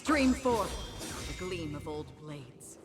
Stream forth the gleam of old blades.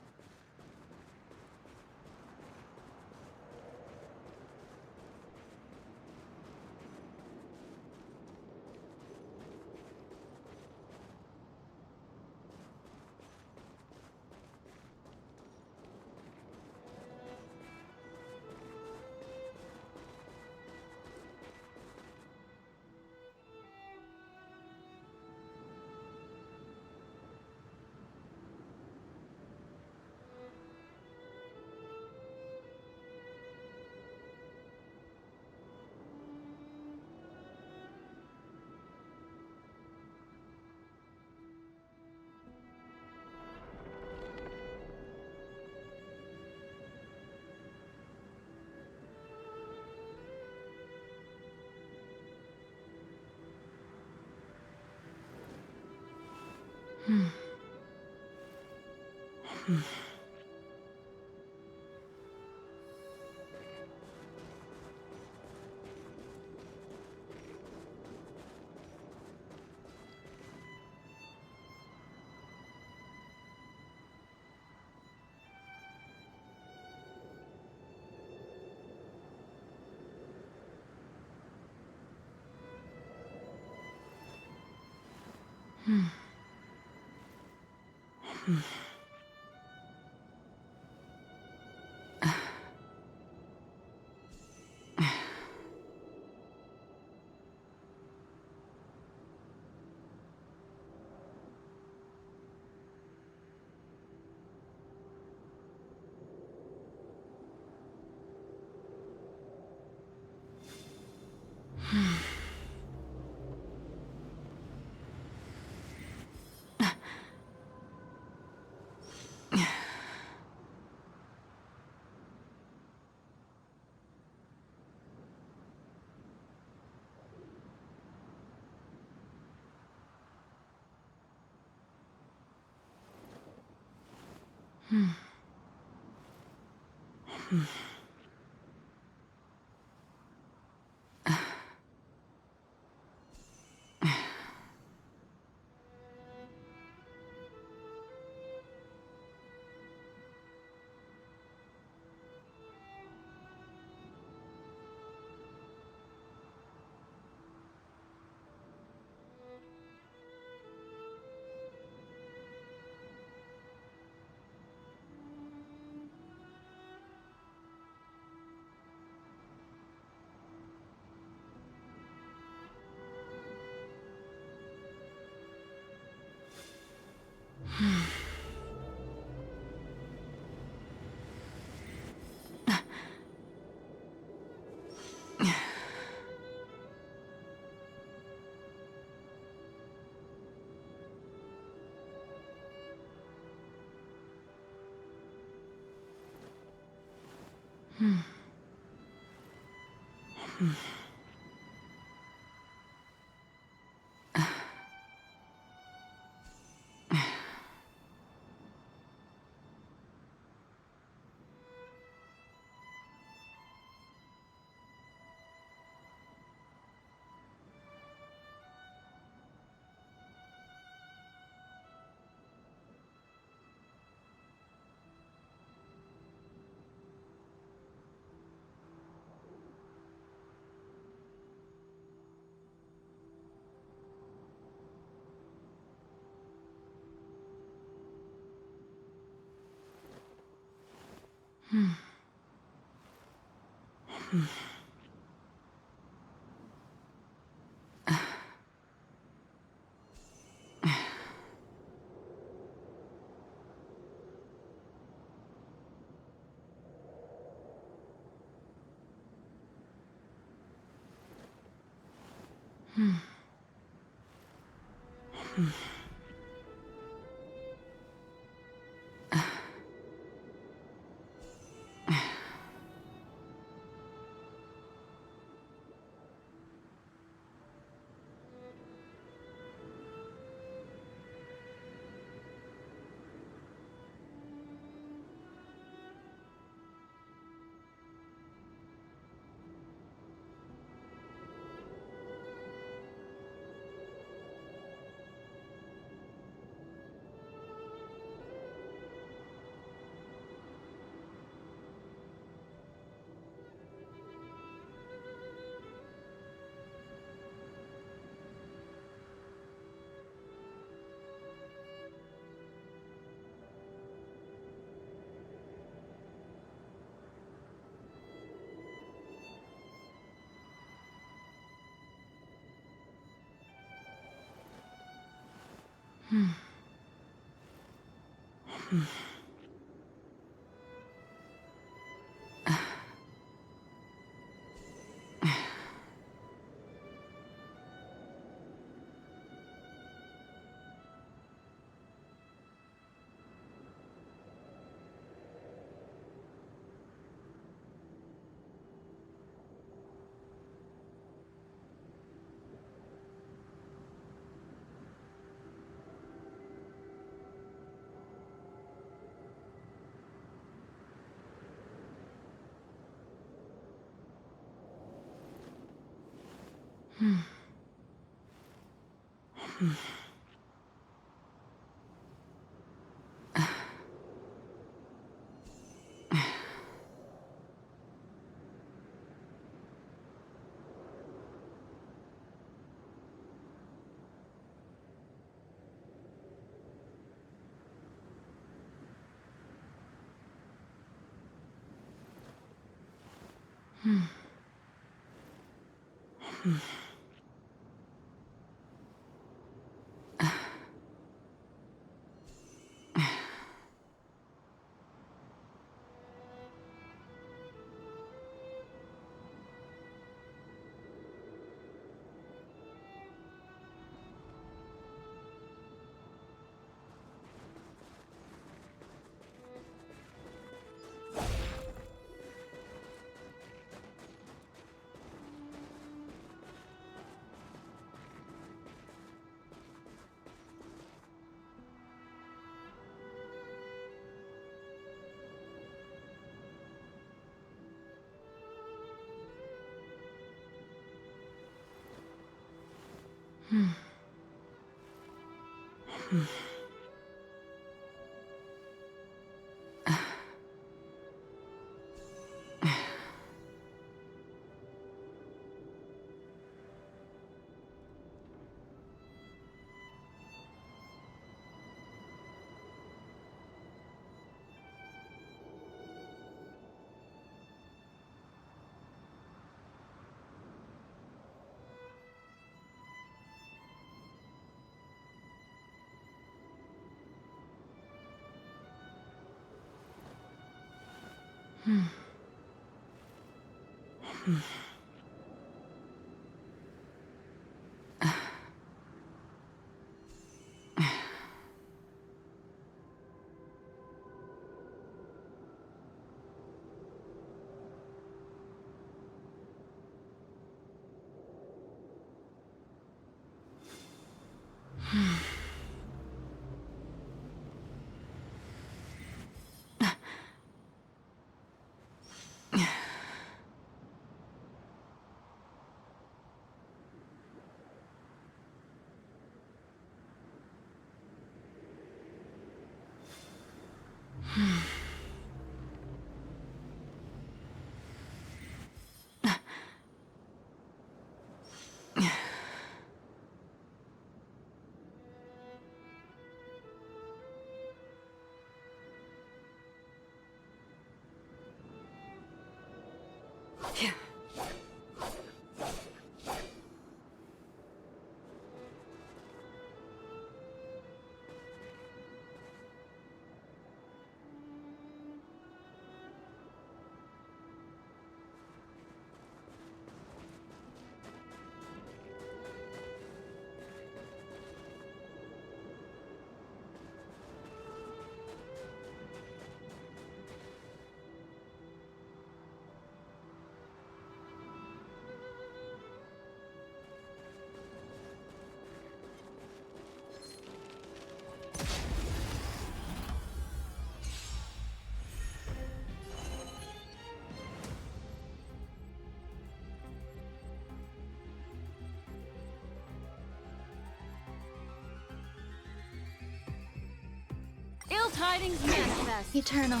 tidings manifest. Eternal.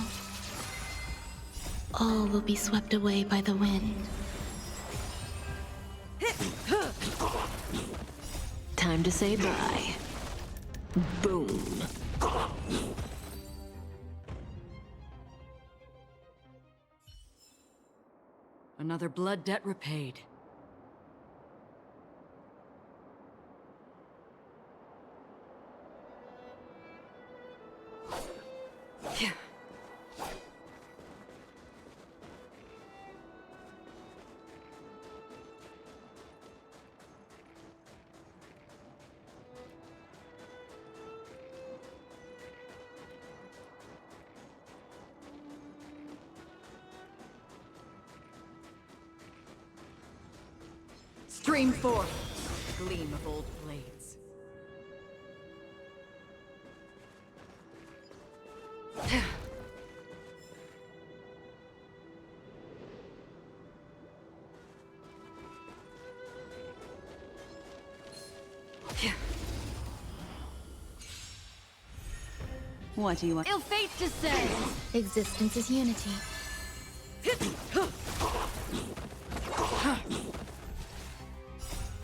All will be swept away by the wind. Time to say bye. Boom. Another blood debt repaid. Stream forth, the gleam of old blades. What do you want? Ill fate descends. Existence is unity.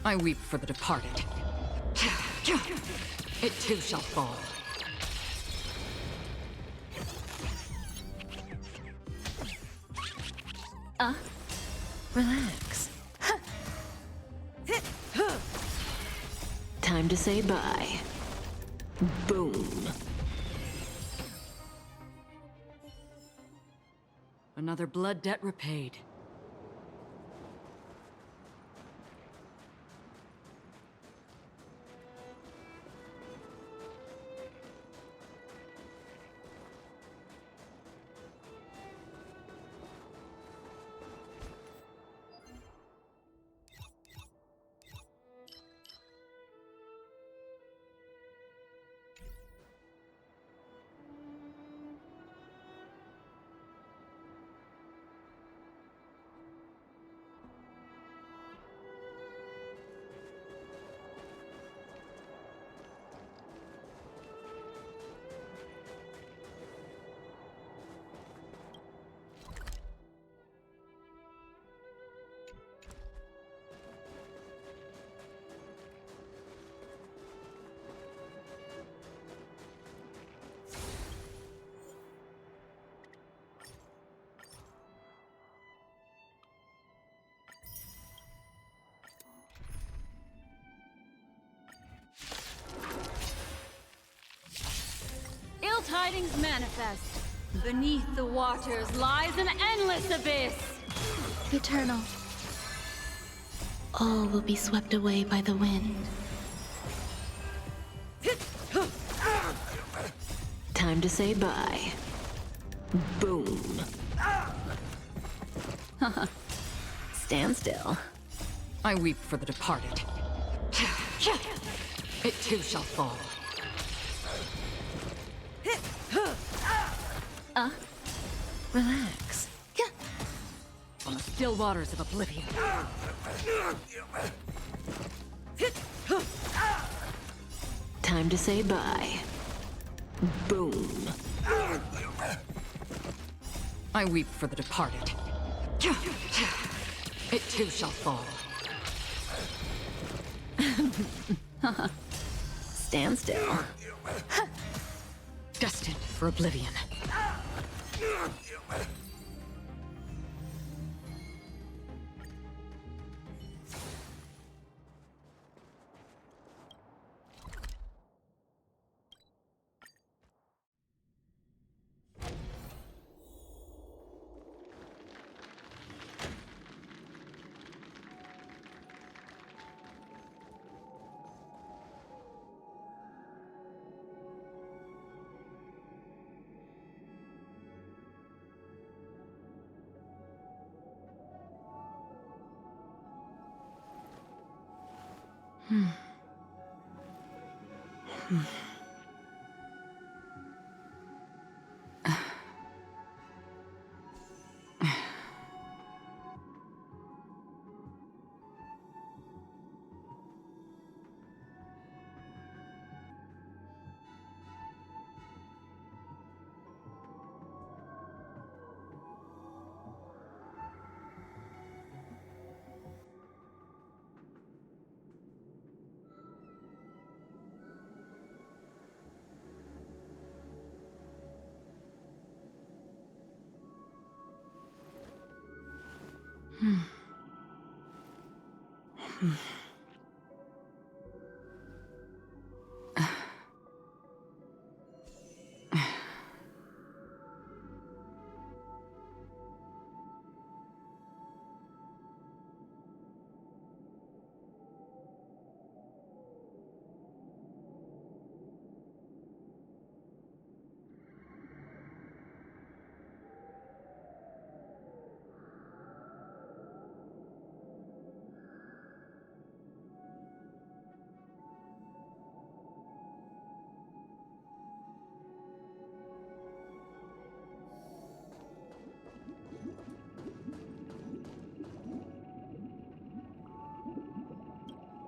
I weep for the departed. It too shall fall. Relax. Time to say bye. Boom. Another blood debt repaid. Ill tidings manifest. Beneath the waters lies an endless abyss. Eternal. All will be swept away by the wind. Time to say bye. Boom. Stand still. I weep for the departed. It too shall fall. Relax. On the still waters of oblivion. Time to say bye. Boom. I weep for the departed. It too shall fall. Stand still. Destined for oblivion.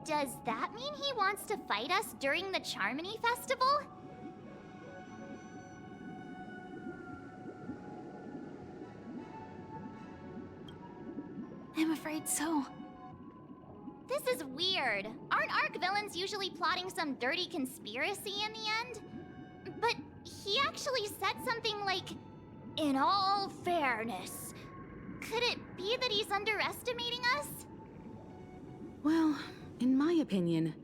Does that mean he wants to fight us during the Charmony Festival? I'm afraid so. This is weird. Aren't Arc villains usually plotting some dirty conspiracy in the end? But he actually said something like, "In all fairness." Could it be that he's underestimating us? Well, in my opinion,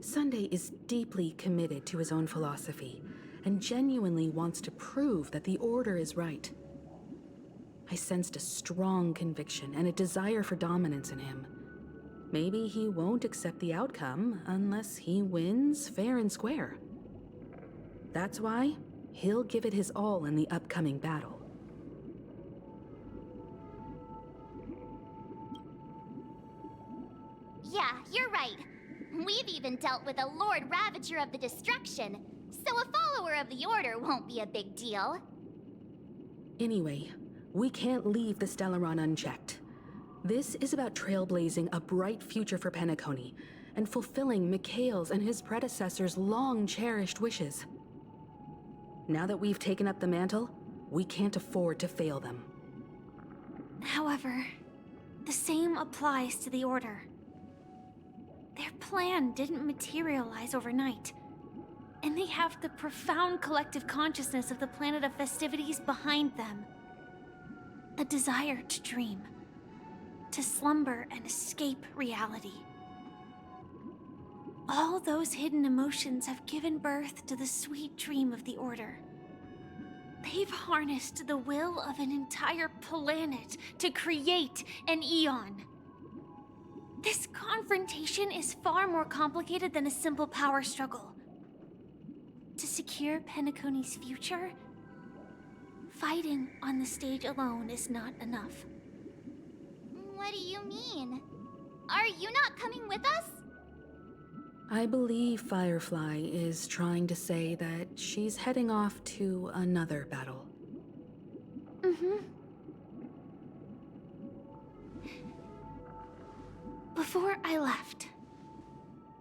Sunday is deeply committed to his own philosophy and genuinely wants to prove that the Order is right. I sensed a strong conviction and a desire for dominance in him. Maybe he won't accept the outcome unless he wins fair and square. That's why he'll give it his all in the upcoming battle. Yeah, you're right. We've even dealt with a Lord Ravager of the Destruction, so a follower of the Order won't be a big deal. Anyway, we can't leave the Stellaron unchecked. This is about trailblazing a bright future for Penacony and fulfilling Mikhail's and his predecessors' long-cherished wishes. Now that we've taken up the mantle, we can't afford to fail them. However, the same applies to the Order. Their plan didn't materialize overnight, and they have the profound collective consciousness of the planet of festivities behind them. A desire to dream, to slumber and escape reality. All those hidden emotions have given birth to the sweet dream of the Order. They've harnessed the will of an entire planet to create an Eon. This confrontation is far more complicated than a simple power struggle. To secure Penacony's future, fighting on the stage alone is not enough. What do you mean? Are you not coming with us? I believe Firefly is trying to say that she's heading off to another battle. Before I left,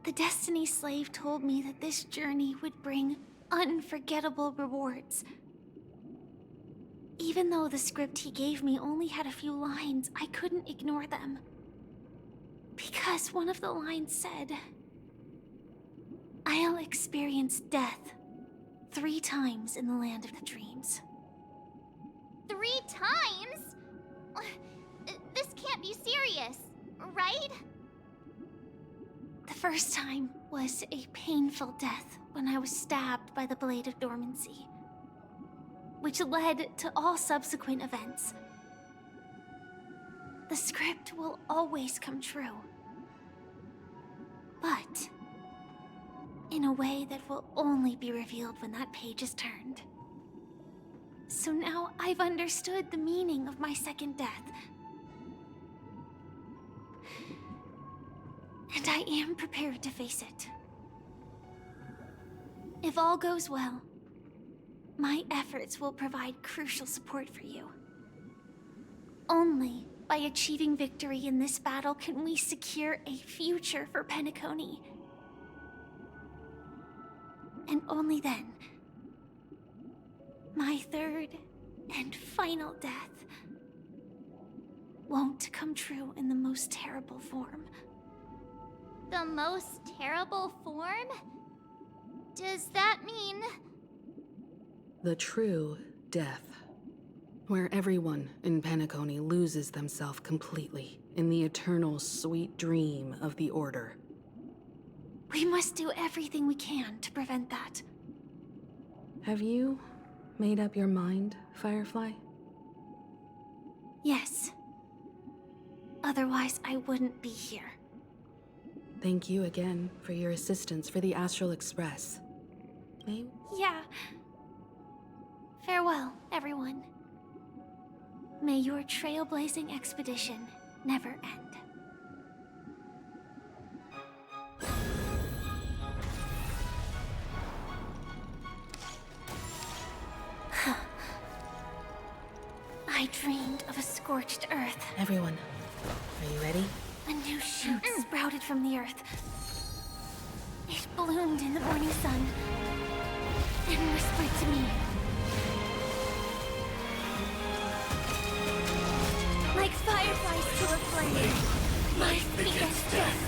the Destiny Slave told me that this journey would bring unforgettable rewards. Even though the script he gave me only had a few lines, I couldn't ignore them. Because one of the lines said, "I'll experience death 3 times in the land of the dreams." 3 times? This can't be serious, right? The first time was a painful death when I was stabbed by the Blade of Dormancy, which led to all subsequent events. The script will always come true, but in a way that will only be revealed when that page is turned. So now I've understood the meaning of my second death. And I am prepared to face it. If all goes well, my efforts will provide crucial support for you. Only by achieving victory in this battle can we secure a future for Penacony. And only then, my third and final death won't come true in the most terrible form. The most terrible form? Does that mean... The true death. where everyone in Penacony loses themselves completely in the eternal sweet dream of the Order. We must do everything we can to prevent that. Have you made up your mind, Firefly? Yes. Otherwise, I wouldn't be here. Thank you again for your assistance for the Astral Express. May... Yeah. Farewell, everyone. May your trailblazing expedition never end. I dreamed of a scorched earth. Everyone, are you ready? A new shoot sprouted from the earth. It bloomed in the morning sun and whispered to me. Like fireflies to a flame, life begets death.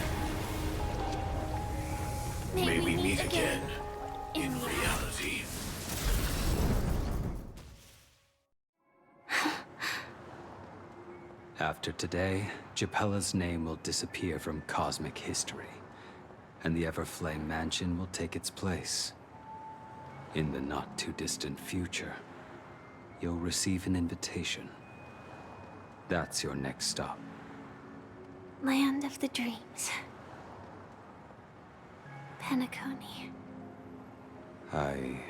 May we meet again in reality. After today, Japella's name will disappear from cosmic history, and the Everflame Mansion will take its place. In the not-too-distant future, you'll receive an invitation. That's your next stop. Land of the dreams. Penacony. I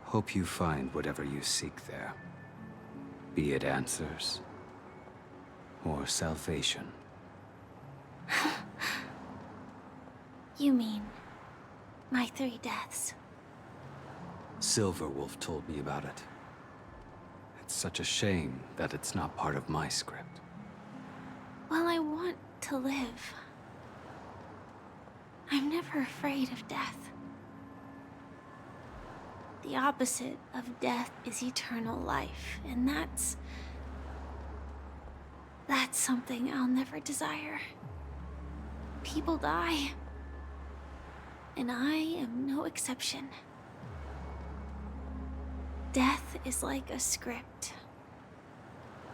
hope you find whatever you seek there. Be it answers or salvation. You mean my 3 deaths? Silverwolf told me about it. It's such a shame that it's not part of my script. Well, I want to live. I'm never afraid of death. The opposite of death is eternal life, and that's something I'll never desire. People die, and I am no exception. Death is like a script,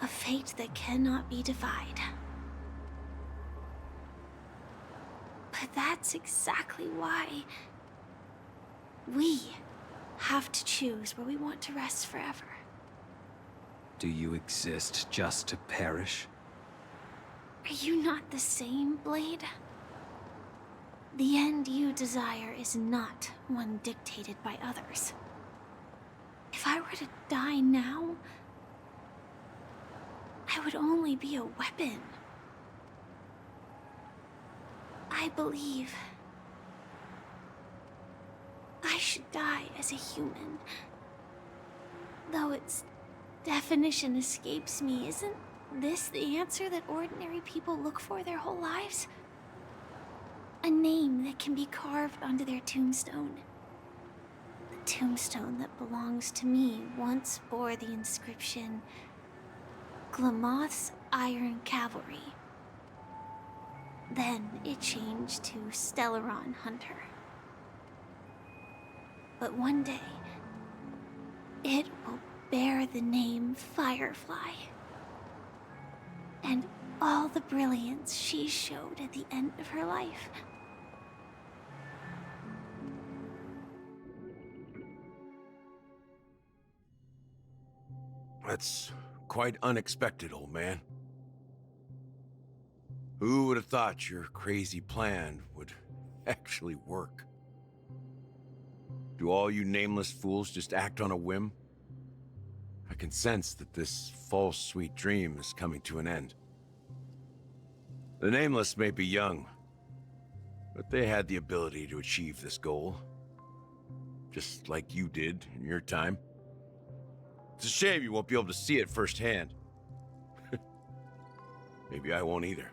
a fate that cannot be defied. But that's exactly why we have to choose where we want to rest forever. Do you exist just to perish? Are you not the same, Blade? The end you desire is not one dictated by others. If I were to die now, I would only be a weapon. I believe I should die as a human. Though its definition escapes me, isn't this the answer that ordinary people look for their whole lives? A name that can be carved onto their tombstone. The tombstone that belongs to me once bore the inscription, Glamoth's Iron Cavalry. Then it changed to Stellaron Hunter. But one day, it will bear the name Firefly. And all the brilliance she showed at the end of her life. That's quite unexpected, old man. Who would have thought your crazy plan would actually work? Do all you nameless fools just act on a whim? I can sense that this false sweet dream is coming to an end. The Nameless may be young, but they had the ability to achieve this goal. Just like you did in your time. It's a shame you won't be able to see it firsthand. Maybe I won't either.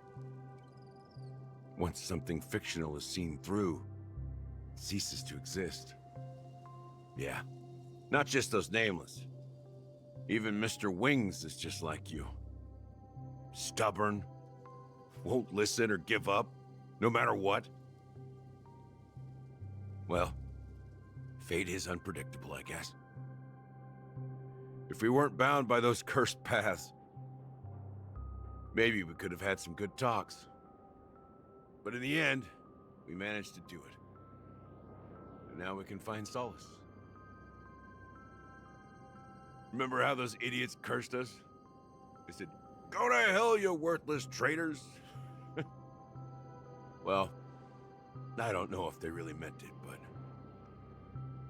Once something fictional is seen through, it ceases to exist. Yeah, not just those Nameless. Even Mr. Wings is just like you. Stubborn, won't listen or give up, no matter what. Well, fate is unpredictable, I guess. If we weren't bound by those cursed paths, maybe we could have had some good talks. But in the end, we managed to do it. And now we can find solace. Remember how those idiots cursed us? They said, "Go to hell, you worthless traitors." Well, I don't know if they really meant it, but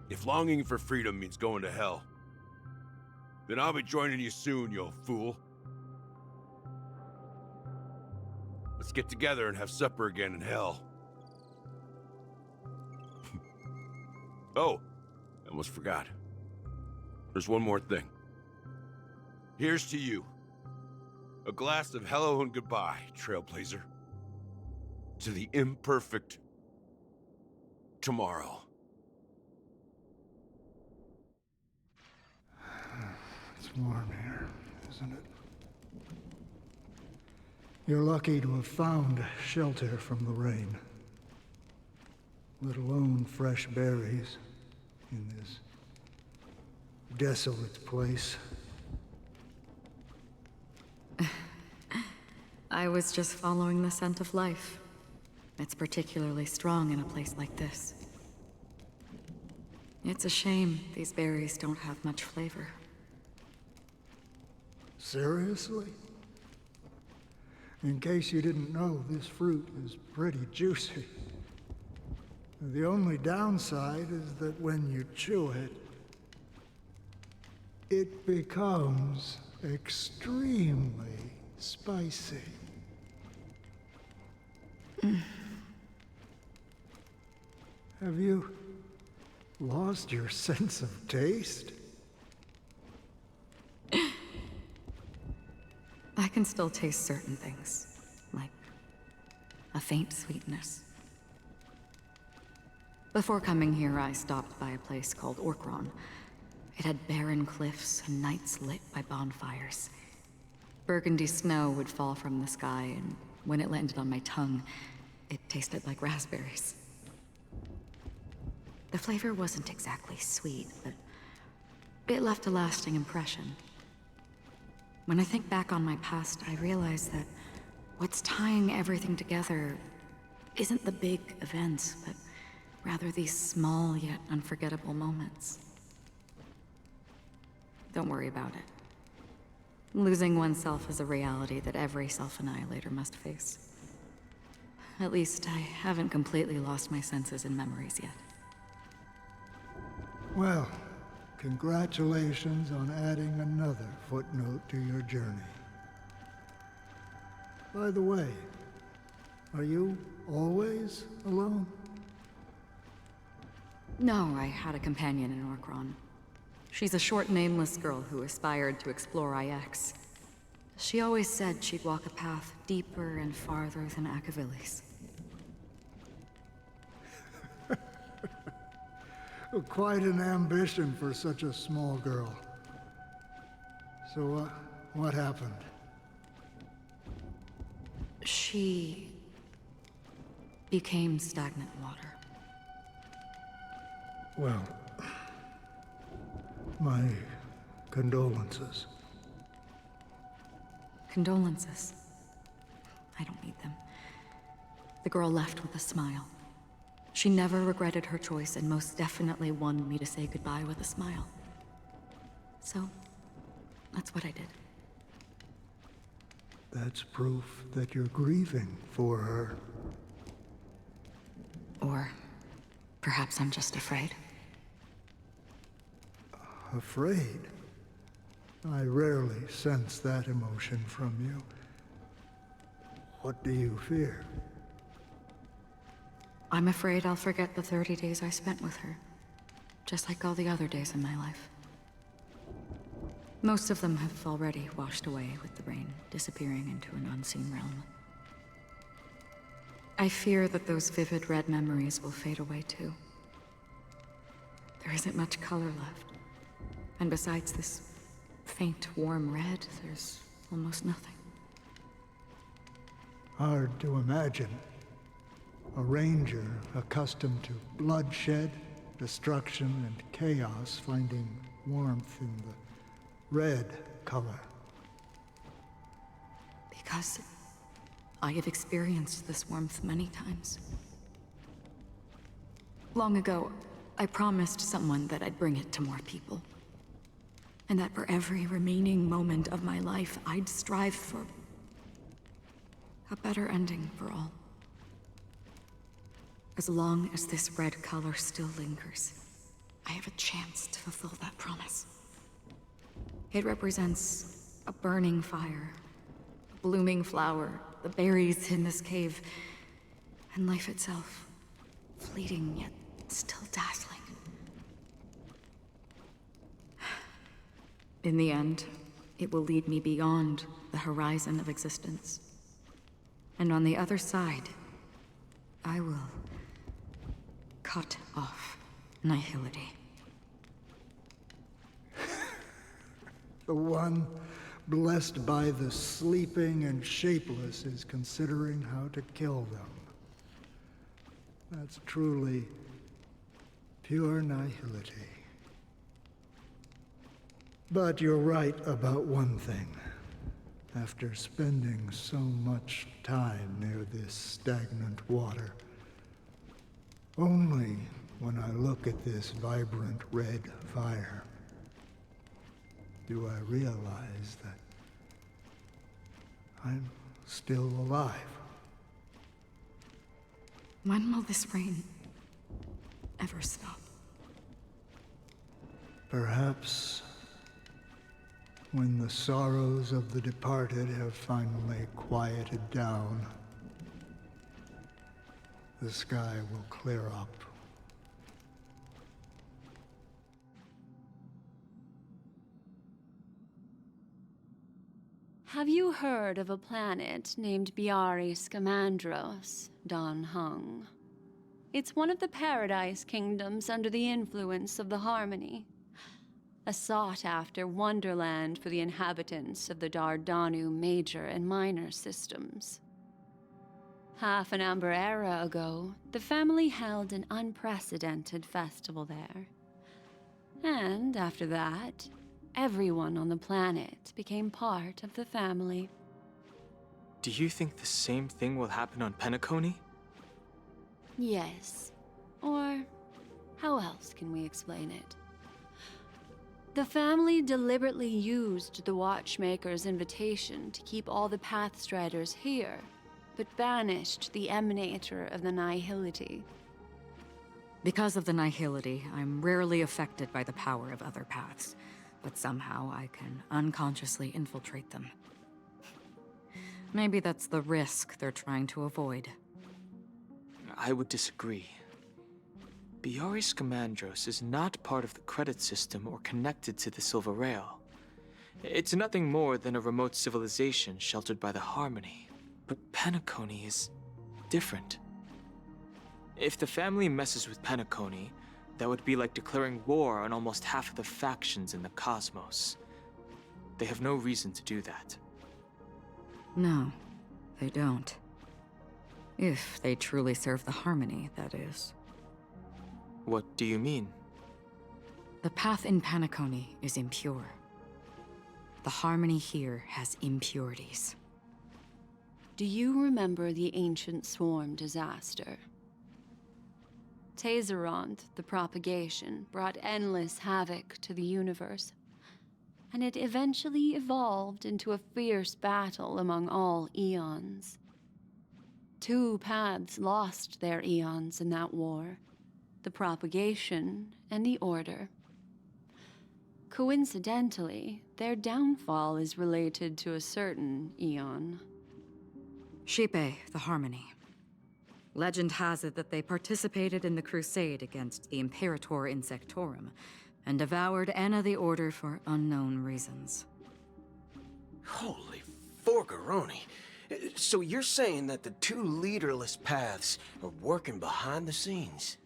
if longing for freedom means going to hell, then I'll be joining you soon, you fool. Let's get together and have supper again in hell. Oh, I almost forgot. There's one more thing. Here's to you. A glass of hello and goodbye, Trailblazer. To the imperfect tomorrow. It's warm here, isn't it? You're lucky to have found shelter from the rain. Let alone fresh berries in this desolate place. I was just following the scent of life. It's particularly strong in a place like this. It's a shame these berries don't have much flavor. Seriously? In case you didn't know, this fruit is pretty juicy. The only downside is that when you chew it, it becomes extremely spicy. Have you lost your sense of taste? I can still taste certain things, like a faint sweetness. Before coming here, I stopped by a place called Orkron. It had barren cliffs and nights lit by bonfires. Burgundy snow would fall from the sky, and when it landed on my tongue, it tasted like raspberries. The flavor wasn't exactly sweet, but it left a lasting impression. When I think back on my past, I realize that what's tying everything together isn't the big events, but rather these small yet unforgettable moments. Don't worry about it. Losing oneself is a reality that every self-annihilator must face. At least I haven't completely lost my senses and memories yet. Well, congratulations on adding another footnote to your journey. By the way, are you always alone? No, I had a companion in Orkron. She's a short, nameless girl who aspired to explore IX. She always said she'd walk a path deeper and farther than Akavili's. Quite an ambition for such a small girl. So, what happened? She became stagnant water. Well, my condolences. Condolences. I don't need them. The girl left with a smile. She never regretted her choice and most definitely wanted me to say goodbye with a smile. So, that's what I did. That's proof that you're grieving for her. Or perhaps I'm just afraid. Afraid? I rarely sense that emotion from you. What do you fear? I'm afraid I'll forget the 30 days I spent with her, just like all the other days in my life. Most of them have already washed away with the rain, disappearing into an unseen realm. I fear that those vivid red memories will fade away too. There isn't much color left, and besides this faint, warm red, there's almost nothing. Hard to imagine. A ranger accustomed to bloodshed, destruction, and chaos finding warmth in the red color? Because I have experienced this warmth many times. Long ago, I promised someone that I'd bring it to more people. And that for every remaining moment of my life, I'd strive for a better ending for all. As long as this red color still lingers, I have a chance to fulfill that promise. It represents a burning fire, a blooming flower, the berries in this cave, and life itself, fleeting yet still dazzling. In the end, it will lead me beyond the horizon of existence. And on the other side, I will cut off nihility. The one blessed by the sleeping and shapeless is considering how to kill them. That's truly pure nihility. But you're right about one thing. After spending so much time near this stagnant water, only when I look at this vibrant red fire do I realize that I'm still alive. When will this rain ever stop? Perhaps when the sorrows of the departed have finally quieted down, the sky will clear up. Have you heard of a planet named Biari Scamandros, Don Hung? It's one of the Paradise Kingdoms under the influence of the Harmony. A sought-after wonderland for the inhabitants of the Dardanu major and minor systems. Half an Amber Era ago, the family held an unprecedented festival there. And after that, everyone on the planet became part of the family. Do you think the same thing will happen on Penacony? Yes. Or how else can we explain it? The family deliberately used the Watchmaker's invitation to keep all the Pathstriders here, but banished the Emanator of the Nihility. Because of the Nihility, I'm rarely affected by the power of other paths, but somehow I can unconsciously infiltrate them. Maybe that's the risk they're trying to avoid. I would disagree. Biari Scamandros is not part of the credit system or connected to the Silver Rail. It's nothing more than a remote civilization sheltered by the Harmony. But Penacony is different. If the family messes with Penacony, that would be like declaring war on almost half of the factions in the cosmos. They have no reason to do that. No, they don't. If they truly serve the Harmony, that is. What do you mean? The path in Penacony is impure. The Harmony here has impurities. Do you remember the Ancient Swarm disaster? Tazeront, the propagation, brought endless havoc to the universe, and it eventually evolved into a fierce battle among all eons. 2 paths lost their eons in that war, the propagation and the order. Coincidentally, their downfall is related to a certain eon. Xipe, the Harmony. Legend has it that they participated in the crusade against the Imperator Insectorum, and devoured Anna the Order for unknown reasons. Holy forgaroni. So you're saying that the 2 leaderless paths are working behind the scenes?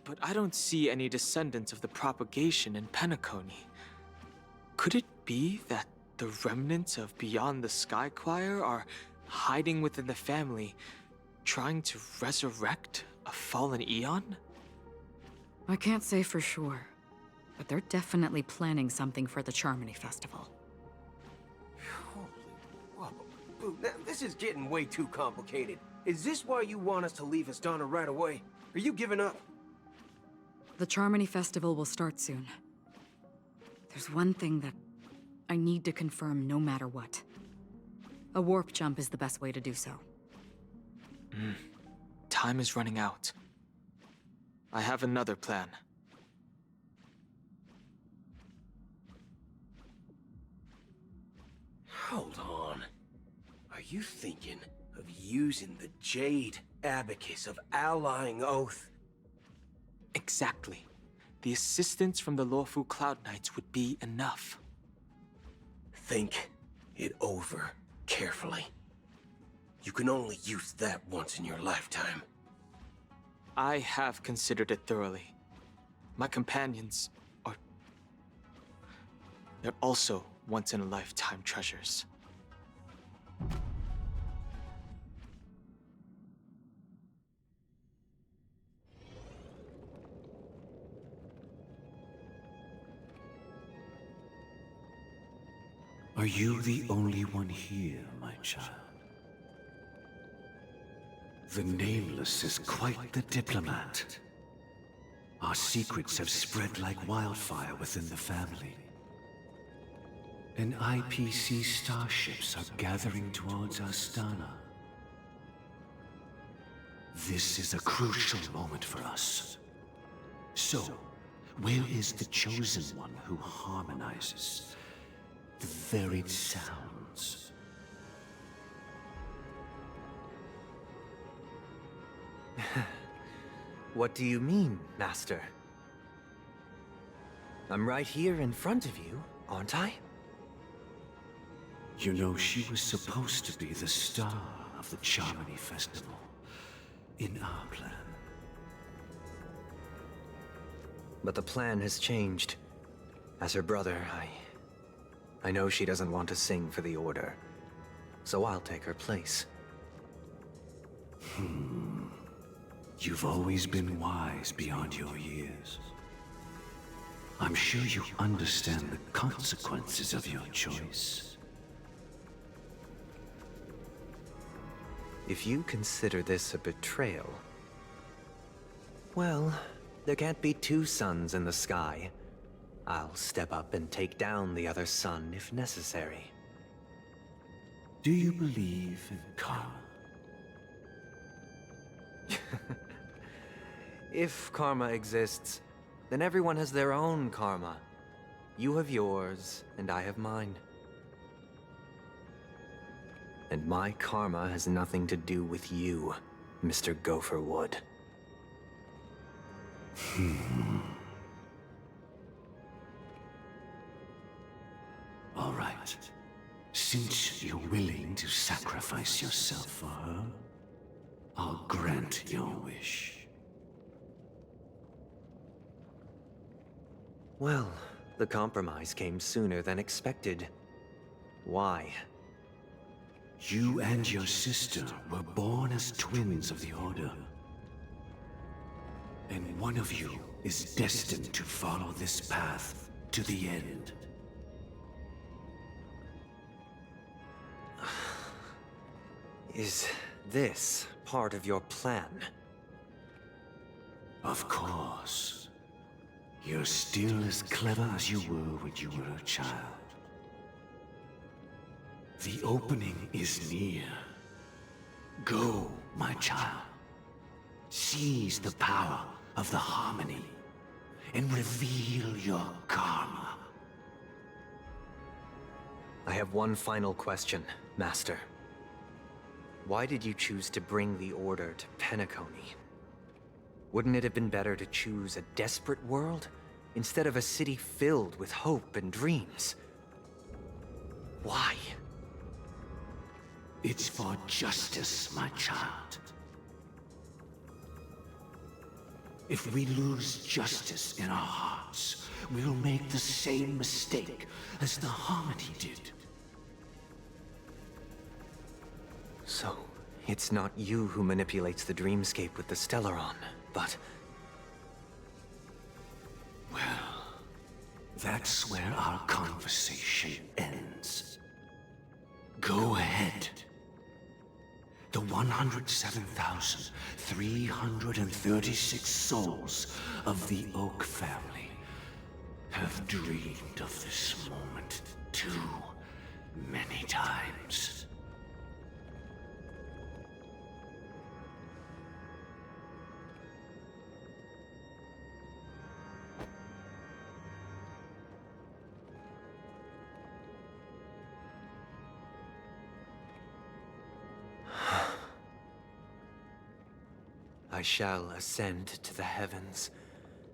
But I don't see any descendants of the propagation in Penacony. Could it be that the remnants of Beyond the Sky Choir are hiding within the family, trying to resurrect a fallen eon? I can't say for sure, but they're definitely planning something for the Charmony Festival. Holy wobble. Boo, now this is getting way too complicated. Is this why you want us to leave Astana right away? Are you giving up? The Charmony Festival will start soon. There's one thing that I need to confirm no matter what. A warp jump is the best way to do so. Time is running out. I have another plan. Hold on. Are you thinking of using the Jade Abacus of Allying Oath? Exactly. The assistance from the Lawful Cloud Knights would be enough. Think it over carefully. You can only use that once in your lifetime. I have considered it thoroughly. My companions are... they're also once-in-a-lifetime treasures. Are you the only one here, my child? The Nameless is quite the diplomat. Our secrets have spread like wildfire within the family. And IPC starships are gathering towards Astana. This is a crucial moment for us. So, where is the Chosen One who harmonizes the varied sounds? What do you mean, Master? I'm right here in front of you, aren't I? You know, she was supposed to be the star of the Charmony Festival in our plan. But the plan has changed. As her brother, I know she doesn't want to sing for the Order. So I'll take her place. You've always been wise beyond your years. I'm sure you understand the consequences of your choice. If you consider this a betrayal... well, there can't be two suns in the sky. I'll step up and take down the other sun if necessary. Do you believe in karma? If karma exists, then everyone has their own karma. You have yours, and I have mine. And my karma has nothing to do with you, Mr. Gopherwood. All right. Since you're willing to sacrifice yourself for her, I'll grant your wish. Well, the compromise came sooner than expected. Why? You and your sister were born as twins of the Order. And one of you is destined to follow this path to the end. Is this part of your plan? Of course. You're still as clever as you were when you were a child. The opening is near. Go, my child. Seize the power of the harmony and reveal your karma. I have one final question, Master. Why did you choose to bring the Order to Penacony? Wouldn't it have been better to choose a desperate world instead of a city filled with hope and dreams? Why? It's for justice, my child. If we lose justice in our hearts, we'll make the same mistake as the Harmony did. So, it's not you who manipulates the dreamscape with the Stellaron, but... Well, That's where our conversation ends. Go ahead. The 107,336 souls of the Oak family have dreamed of this moment too many times. I shall ascend to the heavens,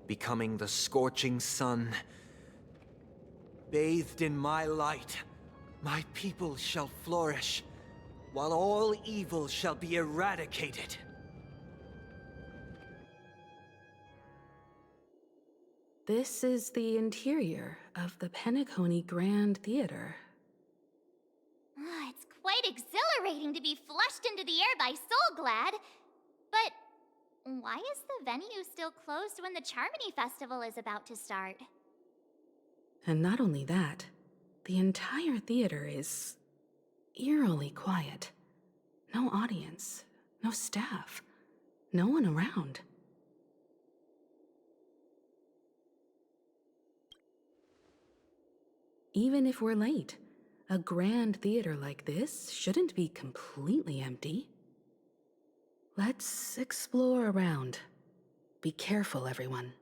becoming the scorching sun. Bathed in my light, my people shall flourish, while all evil shall be eradicated. This is the interior of the Penacony Grand Theater. It's quite exhilarating to be flushed into the air by Soulglad. But why is the venue still closed when the Charmony Festival is about to start? And not only that, the entire theater is eerily quiet. No audience, no staff, no one around. Even if we're late, a grand theater like this shouldn't be completely empty. Let's explore around. Be careful, everyone.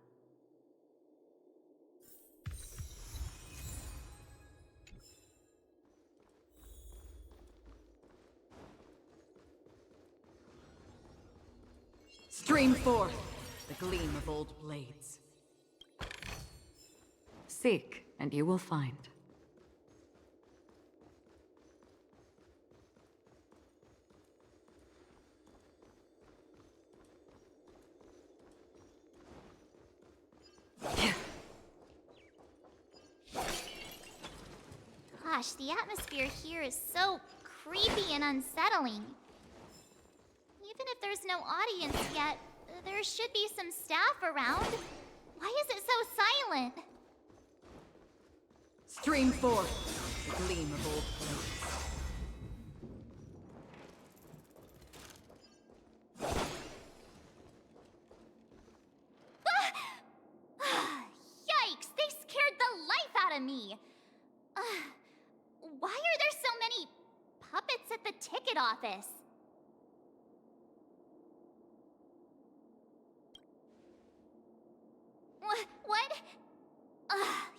Stream forth the gleam of old blades. Seek, and you will find. Gosh, the atmosphere here is so creepy and unsettling. Even if there's no audience yet, there should be some staff around. Why is it so silent? Stream forth the gleam of old blades. Yikes! They scared the life out of me! Why are there so many puppets at the ticket office? What?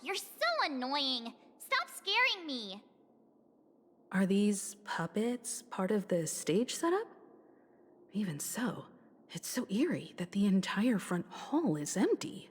You're so annoying. Stop scaring me. Are these puppets part of the stage setup? Even so, it's so eerie that the entire front hall is empty.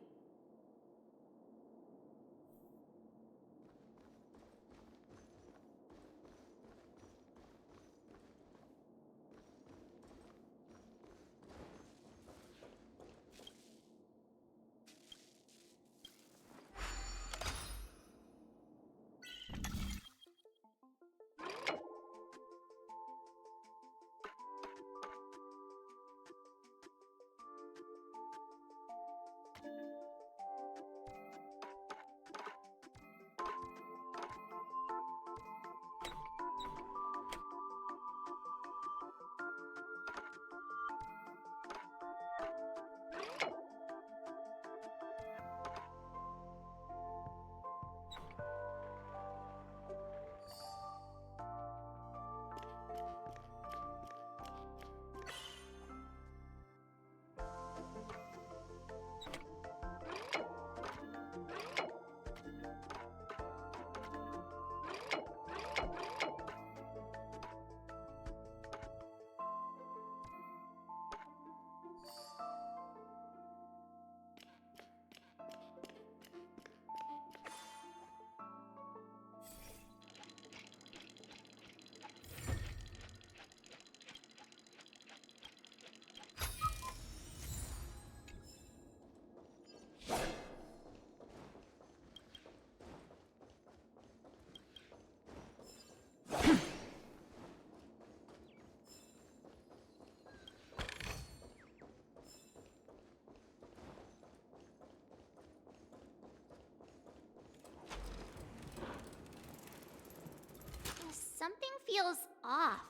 feels off.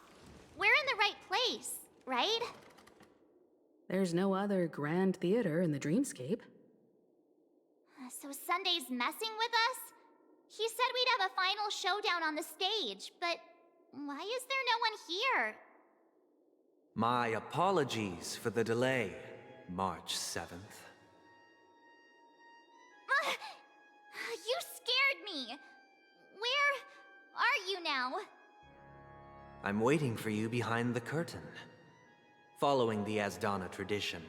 We're in the right place, right? There's no other grand theater in the dreamscape. So Sunday's messing with us? He said we'd have a final showdown on the stage, but why is there no one here? My apologies for the delay, March 7th. You scared me! Where are you now? I'm waiting for you behind the curtain. Following the Asdana tradition,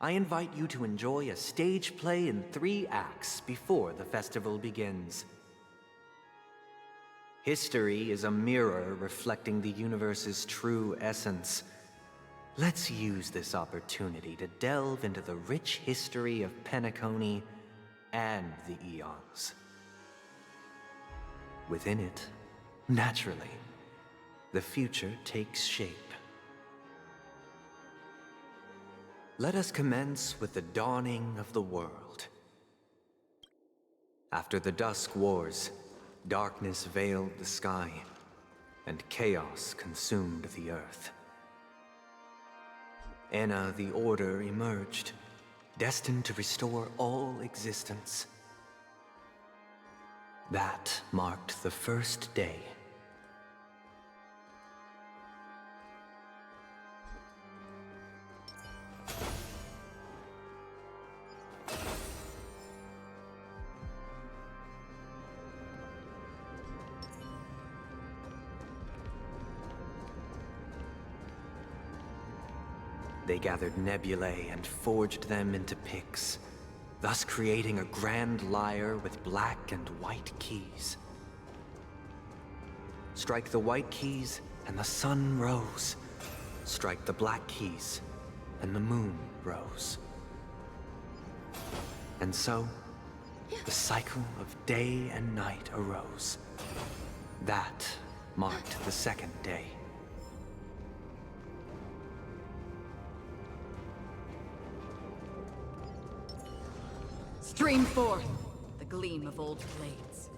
I invite you to enjoy a stage play in 3 acts before the festival begins. History is a mirror reflecting the universe's true essence. Let's use this opportunity to delve into the rich history of Penacony and the Eons. Within it, naturally, the future takes shape. Let us commence with the dawning of the world. After the Dusk Wars, darkness veiled the sky, and chaos consumed the earth. Enna the Order emerged, destined to restore all existence. That marked the first day. They gathered nebulae and forged them into picks, thus creating a grand lyre with black and white keys. Strike the white keys, and the sun rose. Strike the black keys, and the moon rose. And so, the cycle of day and night arose. That marked the second day. Stream forth the gleam of old blades.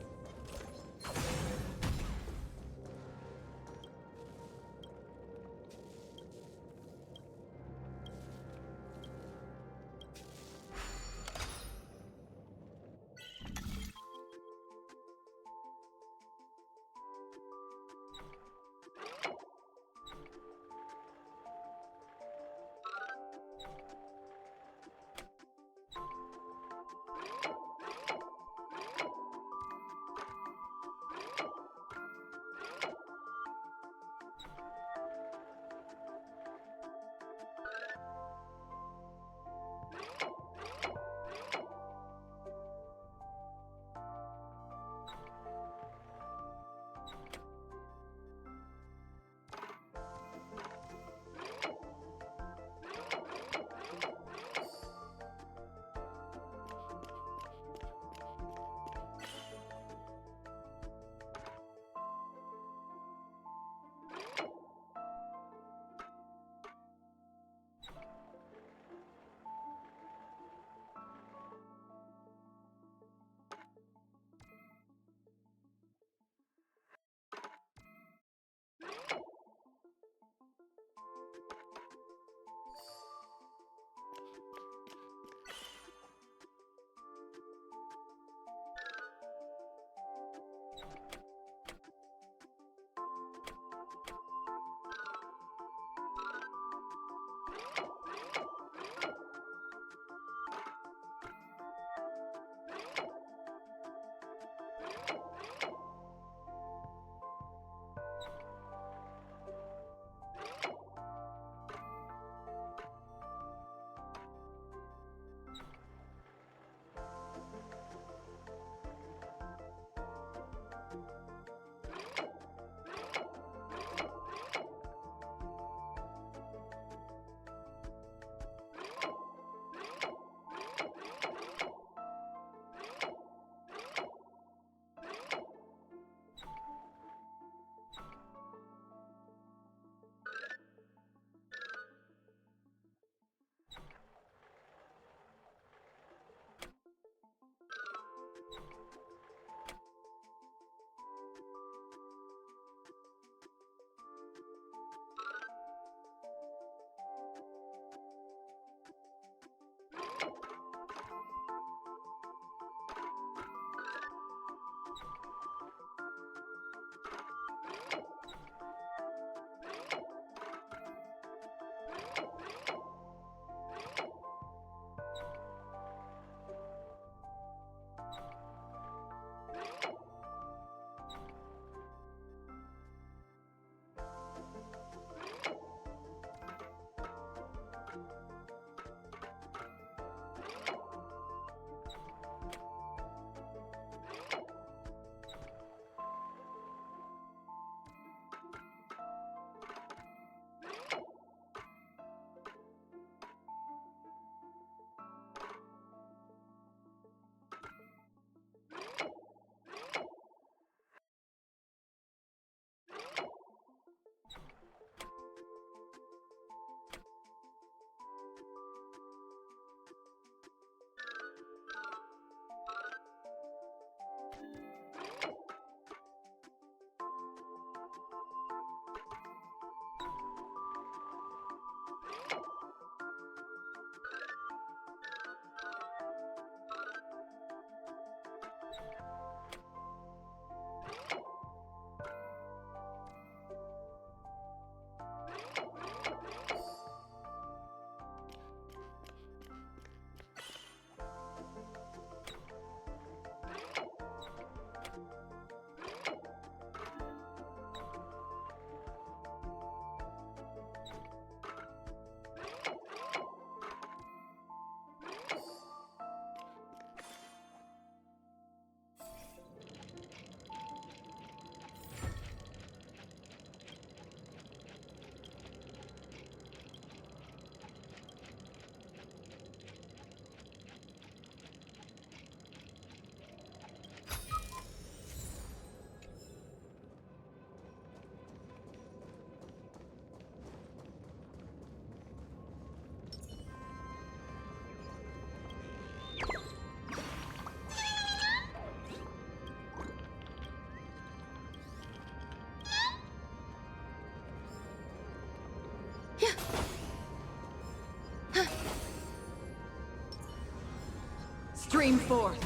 Stream forth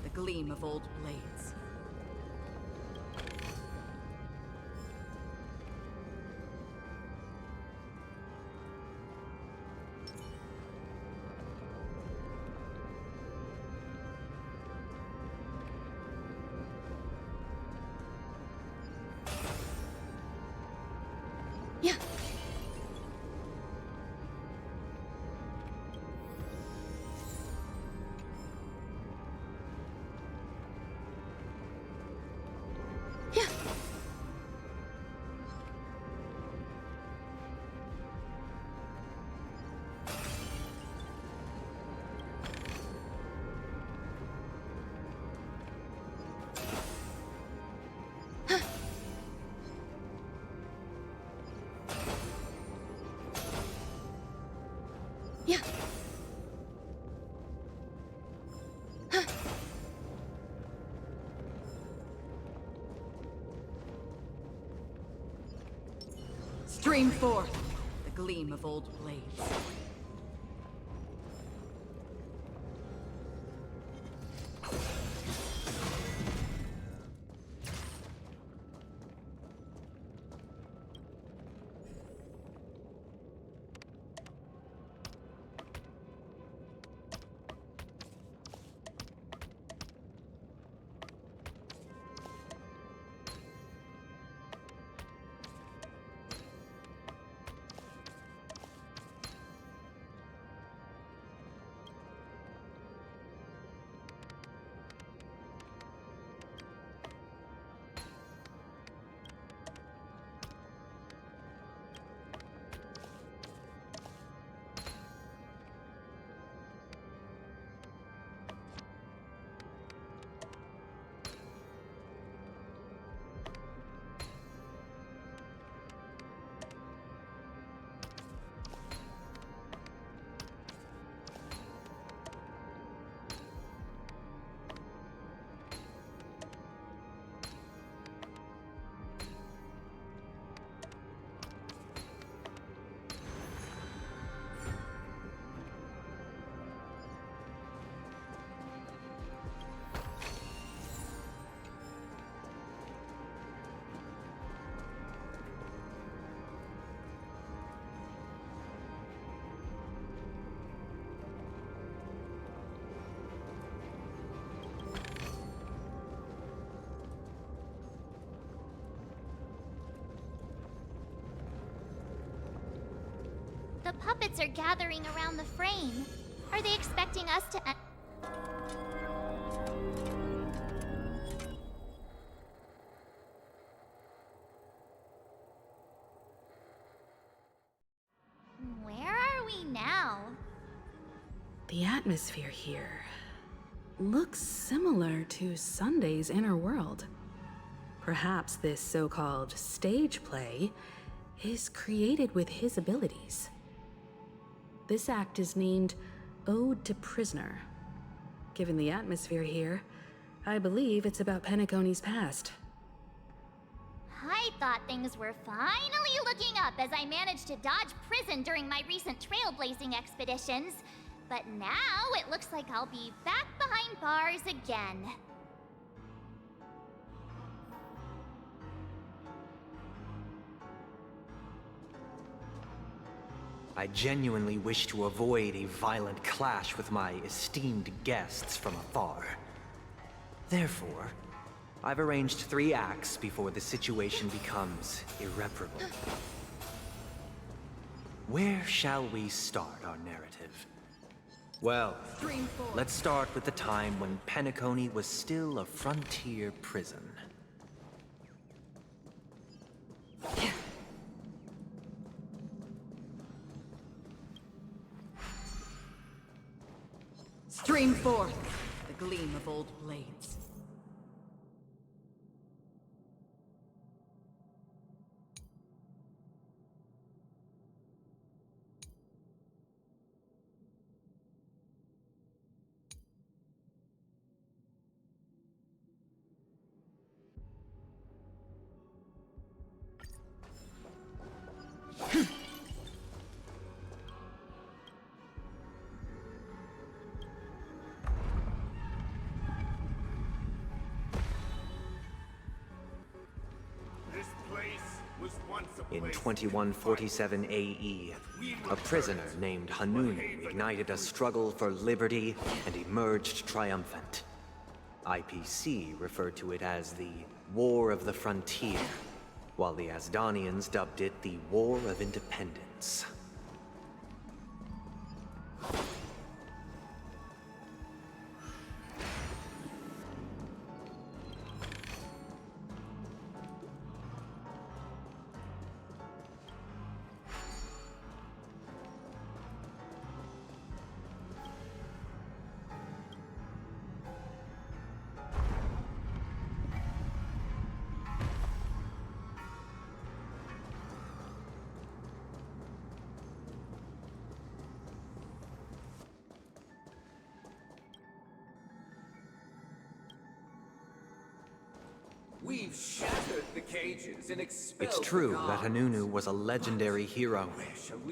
the gleam of old blades. Yeah. Yeah. Yeah. Stream forth the gleam of old blades. The puppets are gathering around the frame. Are they expecting us to Where are we now? The atmosphere here looks similar to Sunday's inner world. Perhaps this so-called stage play is created with his abilities. This act is named Ode to Prisoner. Given the atmosphere here, I believe it's about Penacony's past. I thought things were finally looking up as I managed to dodge prison during my recent trailblazing expeditions. But now it looks like I'll be back behind bars again. I genuinely wish to avoid a violent clash with my esteemed guests from afar. Therefore, I've arranged 3 acts before the situation becomes irreparable. Where shall we start our narrative? Well, let's start with the time when Penacony was still a frontier prison. Stream forth the gleam of old blades. In 2147 AE, a prisoner named Hanunu ignited a struggle for liberty and emerged triumphant. IPC referred to it as the War of the Frontier, while the Asdanians dubbed it the War of Independence. We've shattered the cages and expelled It's true the that guards. Hanunu was a legendary hero,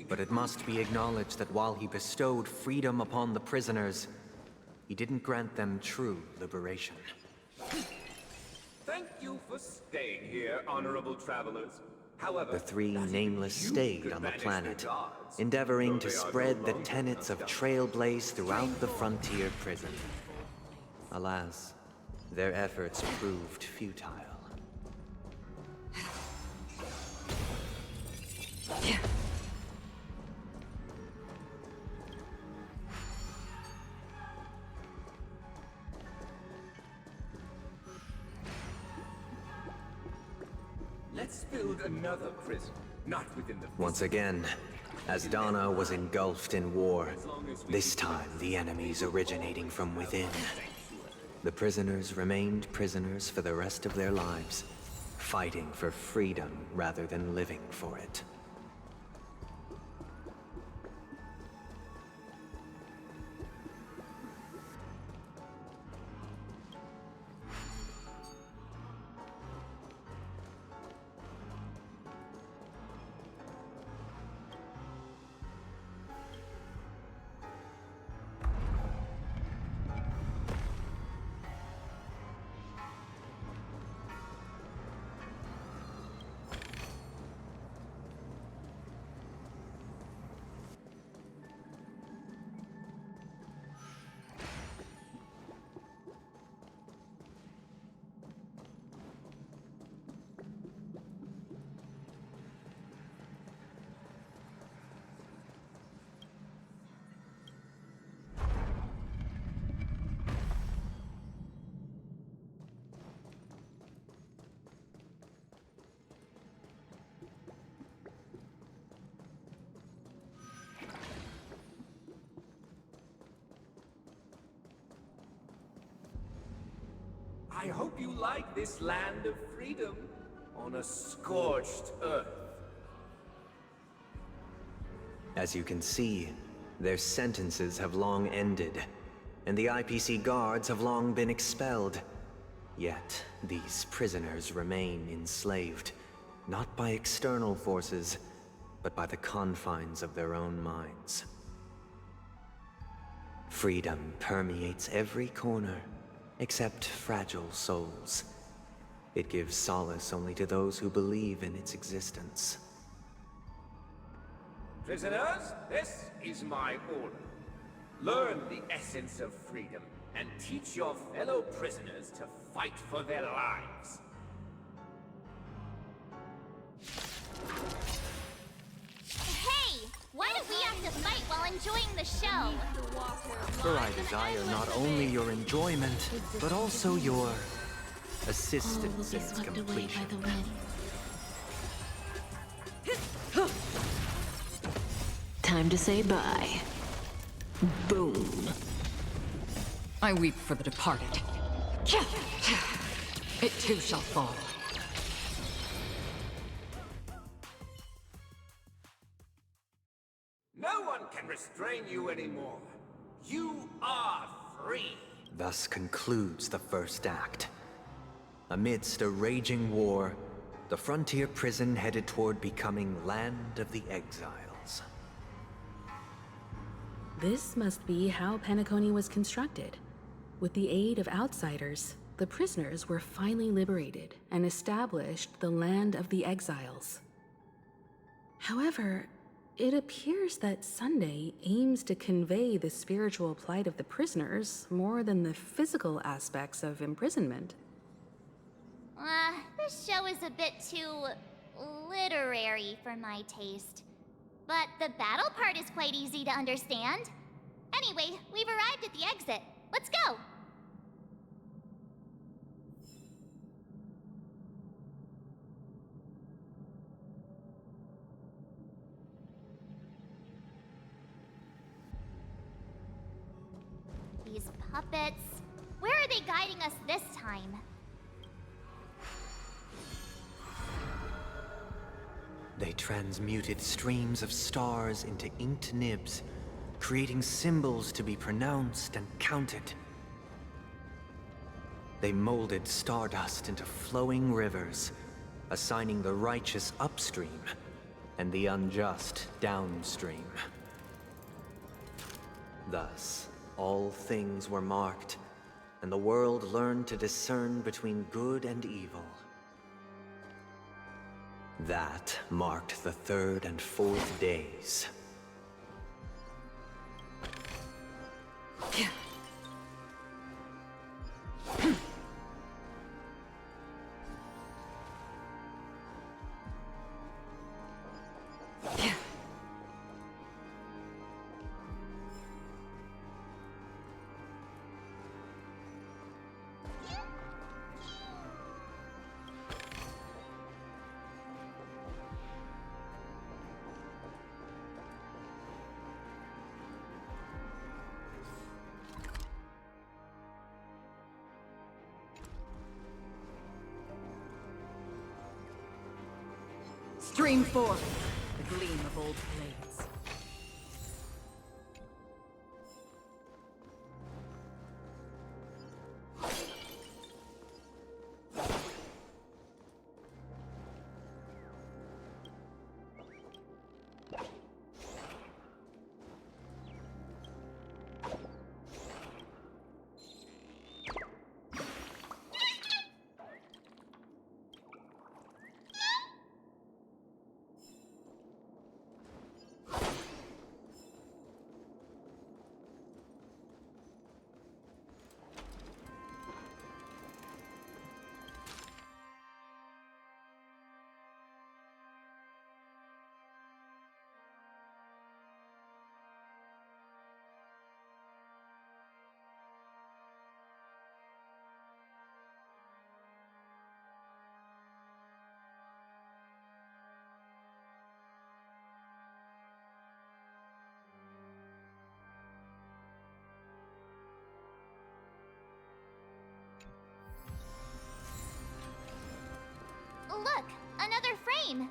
but it must be acknowledged that while he bestowed freedom upon the prisoners, he didn't grant them true liberation. Thank you for staying here, honorable travelers. However, The three that nameless you stayed could on the manage planet, the guards, endeavoring though to they are no spread the longer tenets of enough. Trailblaze throughout the frontier prison. Alas, their efforts proved futile. Let's build another prison, not within the Once again, Asdana was engulfed in war, this time the enemies originating from within. The prisoners remained prisoners for the rest of their lives, fighting for freedom rather than living for it. I hope you like this land of freedom on a scorched earth. As you can see, their sentences have long ended, and the IPC guards have long been expelled. Yet, these prisoners remain enslaved, not by external forces, but by the confines of their own minds. Freedom permeates every corner, except fragile souls. It gives solace only to those who believe in its existence. Prisoners, this is my order. Learn the essence of freedom and teach your fellow prisoners to fight for their lives. Hey! Why do we have to fight while enjoying the show? For I desire not only your enjoyment, but also your assistance in its completion. Time to say bye. Boom. I weep for the departed. It too shall fall. No one can restrain you anymore. You are free. Thus concludes the first act. Amidst a raging war, the frontier prison headed toward becoming Land of the Exiles. This must be how Penacony was constructed, with the aid of outsiders the prisoners were finally liberated and established the land of the exiles. However, it appears that Sunday aims to convey the spiritual plight of the prisoners more than the physical aspects of imprisonment. This show is a bit too literary for my taste. But the battle part is quite easy to understand. Anyway, we've arrived at the exit. Let's go! These puppets... Where are they guiding us this time? They transmuted streams of stars into inked nibs, creating symbols to be pronounced and counted. They molded stardust into flowing rivers, assigning the righteous upstream and the unjust downstream. Thus, all things were marked, and the world learned to discern between good and evil. That marked the third and fourth days. Stream 4. The gleam of old blades. Look! Another frame!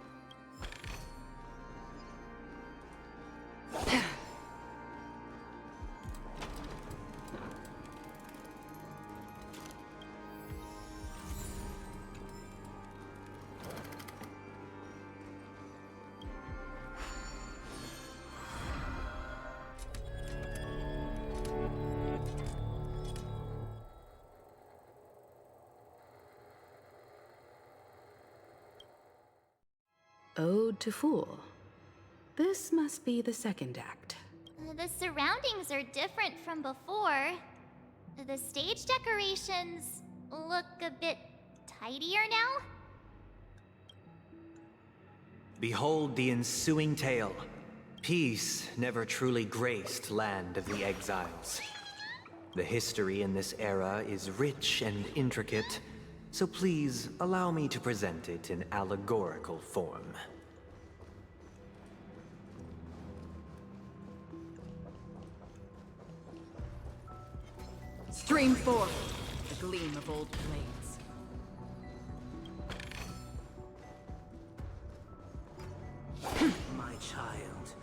Ode to Fool. This must be the second act. The surroundings are different from before. The stage decorations look a bit tidier now. Behold the ensuing tale. Peace never truly graced land of the exiles. The history in this era is rich and intricate, so please allow me to present it in allegorical form. Stream 4. The gleam of old blades. My child,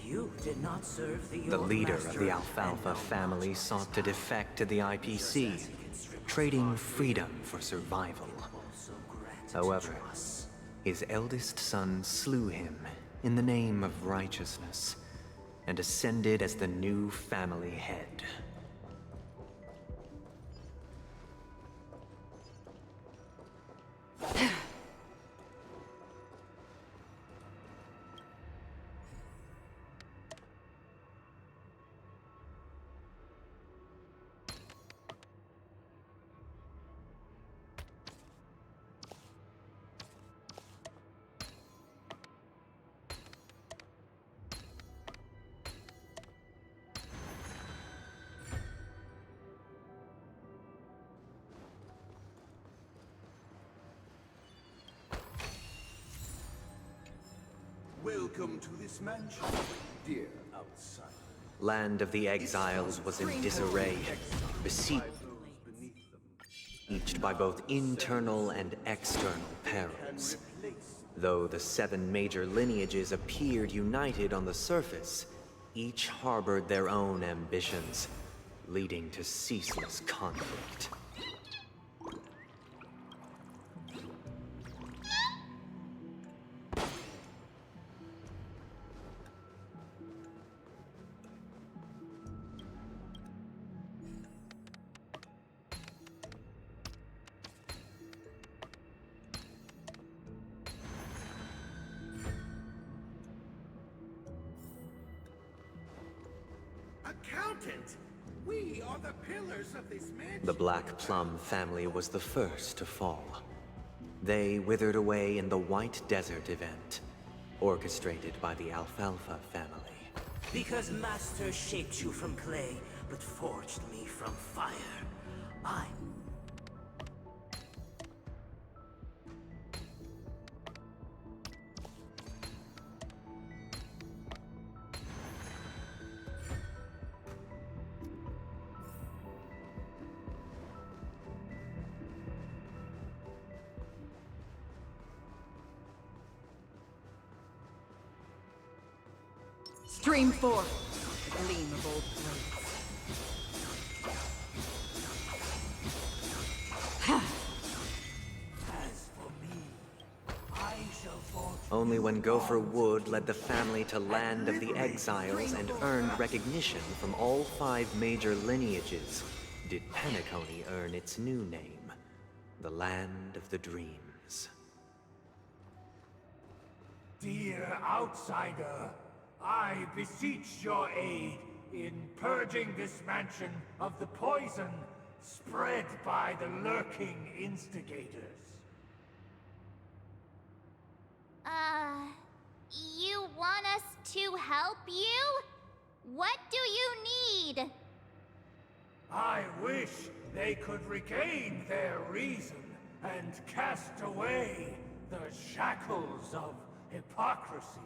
you did not serve the The leader of the Alfalfa family sought to defect to the IPC, trading freedom for survival. However, his eldest son slew him in the name of righteousness and ascended as the new family head. Welcome to this mansion, dear outsider. Land of the Exiles was in disarray, besieged by both internal and external perils. Though the 7 major lineages appeared united on the surface, each harbored their own ambitions, leading to ceaseless conflict. Accountant! We are the pillars of this mansion. The Black Plum family was the first to fall. They withered away in the White Desert event, orchestrated by the Alfalfa family. Because Master shaped you from clay, but forged me from fire. Stream 4. The gleam of old blades. As for me, I shall forge. Only when Gopher Wood led the family to Land of the Exiles and earned recognition from all 5 major lineages did Penacony earn its new name, the Land of the Dreams. Dear outsider, I beseech your aid in purging this mansion of the poison spread by the lurking instigators. You want us to help you? What do you need? I wish they could regain their reason and cast away the shackles of hypocrisy.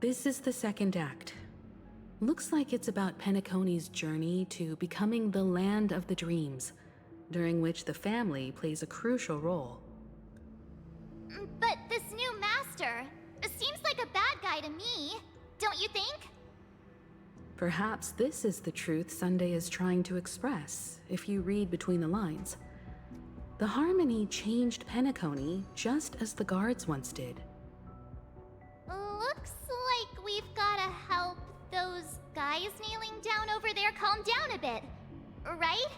This is the second act. Looks like it's about Penacony's journey to becoming the Land of the Dreams, during which the family plays a crucial role. But this new master seems like a bad guy to me, don't you think? Perhaps this is the truth Sunday is trying to express, if you read between the lines. The Harmony changed Penacony just as the guards once did. Looks like we've gotta help those guys kneeling down over there calm down a bit, right?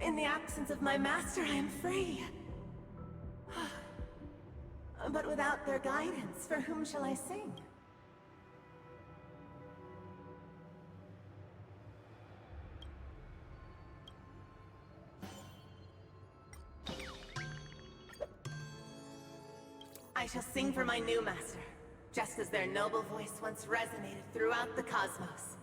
In the absence of my master, I am free. But without their guidance, for whom shall I sing? I shall sing for my new master, just as their noble voice once resonated throughout the cosmos.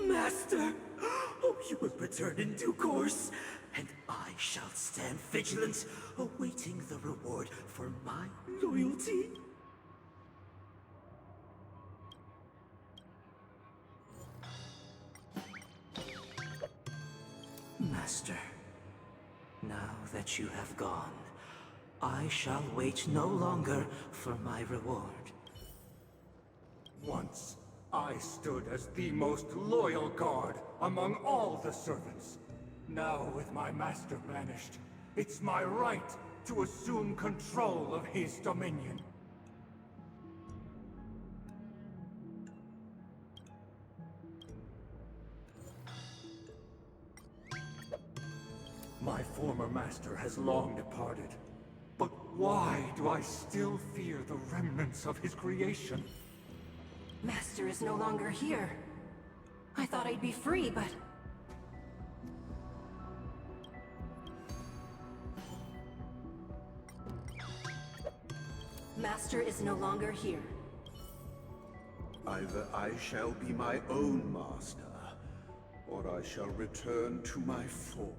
Master! Oh, you will return in due course, and I shall stand vigilant, awaiting the reward for my loyalty. Master, now that you have gone, I shall wait no longer for my reward. Once, I stood as the most loyal guard among all the servants. Now, with my master banished, it's my right to assume control of his dominion. My former master has long departed, but why do I still fear the remnants of his creation? Master is no longer here. I thought I'd be free, but... Master is no longer here. Either I shall be my own master, or I shall return to my form.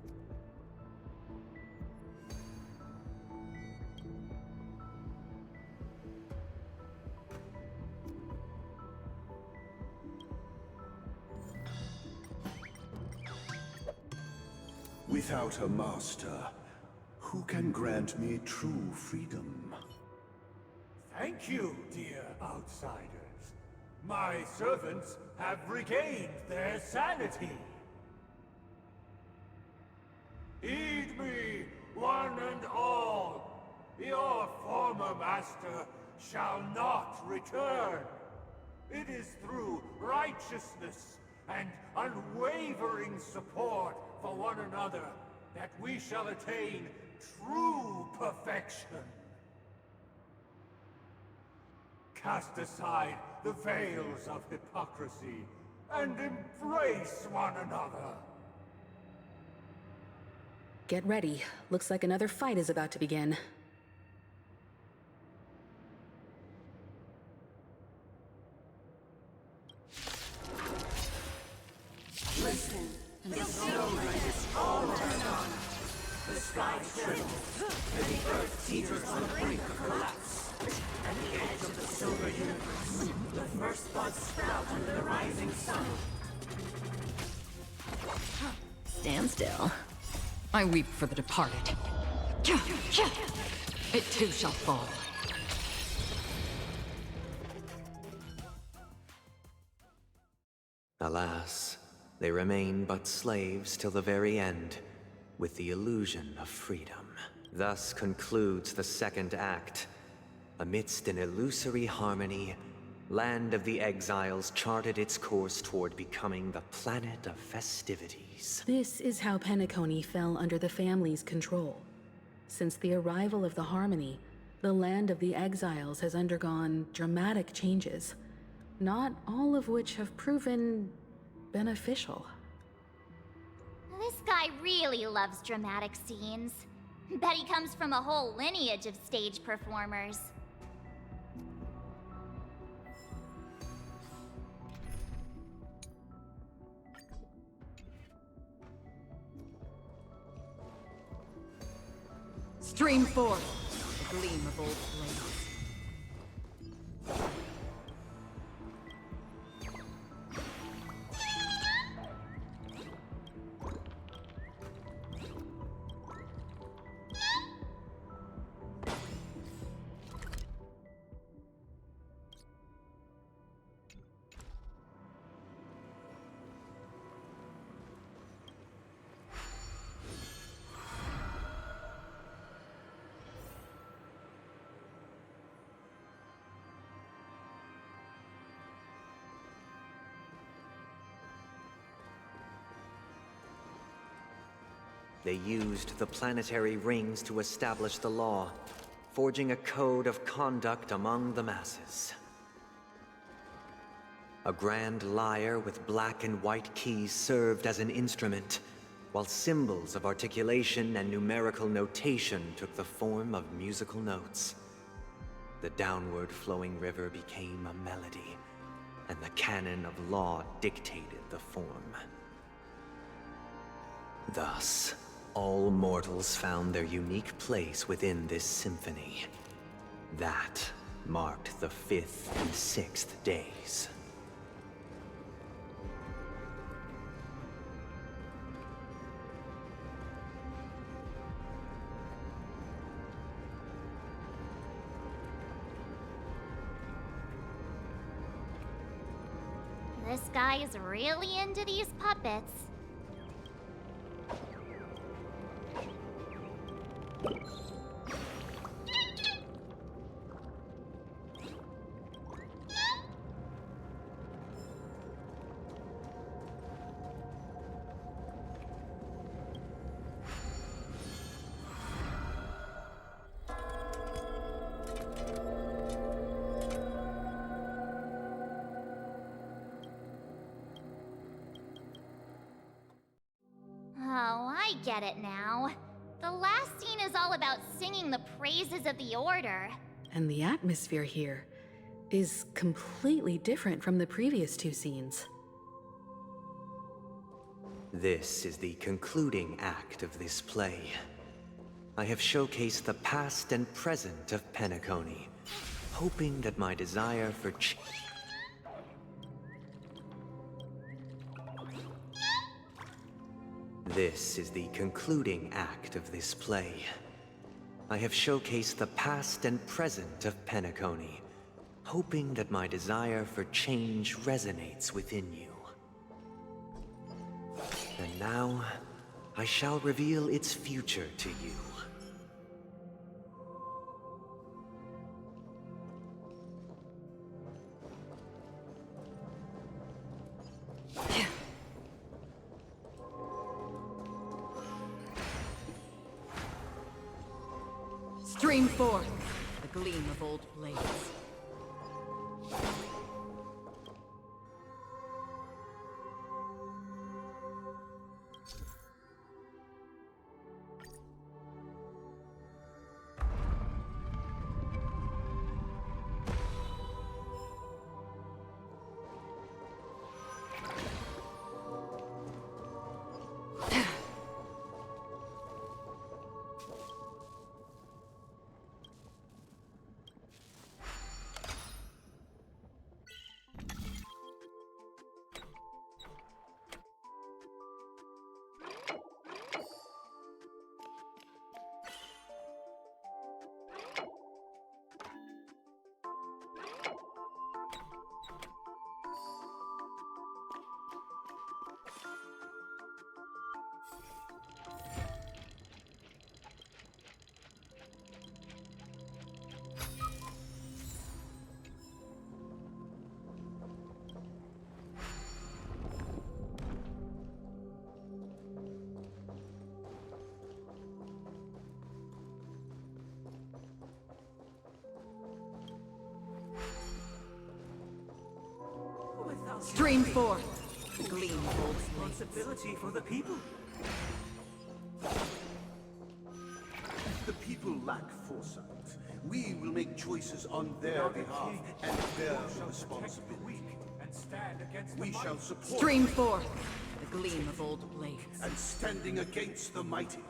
Without a master, who can grant me true freedom? Thank you, dear outsiders. My servants have regained their sanity. Heed me, one and all. Your former master shall not return. It is through righteousness and unwavering support for one another that we shall attain true perfection. Cast aside the veils of hypocrisy and embrace one another. Get ready. Looks like another fight is about to begin. Listen, the snowlight is all turned on. The sky trembles, and the earth teeters on the brink of collapse. At the edge of the silver universe, the first buds sprout under the rising sun. Stand still. I weep for the departed. It too shall fall. Alas, they remain but slaves till the very end, with the illusion of freedom. Thus concludes the second act. Amidst an illusory harmony, Land of the Exiles charted its course toward becoming the planet of festivities. This is how Penacony fell under the family's control. Since the arrival of the Harmony, the Land of the Exiles has undergone dramatic changes, not all of which have proven beneficial. This guy really loves dramatic scenes. Bet he comes from a whole lineage of stage performers. Stream forth, the gleam of old flames. They used the planetary rings to establish the law, forging a code of conduct among the masses. A grand lyre with black and white keys served as an instrument, while symbols of articulation and numerical notation took the form of musical notes. The downward flowing river became a melody, and the canon of law dictated the form. Thus, all mortals found their unique place within this symphony. That marked the 5th and 6th days. This guy is really into these puppets. Oh, I get it now. The last scene is all about singing the praises of the Order. And the atmosphere here is completely different from the previous two scenes. This is the concluding act of this play. I have showcased the past and present of Penacony, hoping that my desire for This is the concluding act of this play. I have showcased the past and present of Penacony, hoping that my desire for change resonates within you. And now, I shall reveal its future to you. Stream forth the gleam of old blades. Stream forth the gleam of old blades. Responsibility for the people. The people lack foresight. We will make choices on their behalf and bear responsibility. We shall support Stream forth the gleam of old blades. and standing against the mighty.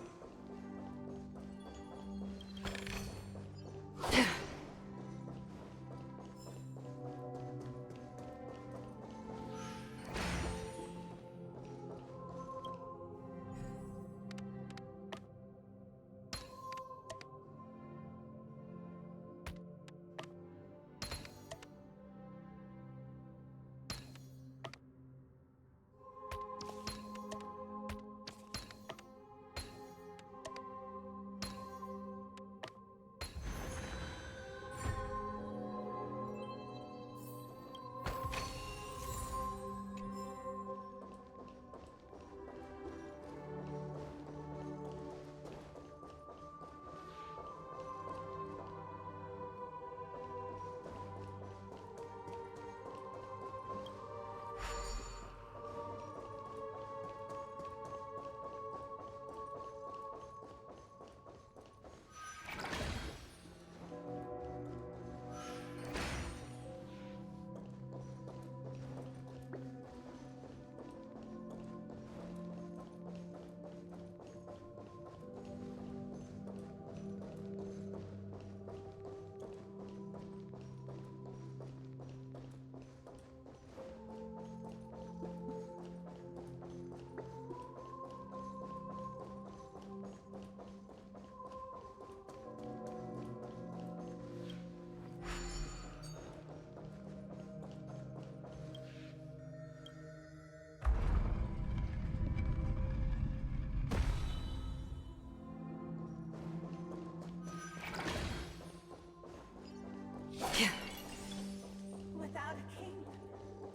Without a king,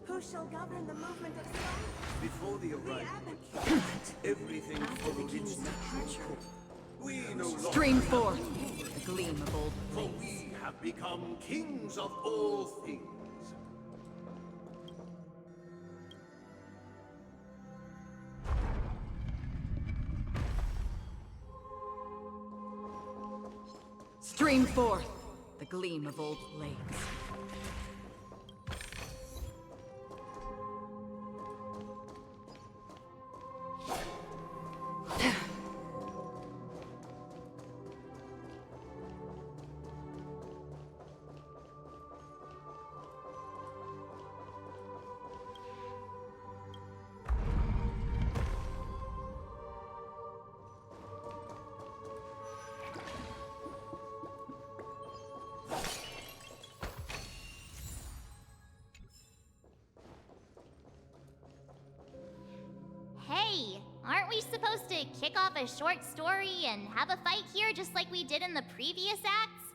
who shall govern the movement of stone? Before the arrival of the everything followed its natural course. We no longer Stream forth the gleam of old for blades. we have become kings of all things. Stream forth the Gleam of old blades. Hey, aren't we supposed to kick off a short story and have a fight here just like we did in the previous acts?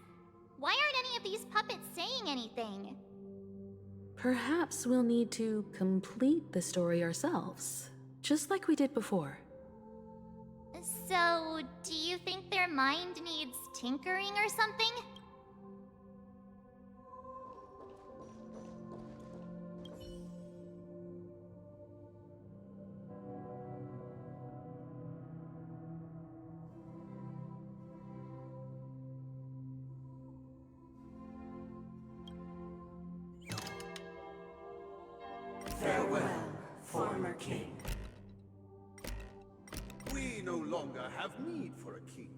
Why aren't any of these puppets saying anything? Perhaps we'll need to complete the story ourselves, just like we did before. So, do you think their mind needs tinkering or something? Farewell, former king. We no longer have need for a king,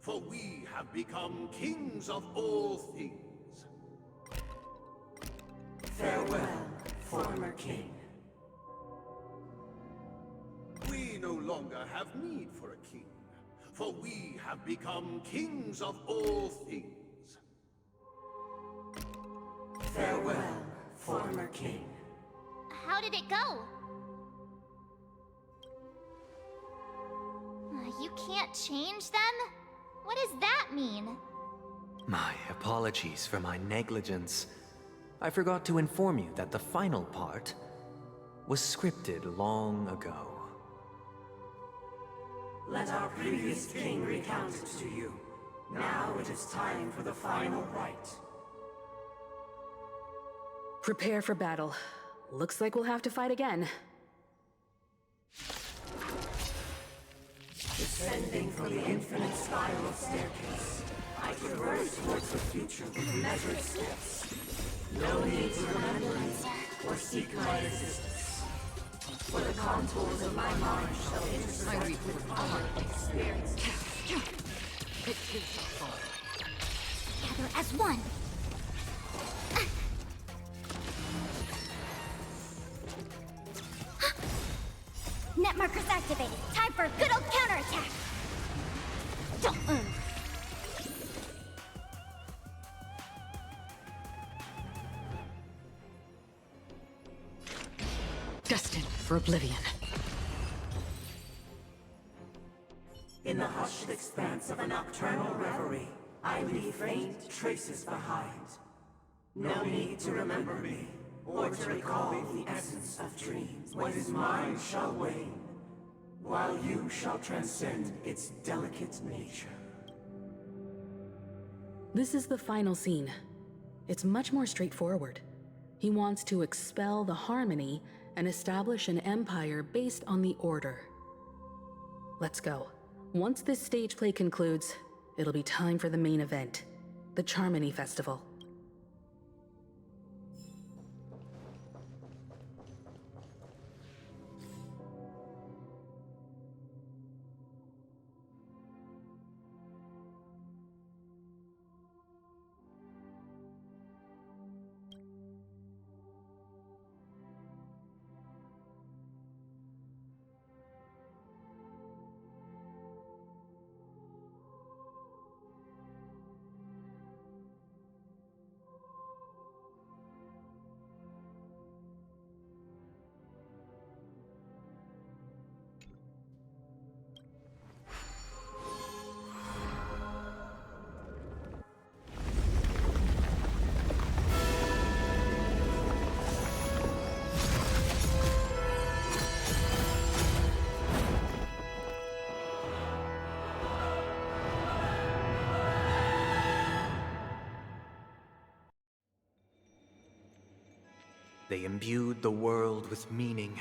for we have become kings of all things. Farewell, former king. We no longer have need for a king, for we have become kings of all things. Farewell, former king. How did it go? You can't change them? What does that mean? My apologies for my negligence. I forgot to inform you that the final part was scripted long ago. Let our previous king recount it to you. Now it is time for the final rite. Prepare for battle. Looks like we'll have to fight again. Descending from the infinite spiral staircase, I traverse towards the future with measured steps. No need to remember me or seek my assistance. For the contours of my mind shall intersect with our experience. Together as one. Net markers activated. Time for a good old counterattack. Don't. Destined for oblivion. In the hushed expanse of a nocturnal reverie, I leave faint traces behind. No need to remember me, or to recall the essence of dreams. What is mine shall wane, while you shall transcend its delicate nature. This is the final scene. It's much more straightforward. He wants to expel the Harmony and establish an empire based on the Order. Let's go. Once this stage play concludes, it'll be time for the main event, the Charmony Festival. They imbued the world with meaning,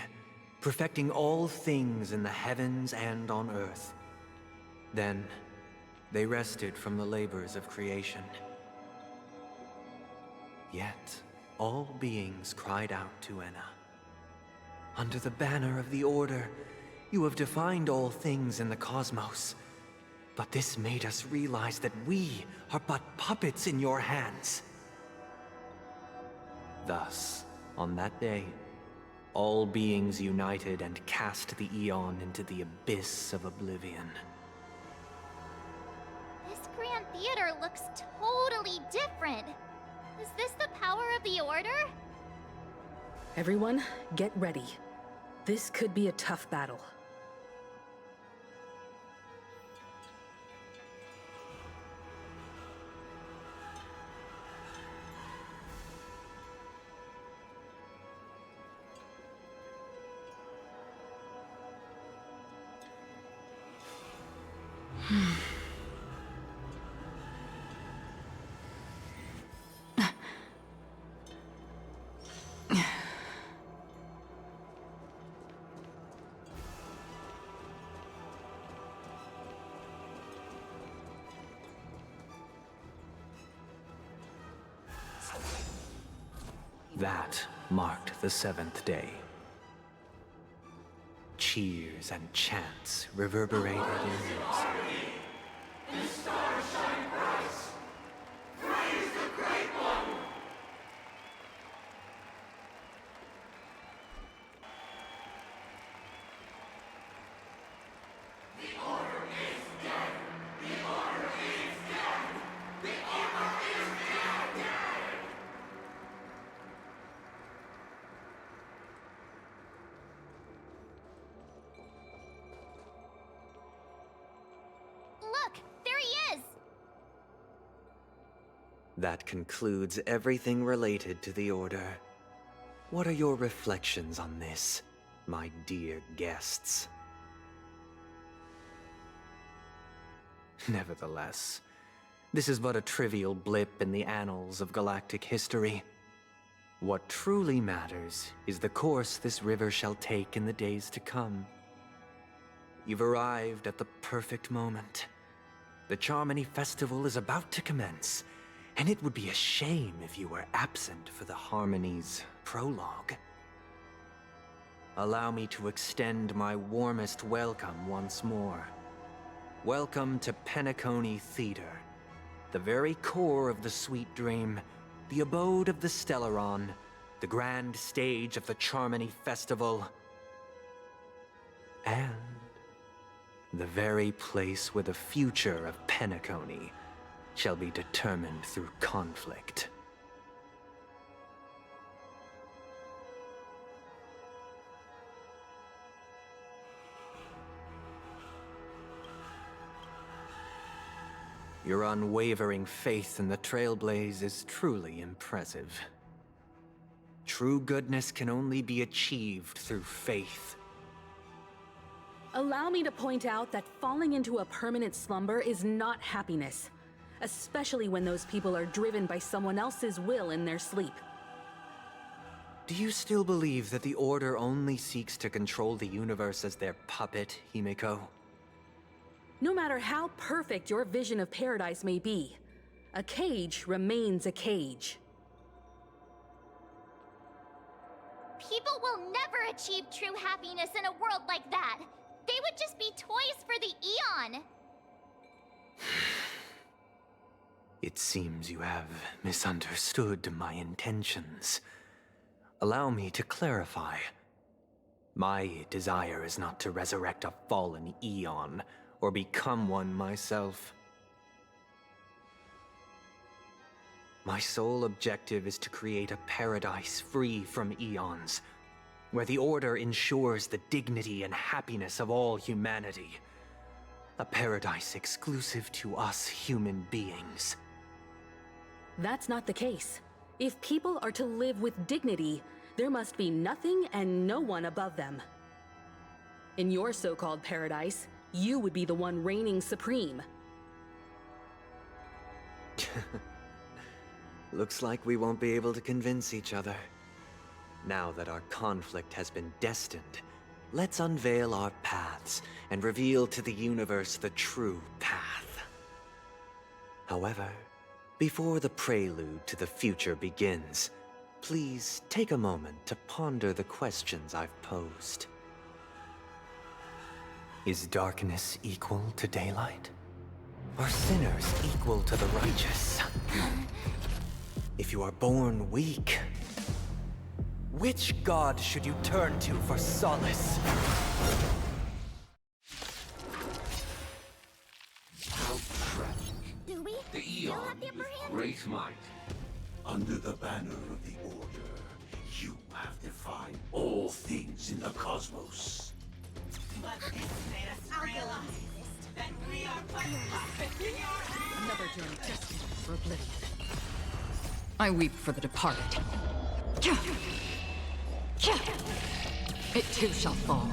perfecting all things in the heavens and on earth. Then, they rested from the labors of creation. Yet, all beings cried out to Enna. Under the banner of the Order, you have defined all things in the cosmos. But this made us realize that we are but puppets in your hands. Thus, on that day, all beings united and cast the Eon into the abyss of oblivion. This Grand Theater looks totally different. Is this the power of the Order? Everyone, get ready. This could be a tough battle. That marked the 7th day. Cheers and chants reverberated in unison. The stars shine bright. Praise the Great One. The Order is dead. The Order is dead. The Order is dead. Look, there he is! That concludes everything related to the Order. What are your reflections on this, my dear guests? Nevertheless, this is but a trivial blip in the annals of galactic history. What truly matters is the course this river shall take in the days to come. You've arrived at the perfect moment. The Charmony Festival is about to commence, and it would be a shame if you were absent for the Harmony's prologue. Allow me to extend my warmest welcome once more. Welcome to Penacony Theater, the very core of the Sweet Dream, the abode of the Stellaron, the grand stage of the Charmony Festival, and the very place where the future of Penacony shall be determined through conflict. Your unwavering faith in the Trailblaze is truly impressive. True goodness can only be achieved through faith. Allow me to point out that falling into a permanent slumber is not happiness, especially when those people are driven by someone else's will in their sleep. Do you still believe that the Order only seeks to control the universe as their puppet, Himiko? No matter how perfect your vision of paradise may be, a cage remains a cage. People will never achieve true happiness in a world like that. They would just be toys for the Eon. It seems you have misunderstood my intentions. Allow me to clarify. My desire is not to resurrect a fallen Eon, or become one myself. My sole objective is to create a paradise free from Eons, where the Order ensures the dignity and happiness of all humanity. A paradise exclusive to us human beings. That's not the case. If people are to live with dignity, there must be nothing and no one above them. In your so-called paradise, you would be the one reigning supreme. Looks like we won't be able to convince each other. Now that our conflict has been destined, let's unveil our paths and reveal to the universe the true path. However, Before the prelude to the future begins, please take a moment to ponder the questions I've posed. Is darkness equal to daylight? Are sinners equal to the righteous? If you are born weak, which god should you turn to for solace? How tragic. Do we The still Eon have the upper with hand? great might. Under the banner of the Order, you have defined all things in the cosmos. But this made us realize that we are but puppets in your hands! Another journey destined for oblivion. I weep for the departed. It too shall fall.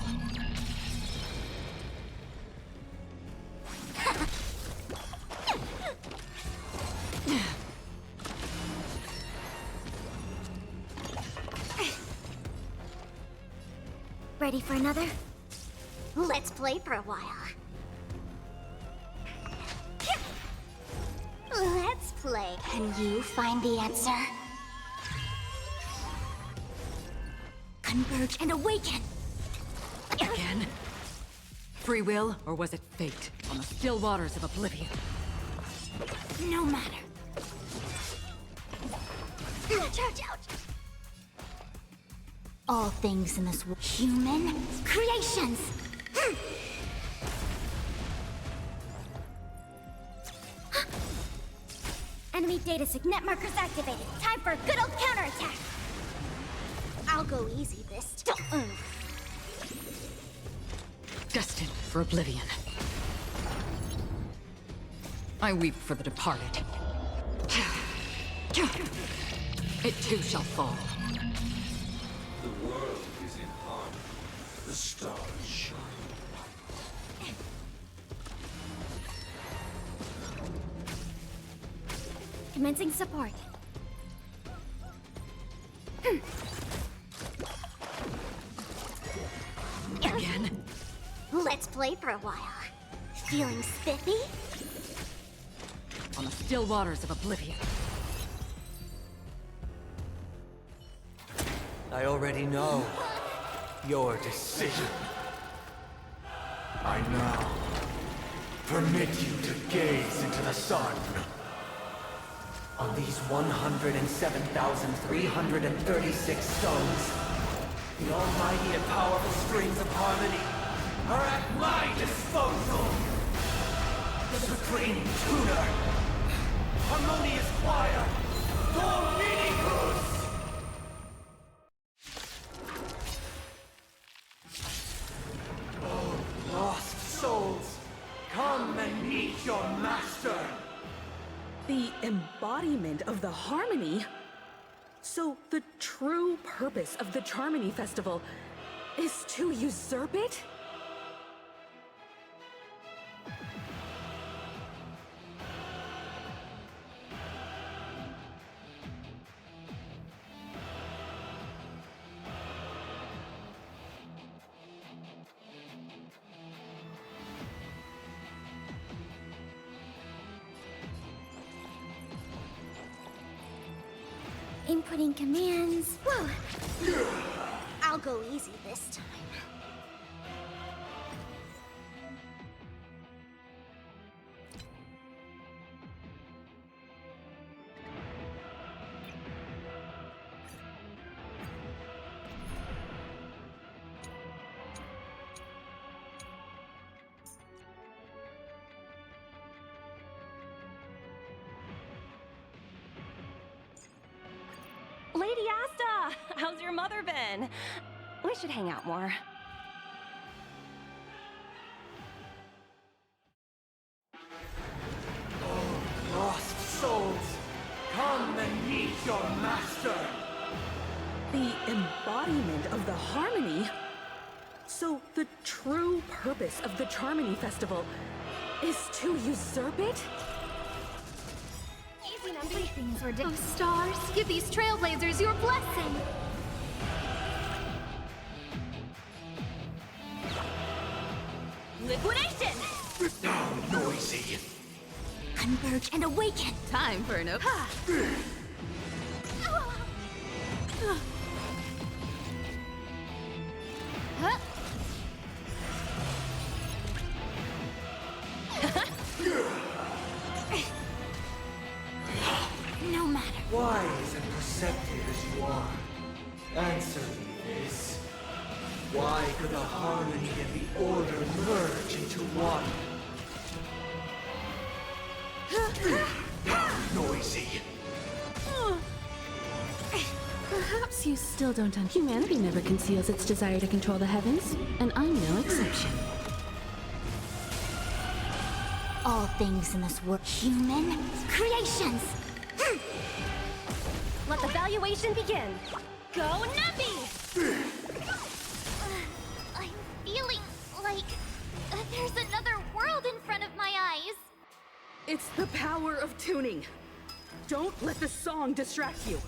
Ready for another? Let's play for a while. Let's play. Can you find the answer? Converge and awaken! Again? Free will, or was it fate? On the still waters of oblivion. No matter. Ouch, ouch, ouch! All things in this world. Human creations! Enemy data signet markers activated. Time for a good old counterattack! I'll go easy this time. Destined for oblivion. I weep for the departed. It too shall fall. The world is in harmony. The stars shine. Commencing support. Again? Let's play for a while. Feeling spiffy? On the still waters of oblivion. I already know your decision. I now permit you to gaze into the sun. On these 107,336 stones, the almighty and powerful strings of harmony are at my disposal! The supreme tutor, harmonious choir, Dominicus! Oh, lost souls, come and meet your master! The embodiment of the harmony? So the true purpose of the Charmony Festival is to usurp it? Inputting commands. Whoa! I'll go easy this time. Lady Asta! How's your mother been? We should hang out more. Oh, lost souls, come and meet your master! The embodiment of the harmony? So the true purpose of the Charmony Festival is to usurp it? Easy numbers. Things were oh, stars, give these trailblazers your blessing. Liquidation! Down, noisy! Converge and awaken! Time for an open. No matter. Wise and perceptive as you are, answer me this. Why could the harmony and the order merge into one? Noisy. Perhaps you still don't understand. Humanity never conceals its desire to control the heavens, and I'm no exception. All things in this world, human creations! Let the valuation begin. Go Numby! I'm feeling like there's another world in front of my eyes. It's the power of tuning. Don't let the song distract you.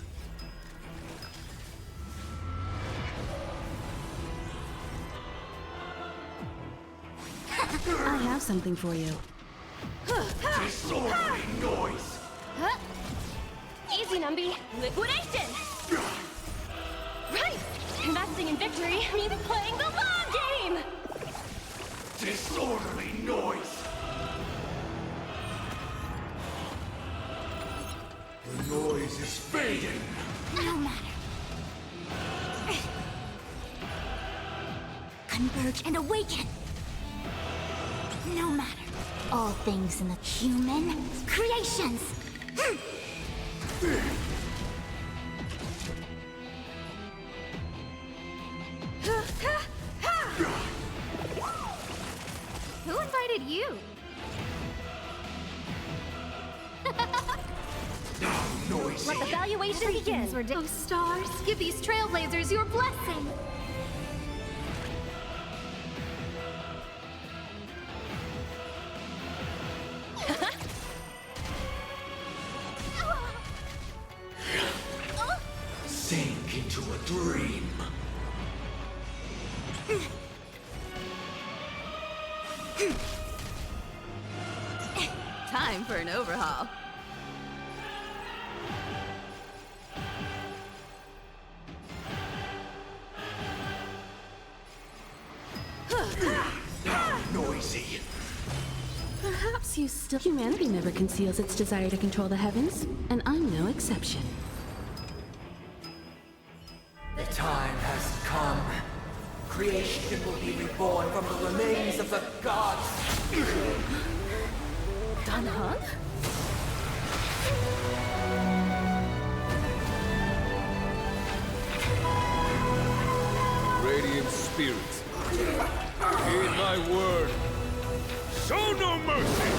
I have something for you. Disordering noise. Easy, Numby. Liquidation! Right! Investing in victory means playing the long game! Disorderly noise. The noise is fading. No matter. Converge and awaken! No matter. All things in the human creations! Who invited you? Noisy. Let the valuation begin. Oh, stars, give these trailblazers your blessing. Sink into a dream. Time for an overhaul. Noisy. Perhaps you still... Humanity never conceals its desire to control the heavens, and I'm no exception. The time has come. Creation will be reborn from the remains of the gods. Dan Heng? Radiant spirits, heed my word. Show no mercy!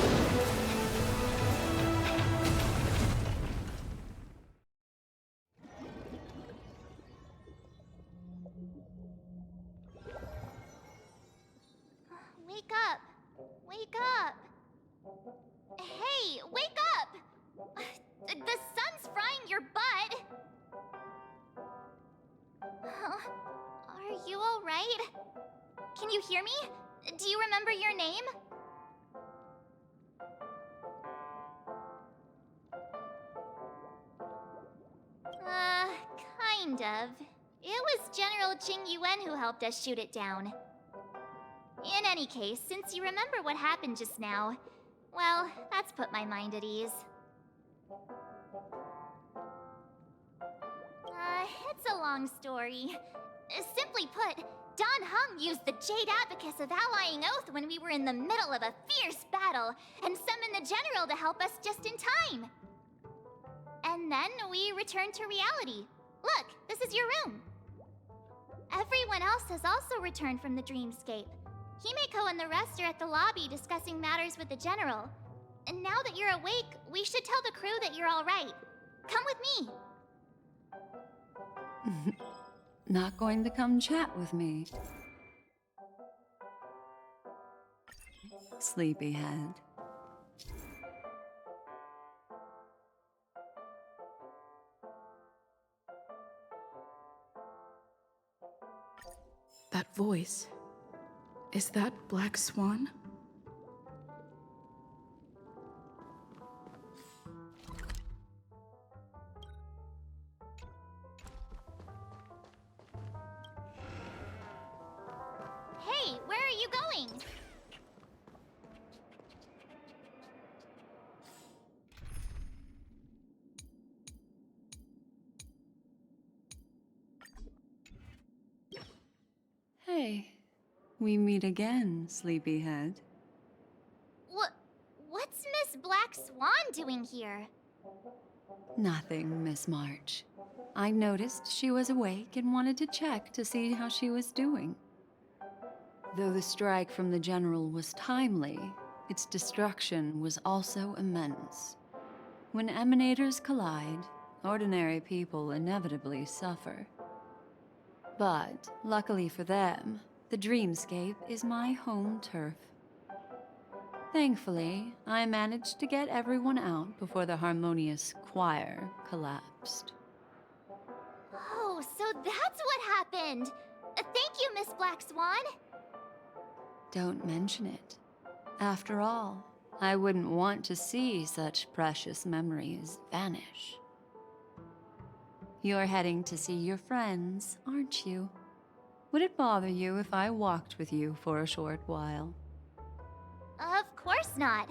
Wake up! Wake up! Hey, wake up! The sun's frying your butt! Are you alright? Can you hear me? Do you remember your name? Kind of. It was General Qing Yuan who helped us shoot it down. In any case, since you remember what happened just now, well, that's put my mind at ease. It's a long story. Simply put, Dan Heng used the Jade Abacus of Allying Oath when we were in the middle of a fierce battle, and summoned the General to help us just in time. And then we returned to reality. Look, this is your room. Everyone else has also returned from the dreamscape. Himeko and the rest are at the lobby discussing matters with the General. And now that you're awake, we should tell the crew that you're all right. Come with me. Not going to come chat with me. Sleepyhead. That voice. Is that Black Swan? you going? Hey, we meet again, sleepyhead. What's Miss Black Swan doing here? Nothing, Miss March. I noticed she was awake and wanted to check to see how she was doing. Though the strike from the General was timely, its destruction was also immense. When emanators collide, ordinary people inevitably suffer. But, luckily for them, the dreamscape is my home turf. Thankfully, I managed to get everyone out before the harmonious choir collapsed. Oh, so that's what happened! Thank you, Miss Black Swan! Don't mention it. After all, I wouldn't want to see such precious memories vanish. You're heading to see your friends, aren't you? Would it bother you if I walked with you for a short while? Of course not.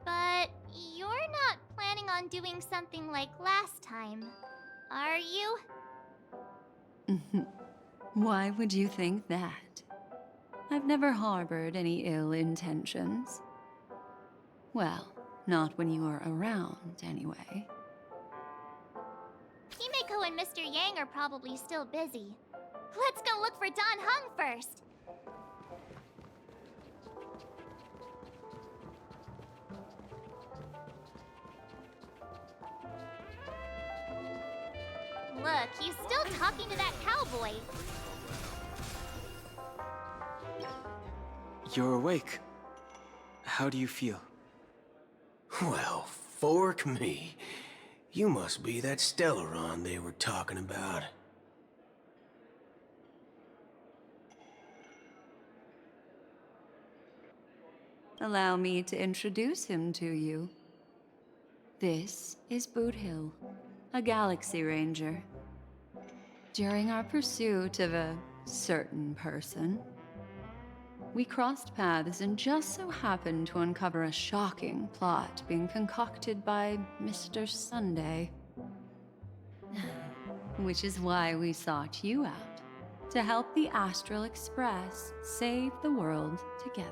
But you're not planning on doing something like last time, are you? Why would you think that? I've never harbored any ill intentions. Well, not when you are around, anyway. Himeko and Mr. Yang are probably still busy. Let's go look for Don Hung first! Look, he's still talking to that cowboy. You're awake. How do you feel? Well, fork me. You must be that Stellaron they were talking about. Allow me to introduce him to you. This is Boot Hill, a Galaxy Ranger. During our pursuit of a certain person, we crossed paths and just so happened to uncover a shocking plot being concocted by Mr. Sunday. Which is why we sought you out, to help the Astral Express save the world together.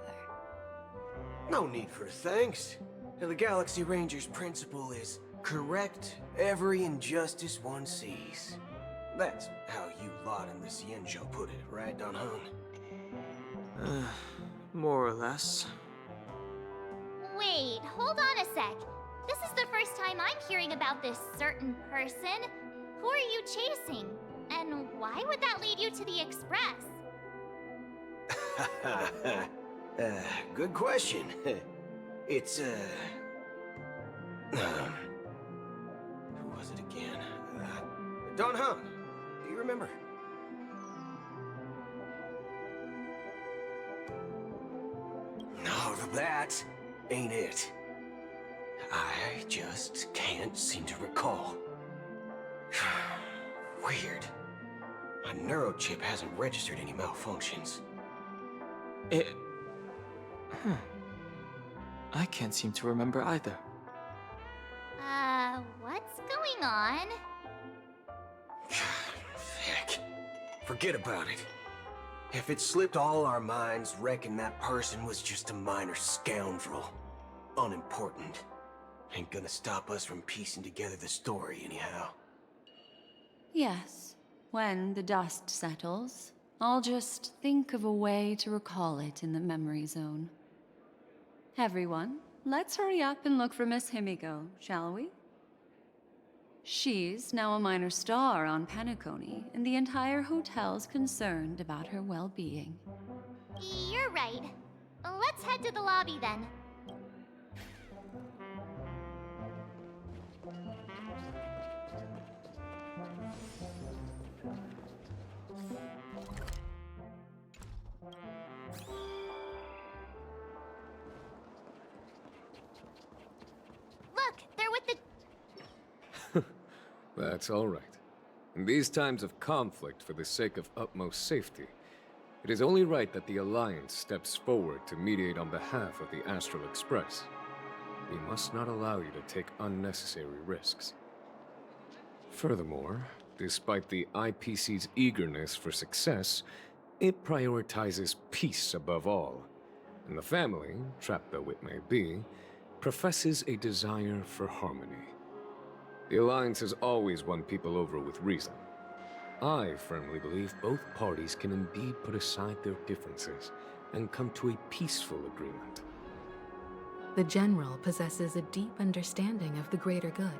No need for thanks. The Galaxy Ranger's principle is correct every injustice one sees. That's how you lot in the Xianzhou put it, right, Don Hung? More or less. Wait, hold on a sec. This is the first time I'm hearing about this certain person. Who are you chasing? And why would that lead you to the Express? Good question. It's, who was it again? Don Hung. Do you remember? No, that ain't it. I just can't seem to recall. Weird. My neurochip hasn't registered any malfunctions. I can't seem to remember either. What's going on? Heck. Forget about it. If it slipped all our minds, reckon that person was just a minor scoundrel. Unimportant. Ain't gonna stop us from piecing together the story anyhow. Yes, when the dust settles, I'll just think of a way to recall it in the memory zone. Everyone, let's hurry up and look for Miss Himiko, shall we? She's now a minor star on Penacony, and the entire hotel's concerned about her well-being. You're right. Let's head to the lobby then. Look, they're with the... That's all right. In these times of conflict for the sake of utmost safety, It is only right that the Alliance steps forward to mediate on behalf of the Astral Express. We must not allow you to take unnecessary risks. Furthermore, despite the IPC's eagerness for success, it prioritizes peace above all. And the family, trapped though it may be, professes a desire for harmony. The Alliance has always won people over with reason. I firmly believe both parties can indeed put aside their differences and come to a peaceful agreement. The General possesses a deep understanding of the greater good.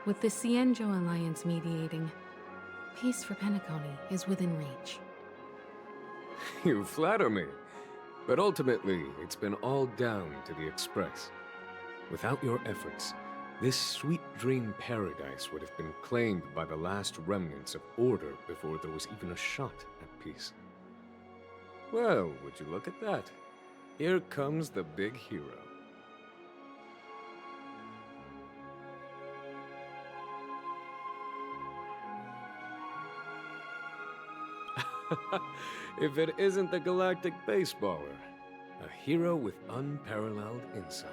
With the Cienjo Alliance mediating, peace for Penacony is within reach. You flatter me. But ultimately, it's been all down to the Express. Without your efforts, this sweet dream paradise would have been claimed by the last remnants of order before there was even a shot at peace. Well, would you look at that? Here comes the big hero. If it isn't the galactic baseballer, a hero with unparalleled insight.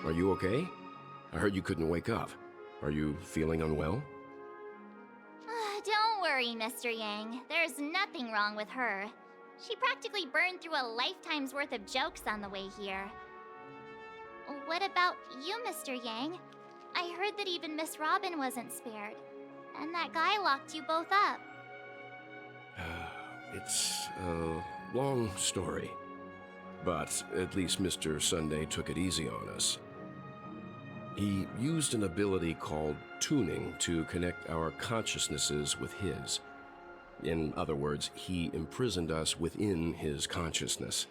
Are you okay? I heard you couldn't wake up. Are you feeling unwell? Don't worry, Mr. Yang. There's nothing wrong with her. She practically burned through a lifetime's worth of jokes on the way here. What about you, Mr. Yang? I heard that even Miss Robin wasn't spared. And that guy locked you both up. It's a long story. But at least Mr. Sunday took it easy on us. He used an ability called tuning to connect our consciousnesses with his. In other words, he imprisoned us within his consciousness.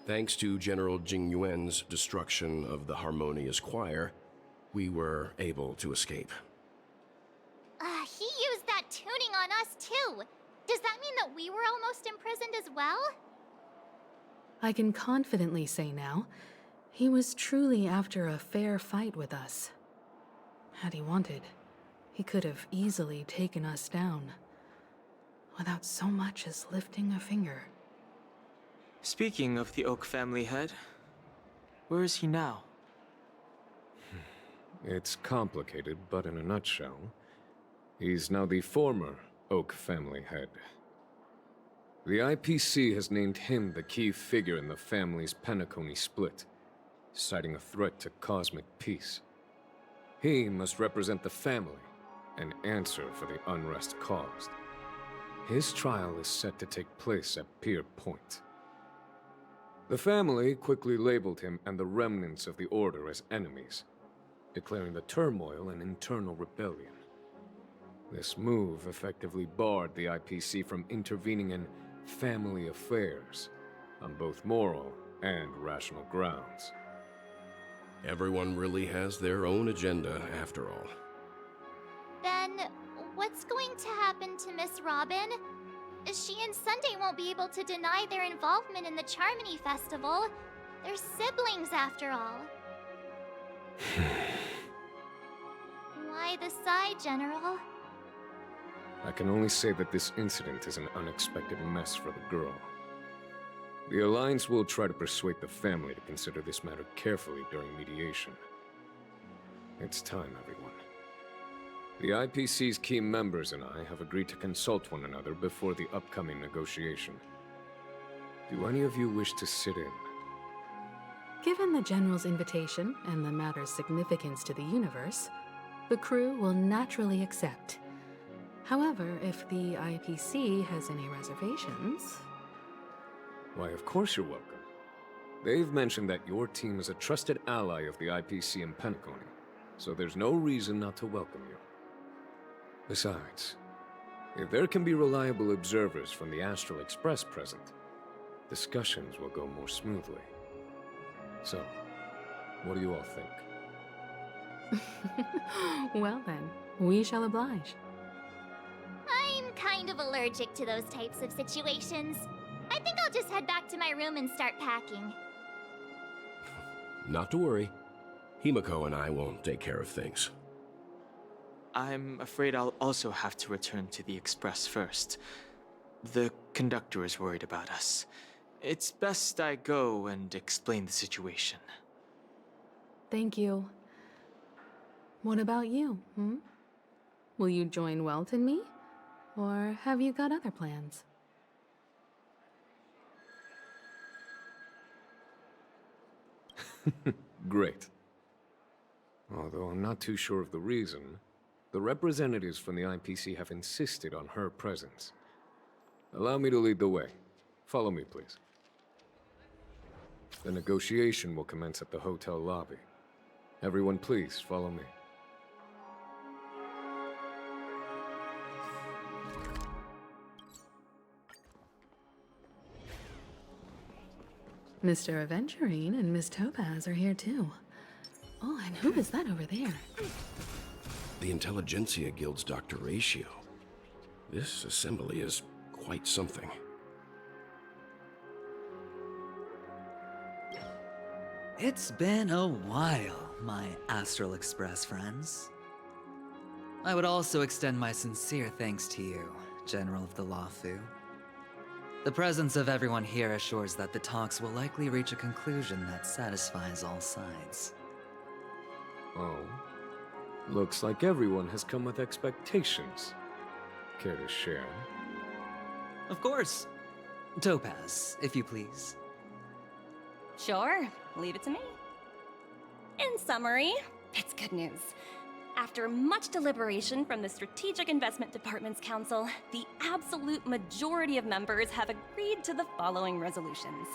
Thanks to General Jing Yuan's destruction of the Harmonious Choir, we were able to escape. He used that tuning on us too. Does that mean that we were almost imprisoned as well? I can confidently say now, he was truly after a fair fight with us. Had he wanted, he could have easily taken us down, without so much as lifting a finger. Speaking of the Oak family head, where is he now? It's complicated, but in a nutshell, he's now the former Oak family head. The IPC has named him the key figure in the family's Penacony split, citing a threat to cosmic peace. He must represent the family and answer for the unrest caused. His trial is set to take place at Pier Point. The family quickly labeled him and the remnants of the Order as enemies, declaring the turmoil an internal rebellion. This move effectively barred the IPC from intervening in family affairs on both moral and rational grounds. Everyone really has their own agenda, after all. Then, what's going to happen to Miss Robin? She and Sunday won't be able to deny their involvement in the Charmony Festival. They're siblings, after all. Why the sigh, General? I can only say that this incident is an unexpected mess for the girl. The Alliance will try to persuade the family to consider this matter carefully during mediation. It's time, everyone. The IPC's key members and I have agreed to consult one another before the upcoming negotiation. Do any of you wish to sit in? Given the General's invitation and the matter's significance to the universe, the crew will naturally accept. However, if the IPC has any reservations... Why, of course you're welcome. They've mentioned that your team is a trusted ally of the IPC in Penacony, so there's no reason not to welcome you. Besides, if there can be reliable observers from the Astral Express present, discussions will go more smoothly. So, what do you all think? Well then, we shall oblige. I'm kind of allergic to those types of situations. I think I'll just head back to my room and start packing. Not to worry. Himiko and I will take care of things. I'm afraid I'll also have to return to the Express first. The conductor is worried about us. It's best I go and explain the situation. Thank you. What about you, hmm? Will you join Welt and me? Or have you got other plans? Great. Although I'm not too sure of the reason, the representatives from the IPC have insisted on her presence. Allow me to lead the way. Follow me, please. The negotiation will commence at the hotel lobby. Everyone, please follow me. Mr. Aventurine and Miss Topaz are here too. Oh, and who is that over there? The Intelligentsia Guild's Dr. Ratio. This assembly is quite something. It's been a while, my Astral Express friends. I would also extend my sincere thanks to you, General of the Luofu. The presence of everyone here assures that the talks will likely reach a conclusion that satisfies all sides. Oh. Looks like everyone has come with expectations. Care to share? Of course. Topaz, if you please. Sure, leave it to me. In summary, it's good news. After much deliberation from the Strategic Investment Department's Council, the absolute majority of members have agreed to the following resolutions.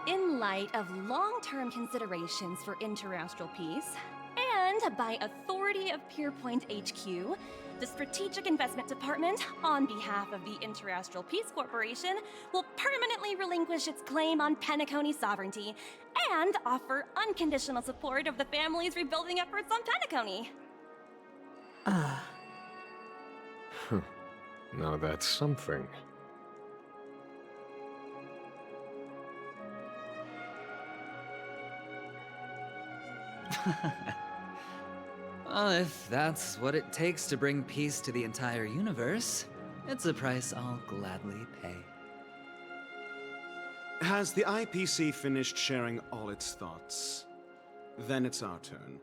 In light of long-term considerations for interastral peace, and by authority of Pierpoint HQ, the Strategic Investment Department, on behalf of the Interastral Peace Corporation, will permanently relinquish its claim on Penacony sovereignty and offer unconditional support of the family's rebuilding efforts on Penacony. Now that's something. Well, if that's what it takes to bring peace to the entire universe, it's a price I'll gladly pay. Has the IPC finished sharing all its thoughts? Then it's our turn.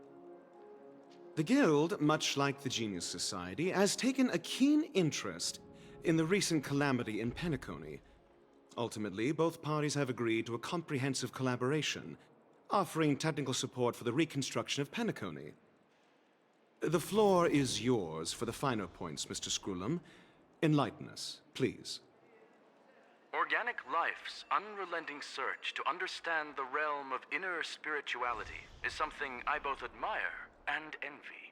The Guild, much like the Genius Society, has taken a keen interest in the recent calamity in Penacony. Ultimately, both parties have agreed to a comprehensive collaboration, offering technical support for the reconstruction of Penacony. The floor is yours for the finer points, Mr. Screwlum. Enlighten us, please. Organic life's unrelenting search to understand the realm of inner spirituality is something I both admire and envy.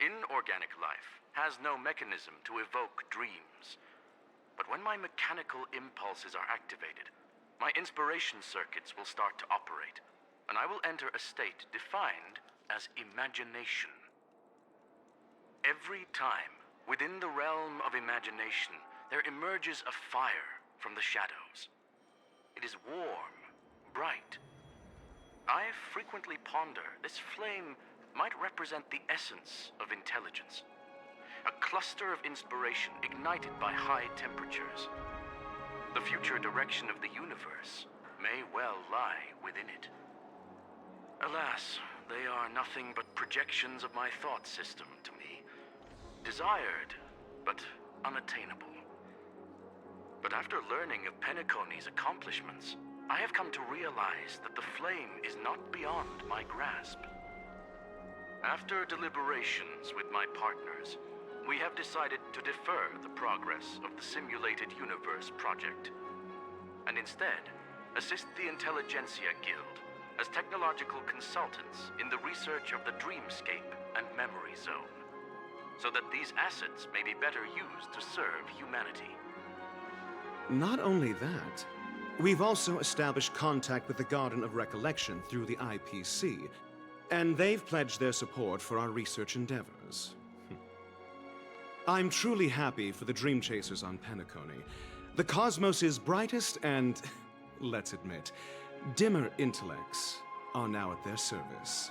Inorganic life has no mechanism to evoke dreams. But when my mechanical impulses are activated, my inspiration circuits will start to operate, and I will enter a state defined as imagination. Every time, within the realm of imagination, there emerges a fire from the shadows. It is warm, bright. I frequently ponder this flame might represent the essence of intelligence. A cluster of inspiration ignited by high temperatures. The future direction of the universe may well lie within it. Alas, they are nothing but projections of my thought system to me. Desired, but unattainable. But after learning of Penacony's accomplishments, I have come to realize that the flame is not beyond my grasp. After deliberations with my partners, we have decided to defer the progress of the Simulated Universe project, and instead assist the Intelligentsia Guild as technological consultants in the research of the Dreamscape and Memory Zone, so that these assets may be better used to serve humanity. Not only that, we've also established contact with the Garden of Recollection through the IPC, and they've pledged their support for our research endeavors. I'm truly happy for the Dream Chasers on Penacony. The cosmos' brightest and, let's admit, dimmer intellects are now at their service.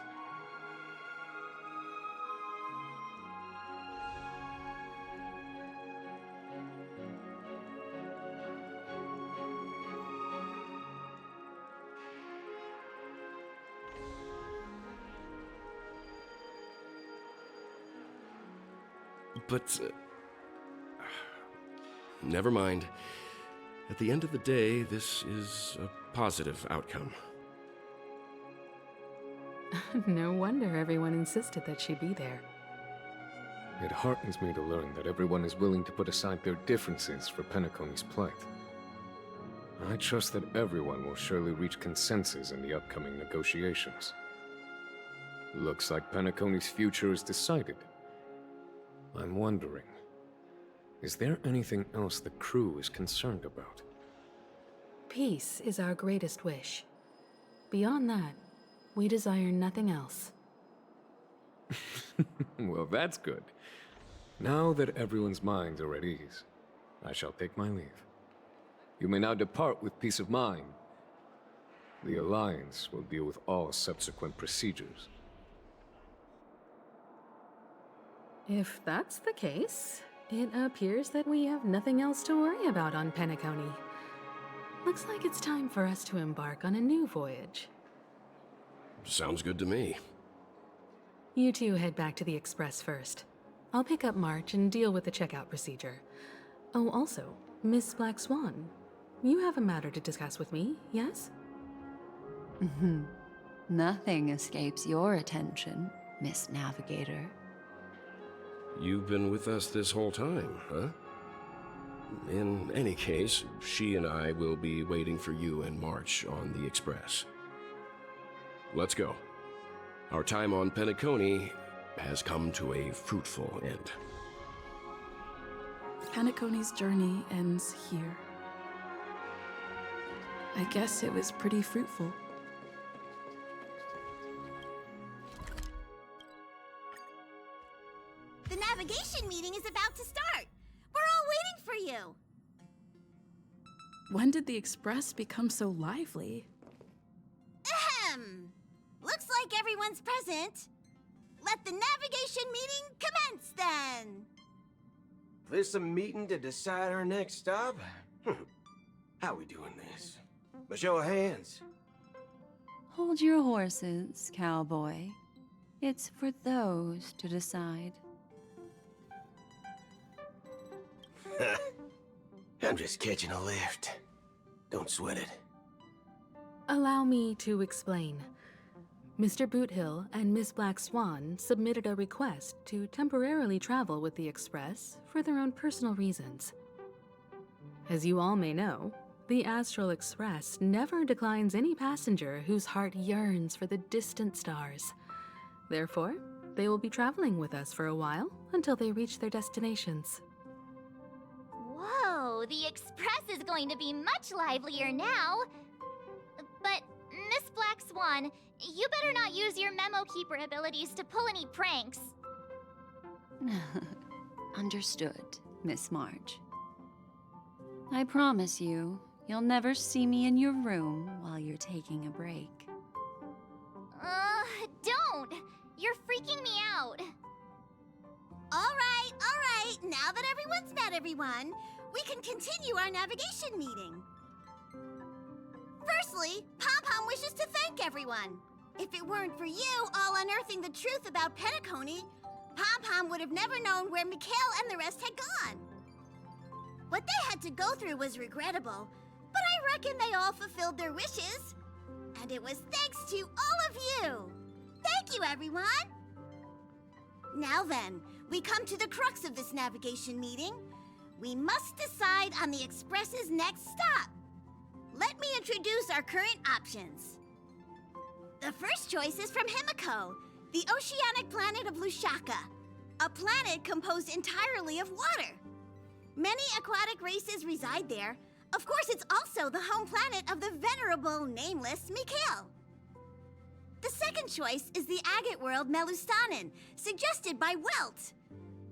but... never mind. At the end of the day, this is a positive outcome. No wonder everyone insisted that she be there. It heartens me to learn that everyone is willing to put aside their differences for Penacony's plight. I trust that everyone will surely reach consensus in the upcoming negotiations. Looks like Penacony's future is decided. I'm wondering, is there anything else the crew is concerned about? Peace is our greatest wish. Beyond that, we desire nothing else. Well, that's good. Now that everyone's minds are at ease, I shall take my leave. You may now depart with peace of mind. The Alliance will deal with all subsequent procedures. If that's the case, it appears that we have nothing else to worry about on Penacony. Looks like it's time for us to embark on a new voyage. Sounds good to me. You two head back to the Express first. I'll pick up March and deal with the checkout procedure. Oh, also, Miss Black Swan, you have a matter to discuss with me, yes? Nothing escapes your attention, Miss Navigator. You've been with us this whole time, huh? In any case, she and I will be waiting for you and March on the Express. Let's go. Our time on Penacony has come to a fruitful end. Penacony's journey ends here. I guess it was pretty fruitful. The navigation meeting is about to start. We're all waiting for you. When did the Express become so lively? Ahem. Looks like everyone's present. Let the navigation meeting commence then. This a meeting to decide our next stop? How we doing this? A show of hands. Hold your horses, cowboy. It's for those to decide. I'm just catching a lift. Don't sweat it. Allow me to explain. Mr. Boothill and Miss Black Swan submitted a request to temporarily travel with the Express for their own personal reasons. As you all may know, the Astral Express never declines any passenger whose heart yearns for the distant stars. Therefore, they will be traveling with us for a while until they reach their destinations. Whoa, the Express is going to be much livelier now. But, Miss Black Swan, you better not use your memo keeper abilities to pull any pranks. Understood, Miss March. I promise you, you'll never see me in your room while you're taking a break. Don't! You're freaking me out. All right. Now that everyone's met everyone, we can continue our navigation meeting. Firstly, Pom-Pom wishes to thank everyone. If it weren't for you all unearthing the truth about Penacony, Pom-Pom would have never known where Mikhail and the rest had gone. What they had to go through was regrettable, but I reckon they all fulfilled their wishes. And it was thanks to all of you. Thank you, everyone. Now then, we come to the crux of this navigation meeting. We must decide on the Express's next stop. Let me introduce our current options. The first choice is from Himiko, the oceanic planet of Lushaka, a planet composed entirely of water. Many aquatic races reside there. Of course, it's also the home planet of the venerable, nameless Mikhail. The second choice is the agate world Melustanen, suggested by Welt.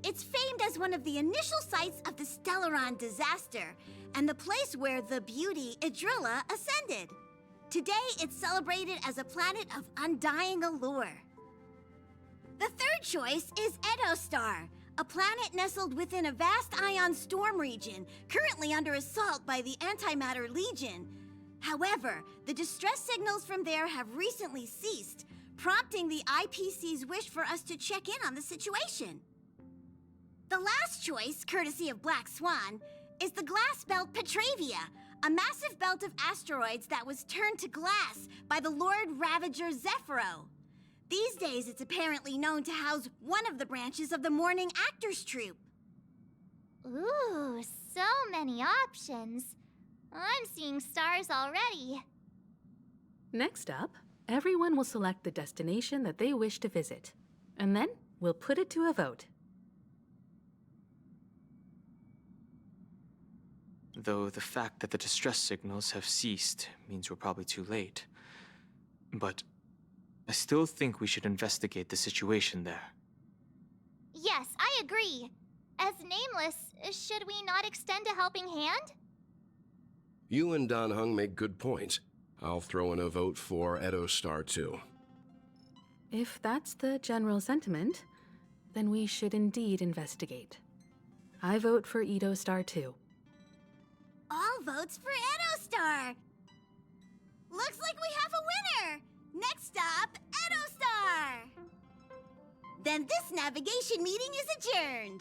It's famed as one of the initial sites of the Stellaron disaster, and the place where the beauty Idrilla ascended. Today, it's celebrated as a planet of undying allure. The third choice is Edostar, a planet nestled within a vast ion storm region, currently under assault by the Antimatter Legion. However, the distress signals from there have recently ceased, prompting the IPC's wish for us to check in on the situation. The last choice, courtesy of Black Swan, is the glass belt Petravia, a massive belt of asteroids that was turned to glass by the Lord Ravager Zephyro. These days, it's apparently known to house one of the branches of the Morning Actors Troupe. Ooh, so many options. I'm seeing stars already. Next up, everyone will select the destination that they wish to visit. And then, we'll put it to a vote. Though the fact that the distress signals have ceased means we're probably too late. But I still think we should investigate the situation there. Yes, I agree. As Nameless, should we not extend a helping hand? You and Dan Heng make good points. I'll throw in a vote for Edo Star 2. If that's the general sentiment, then we should indeed investigate. I vote for Edo Star 2. All votes for Edo Star! Looks like we have a winner! Next stop, Edo Star! Then this navigation meeting is adjourned.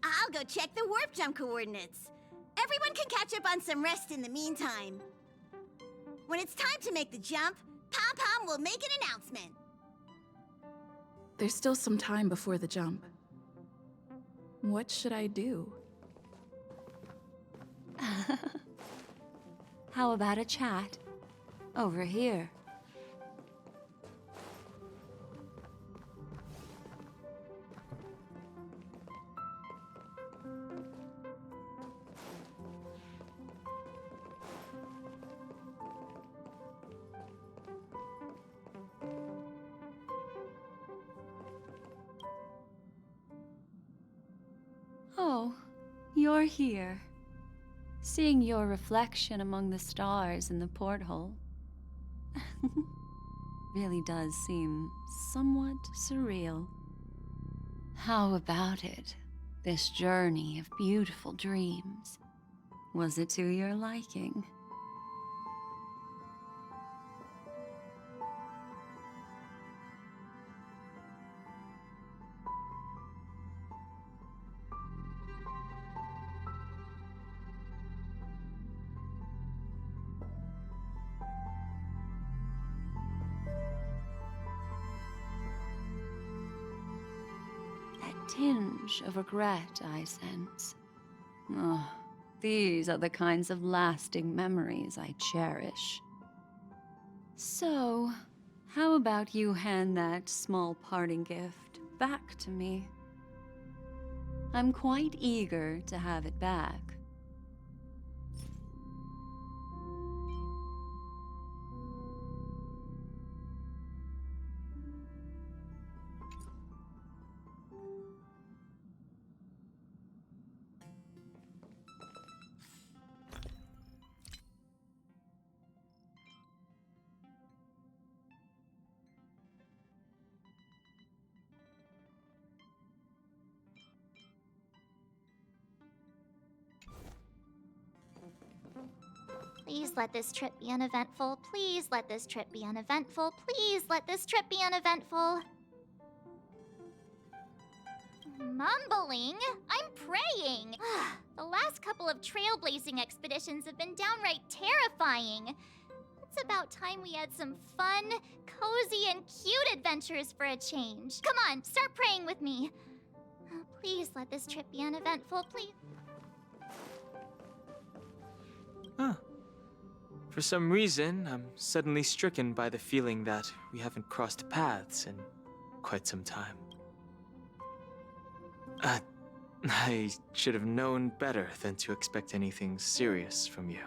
I'll go check the warp jump coordinates. Everyone can catch up on some rest in the meantime. When it's time to make the jump, Pom-Pom will make an announcement. There's still some time before the jump. What should I do? How about a chat? Over here. Oh, you're here. Seeing your reflection among the stars in the porthole really does seem somewhat surreal. How about it? This journey of beautiful dreams. Was it to your liking? Tinge of regret, I sense. Oh, these are the kinds of lasting memories I cherish. So, how about you hand that small parting gift back to me? I'm quite eager to have it back. Please let this trip be uneventful. Please let this trip be uneventful. Please let this trip be uneventful. Mumbling? I'm praying. The last couple of trailblazing expeditions have been downright terrifying. It's about time we had some fun, cozy, and cute adventures for a change. Come on, start praying with me. Please let this trip be uneventful, please. Huh. For some reason, I'm suddenly stricken by the feeling that we haven't crossed paths in quite some time. I should have known better than to expect anything serious from you.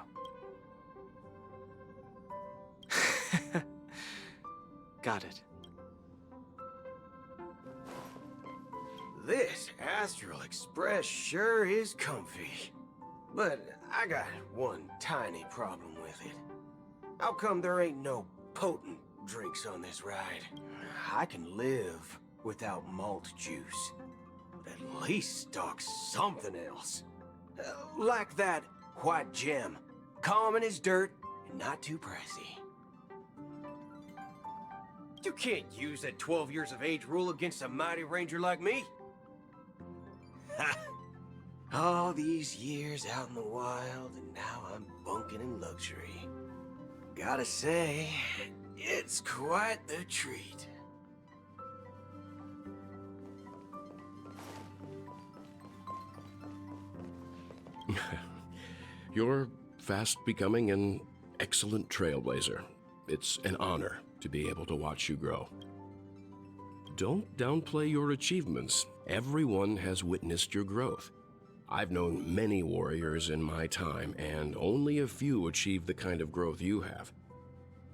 Got it. This Astral Express sure is comfy. But I got one tiny problem with it. How come there ain't no potent drinks on this ride? I can live without malt juice, but at least stock something else. Like that white gem, calm as dirt and not too pricey. You can't use that 12 years of age rule against a mighty ranger like me. Ha! All these years out in the wild, and now I'm bunking in luxury. Gotta say, it's quite the treat. You're fast becoming an excellent trailblazer. It's an honor to be able to watch you grow. Don't downplay your achievements. Everyone has witnessed your growth. I've known many warriors in my time, and only a few achieved the kind of growth you have.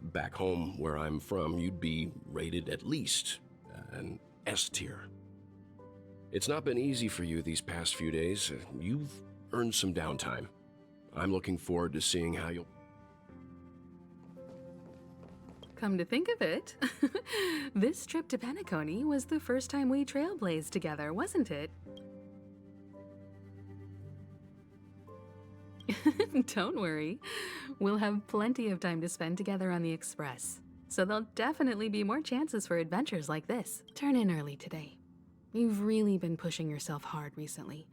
Back home, where I'm from, you'd be rated at least an S tier. It's not been easy for you these past few days. You've earned some downtime. I'm looking forward to seeing how you'll... Come to think of it, this trip to Penacony was the first time we trailblazed together, wasn't it? Don't worry. We'll have plenty of time to spend together on the Express, so there'll definitely be more chances for adventures like this. Turn in early today. You've really been pushing yourself hard recently.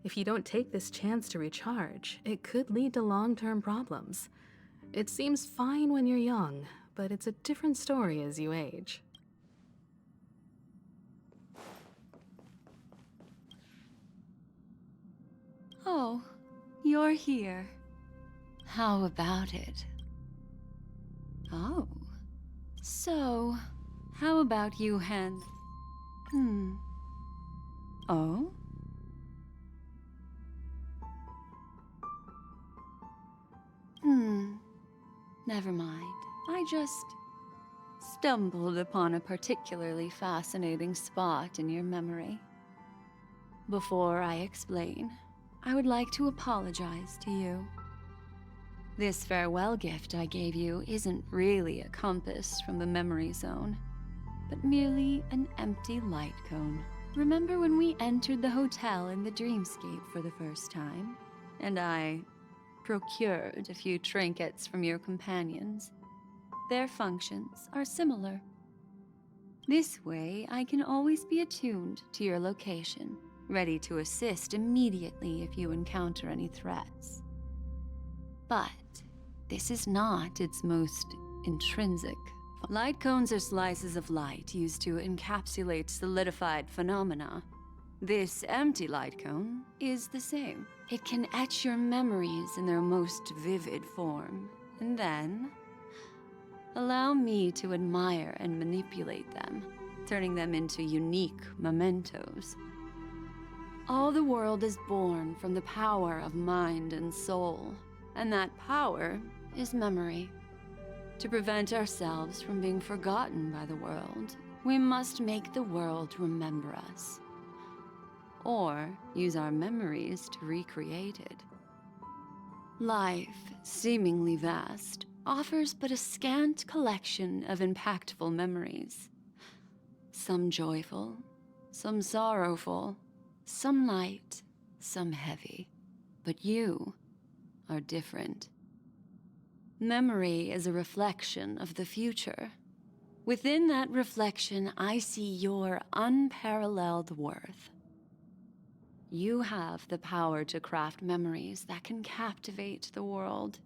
If you don't take this chance to recharge, it could lead to long-term problems. It seems fine when you're young, but it's a different story as you age. Oh, you're here. How about it? Oh. So, how about you hand... Oh? Never mind. I just stumbled upon a particularly fascinating spot in your memory. Before I explain, I would like to apologize to you. This farewell gift I gave you isn't really a compass from the memory zone, but merely an empty light cone. Remember when we entered the hotel in the dreamscape for the first time, and I procured a few trinkets from your companions? Their functions are similar. This way, I can always be attuned to your location, ready to assist immediately if you encounter any threats. But this is not its most intrinsic. Light cones are slices of light used to encapsulate solidified phenomena. This empty light cone is the same. It can etch your memories in their most vivid form, and then allow me to admire and manipulate them, turning them into unique mementos. All the world is born from the power of mind and soul, and that power is memory. To prevent ourselves from being forgotten by the world, we must make the world remember us, or use our memories to recreate it. Life, seemingly vast, offers but a scant collection of impactful memories. Some joyful, some sorrowful, some light, some heavy. But you are different. Memory is a reflection of the future. Within that reflection, I see your unparalleled worth. You have the power to craft memories that can captivate the world.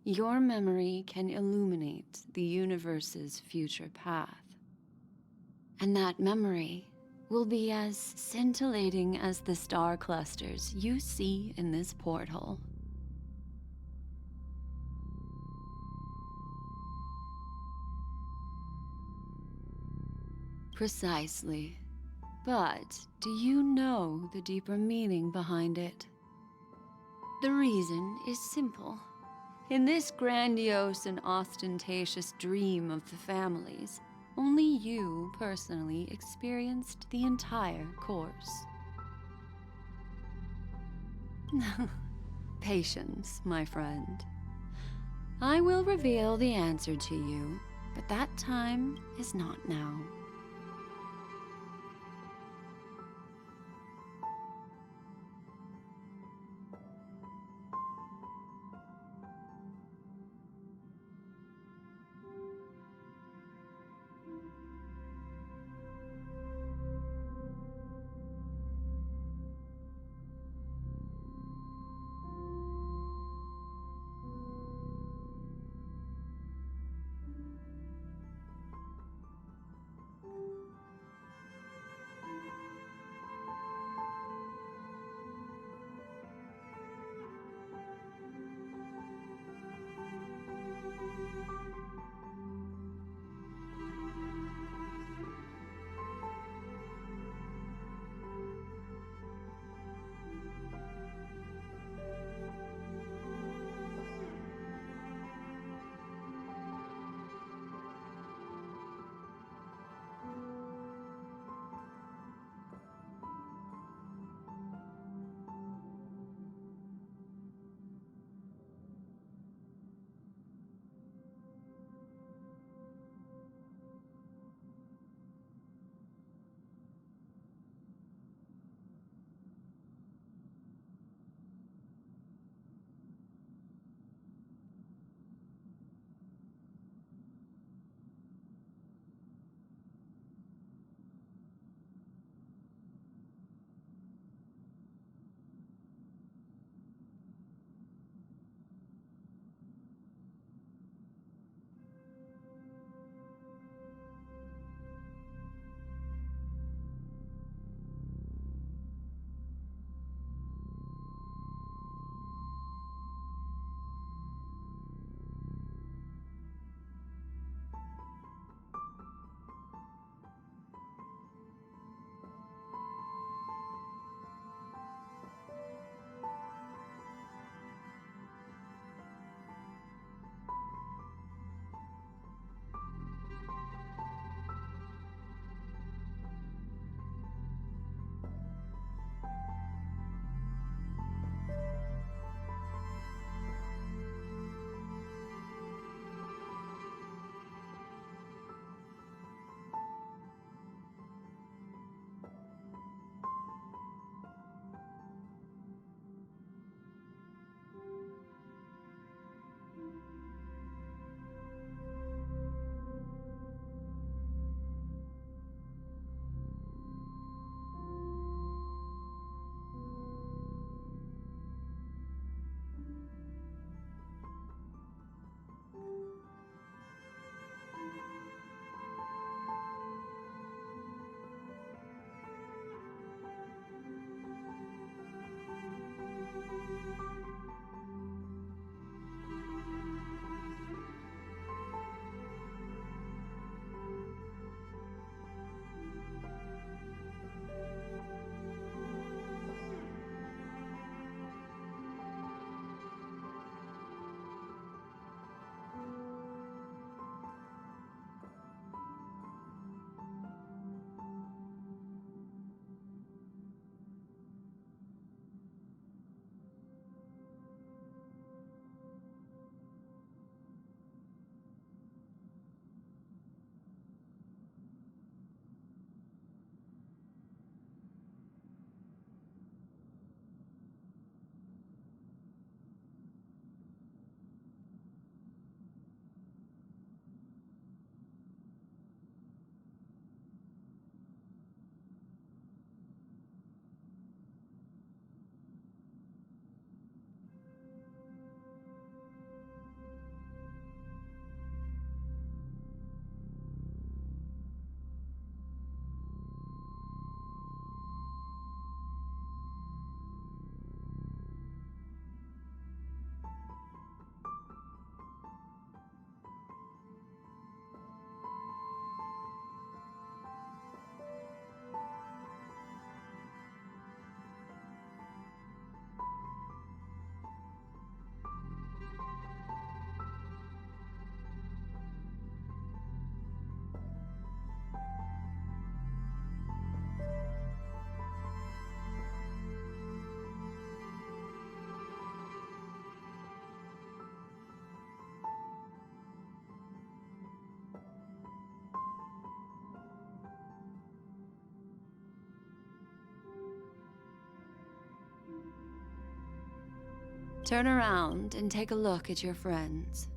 Your memory can illuminate the universe's future path. And that memory will be as scintillating as the star clusters you see in this porthole. Precisely. But do you know the deeper meaning behind it? The reason is simple. In this grandiose and ostentatious dream of the families, only you personally experienced the entire course. Patience, my friend. I will reveal the answer to you, but that time is not now. Turn around and take a look at your friends.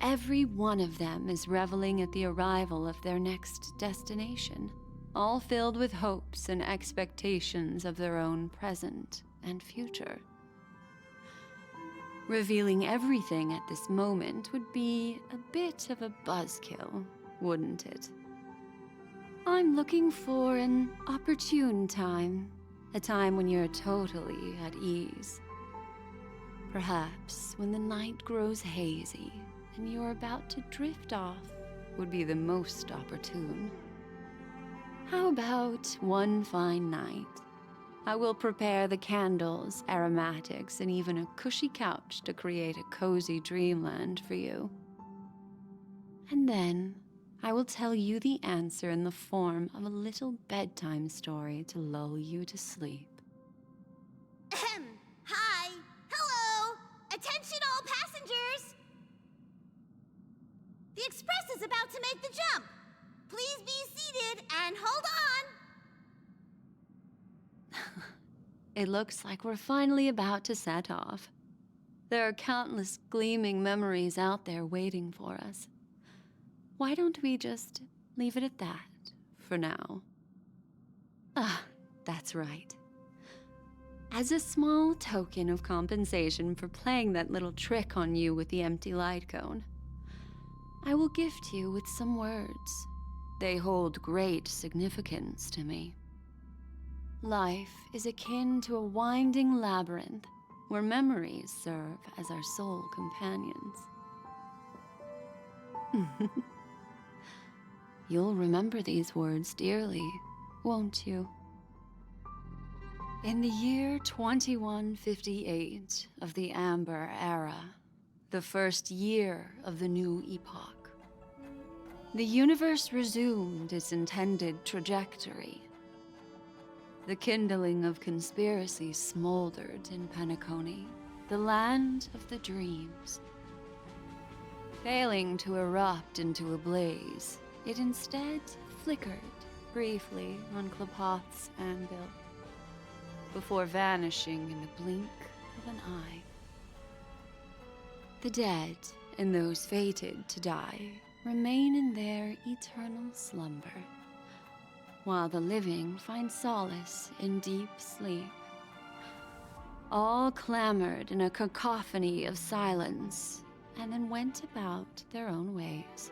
Every one of them is reveling at the arrival of their next destination, all filled with hopes and expectations of their own present and future. Revealing everything at this moment would be a bit of a buzzkill, wouldn't it? I'm looking for an opportune time, a time when you're totally at ease. Perhaps when the night grows hazy and you're about to drift off would be the most opportune. How about one fine night? I will prepare the candles, aromatics, and even a cushy couch to create a cozy dreamland for you. And then I will tell you the answer in the form of a little bedtime story to lull you to sleep. Ahem. Hi. Hello. Attention all passengers. The express is about to make the jump. Please be seated and hold on. It looks like we're finally about to set off. There are countless gleaming memories out there waiting for us. Why don't we just leave it at that for now? Ah, that's right. As a small token of compensation for playing that little trick on you with the empty light cone, I will gift you with some words. They hold great significance to me. Life is akin to a winding labyrinth where memories serve as our sole companions. You'll remember these words dearly, won't you? In the year 2158 of the Amber Era, the first year of the new epoch, the universe resumed its intended trajectory. The kindling of conspiracy smoldered in Penacony, the land of the dreams. Failing to erupt into a blaze, it instead flickered briefly on Klapoth's anvil, before vanishing in the blink of an eye. The dead and those fated to die remain in their eternal slumber, while the living find solace in deep sleep. All clamored in a cacophony of silence, and then went about their own ways.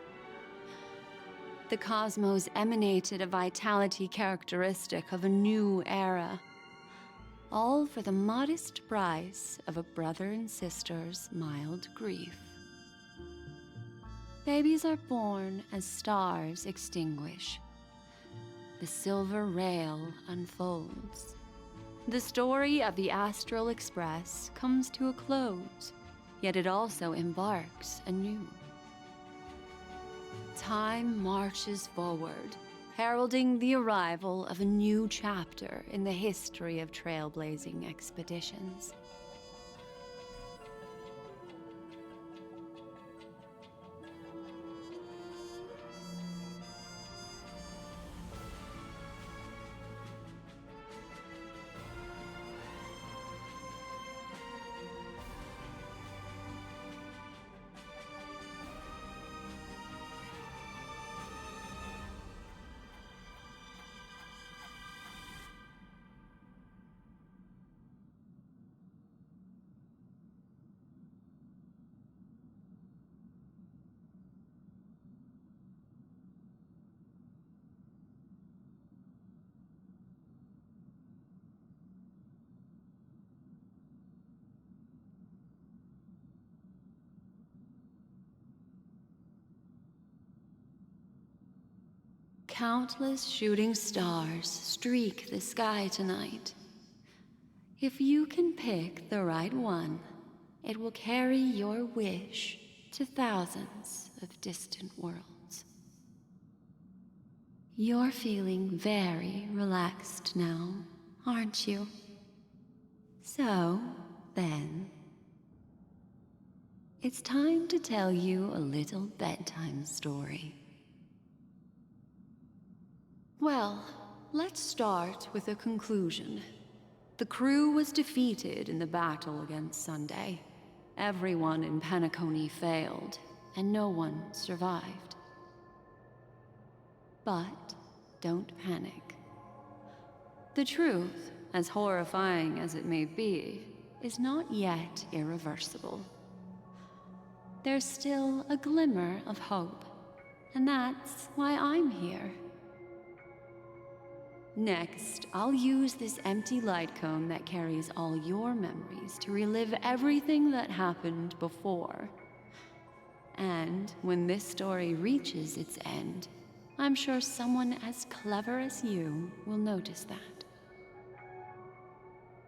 The cosmos emanated a vitality characteristic of a new era, all for the modest price of a brother and sister's mild grief. Babies are born as stars extinguish. The silver rail unfolds. The story of the Astral Express comes to a close, yet it also embarks anew. Time marches forward, heralding the arrival of a new chapter in the history of trailblazing expeditions. Countless shooting stars streak the sky tonight. If you can pick the right one, it will carry your wish to thousands of distant worlds. You're feeling very relaxed now, aren't you? So, then, it's time to tell you a little bedtime story. Well, let's start with a conclusion. The crew was defeated in the battle against Sunday. Everyone in Penacony failed, and no one survived. But don't panic. The truth, as horrifying as it may be, is not yet irreversible. There's still a glimmer of hope, and that's why I'm here. Next, I'll use this empty light cone that carries all your memories to relive everything that happened before. And when this story reaches its end, I'm sure someone as clever as you will notice that.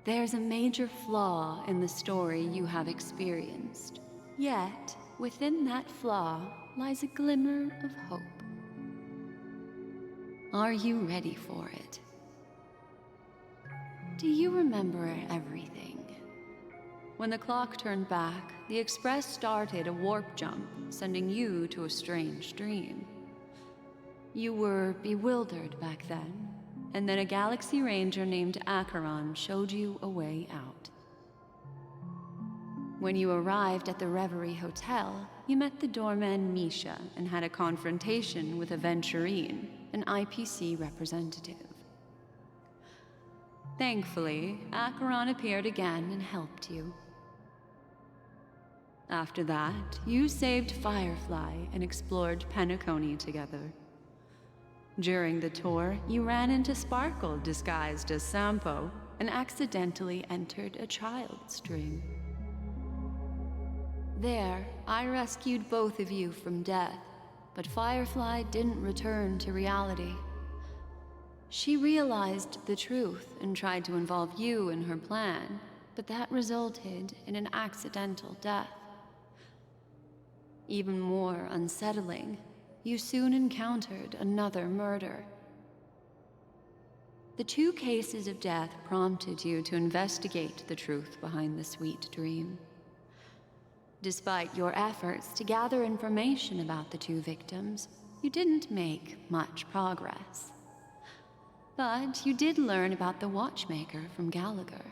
There's a major flaw in the story you have experienced, yet within that flaw lies a glimmer of hope. Are you ready for it? Do you remember everything? When the clock turned back, the Express started a warp jump, sending you to a strange dream. You were bewildered back then, and then a Galaxy Ranger named Acheron showed you a way out. When you arrived at the Reverie Hotel, you met the doorman Misha and had a confrontation with Aventurine, an IPC representative. Thankfully, Acheron appeared again and helped you. After that, you saved Firefly and explored Penacony together. During the tour, you ran into Sparkle disguised as Sampo and accidentally entered a child's dream. There, I rescued both of you from death, but Firefly didn't return to reality. She realized the truth and tried to involve you in her plan, but that resulted in an accidental death. Even more unsettling, you soon encountered another murder. The two cases of death prompted you to investigate the truth behind the sweet dream. Despite your efforts to gather information about the two victims, you didn't make much progress. But you did learn about the watchmaker from Gallagher.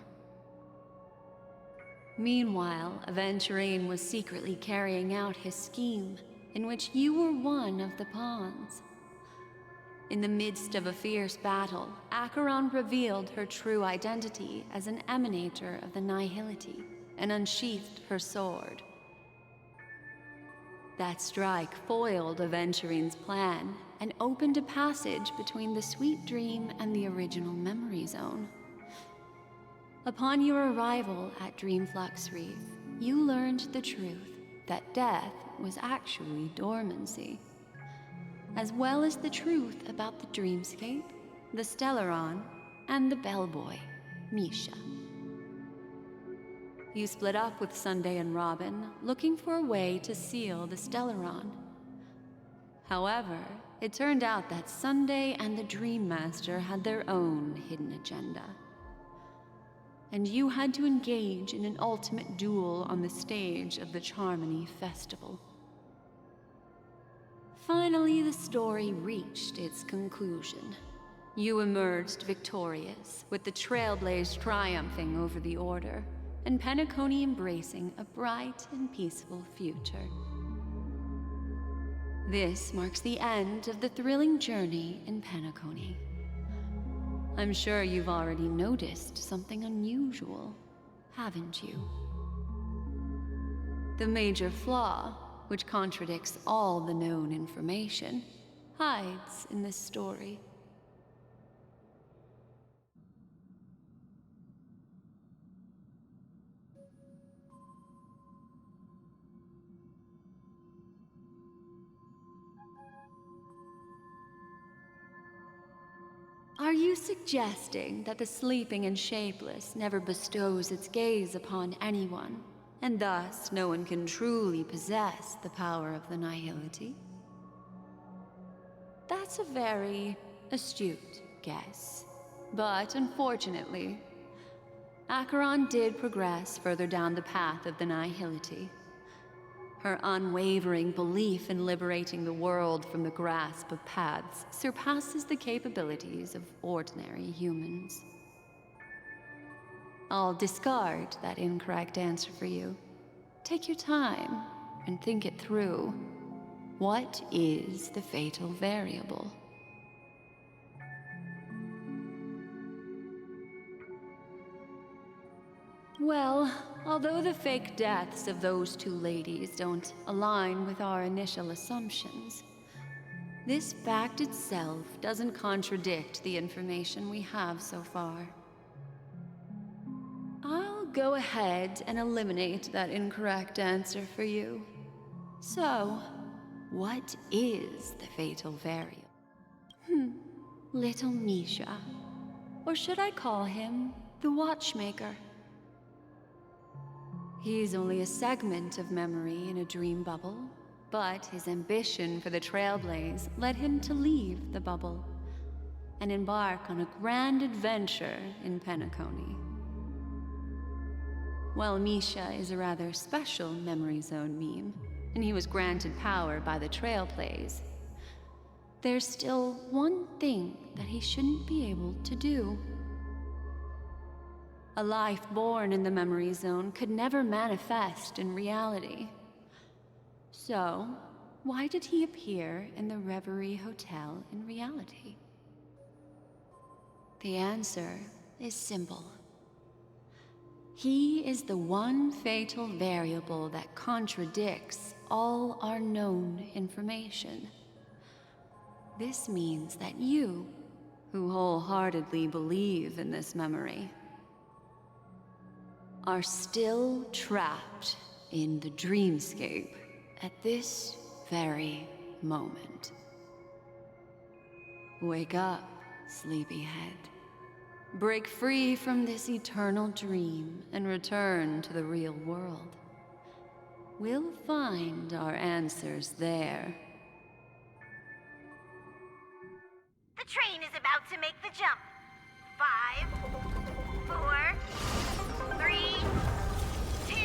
Meanwhile, Aventurine was secretly carrying out his scheme, in which you were one of the pawns. In the midst of a fierce battle, Acheron revealed her true identity as an emanator of the Nihility and unsheathed her sword. That strike foiled Aventurine's plan and opened a passage between the sweet dream and the original memory zone. Upon your arrival at Dreamflux Reef, you learned the truth that death was actually dormancy, as well as the truth about the dreamscape, the Stellaron, and the bellboy, Misha. You split up with Sunday and Robin, looking for a way to seal the Stellaron. However, it turned out that Sunday and the Dream Master had their own hidden agenda. And you had to engage in an ultimate duel on the stage of the Charmony Festival. Finally, the story reached its conclusion. You emerged victorious, with the Trailblaze triumphing over the Order, and Penacony embracing a bright and peaceful future. This marks the end of the thrilling journey in Penacony. I'm sure you've already noticed something unusual, haven't you? The major flaw, which contradicts all the known information, hides in this story. Are you suggesting that the sleeping and shapeless never bestows its gaze upon anyone, and thus no one can truly possess the power of the Nihility? That's a very astute guess, but unfortunately, Acheron did progress further down the path of the Nihility. Her unwavering belief in liberating the world from the grasp of paths surpasses the capabilities of ordinary humans. I'll discard that incorrect answer for you. Take your time and think it through. What is the fatal variable? Well, although the fake deaths of those two ladies don't align with our initial assumptions, this fact itself doesn't contradict the information we have so far. I'll go ahead and eliminate that incorrect answer for you. So, what is the fatal variable? Little Misha. Or should I call him the Watchmaker? He's only a segment of memory in a dream bubble, but his ambition for the Trailblaze led him to leave the bubble and embark on a grand adventure in Penacony. While Misha is a rather special Memory Zone meme, and he was granted power by the Trailblaze, there's still one thing that he shouldn't be able to do. A life born in the Memory Zone could never manifest in reality. So, why did he appear in the Reverie Hotel in reality? The answer is simple. He is the one fatal variable that contradicts all our known information. This means that you, who wholeheartedly believe in this memory, are still trapped in the dreamscape at this very moment. Wake up, sleepyhead. Break free from this eternal dream and return to the real world. We'll find our answers there. The train is about to make the jump. 5, 4, 3, 2...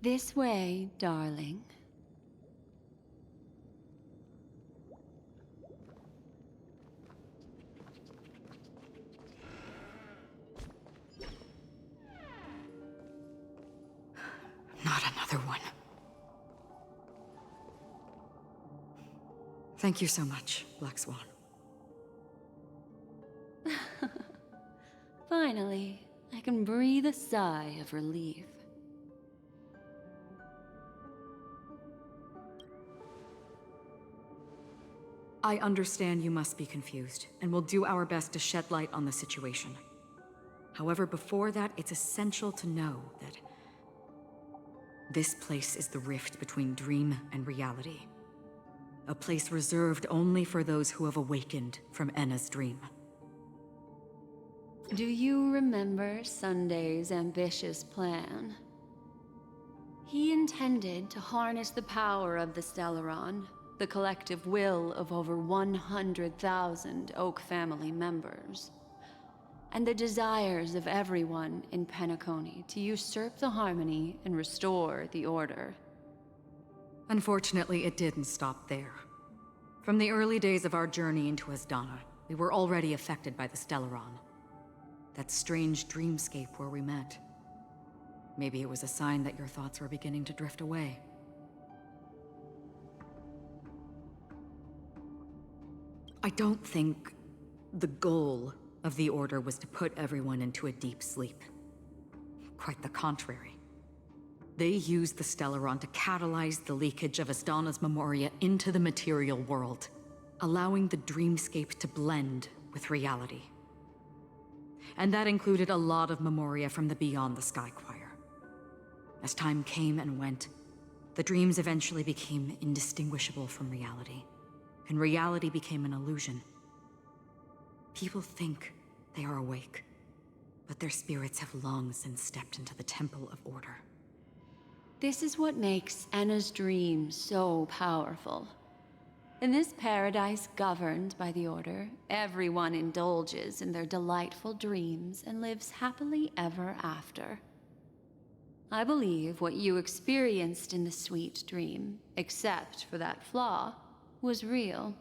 This way, darling. Not another one. Thank you so much, Black Swan. Finally, I can breathe a sigh of relief. I understand you must be confused, and we'll do our best to shed light on the situation. However, before that, it's essential to know that this place is the rift between dream and reality. A place reserved only for those who have awakened from Enna's dream. Do you remember Sunday's ambitious plan? He intended to harness the power of the Stellaron, the collective will of over 100,000 Oak family members, and the desires of everyone in Penacony to usurp the harmony and restore the order. Unfortunately, it didn't stop there. From the early days of our journey into Asdana, we were already affected by the Stellaron. That strange dreamscape where we met. Maybe it was a sign that your thoughts were beginning to drift away. I don't think the goal of the Order was to put everyone into a deep sleep. Quite the contrary. They used the Stellaron to catalyze the leakage of Asdana's Memoria into the material world, allowing the dreamscape to blend with reality. And that included a lot of Memoria from the Beyond the Sky Choir. As time came and went, the dreams eventually became indistinguishable from reality, and reality became an illusion. People think they are awake, but their spirits have long since stepped into the Temple of Order. This is what makes Enna's dream so powerful. In this paradise governed by the Order, everyone indulges in their delightful dreams and lives happily ever after. I believe what you experienced in the sweet dream, except for that flaw, was real.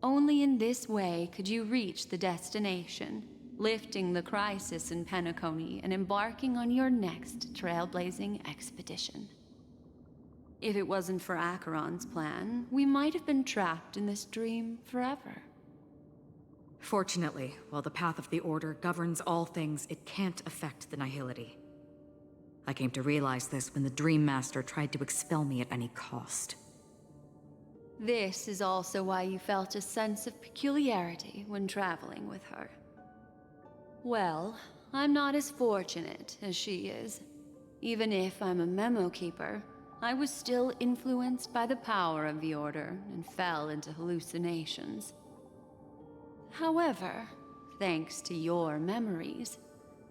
Only in this way could you reach the destination, lifting the crisis in Penacony and embarking on your next trailblazing expedition. If it wasn't for Acheron's plan, we might have been trapped in this dream forever. Fortunately, while the path of the Order governs all things, it can't affect the Nihility. I came to realize this when the Dream Master tried to expel me at any cost. This is also why you felt a sense of peculiarity when traveling with her. Well, I'm not as fortunate as she is. Even if I'm a memo keeper, I was still influenced by the power of the Order and fell into hallucinations. However, thanks to your memories,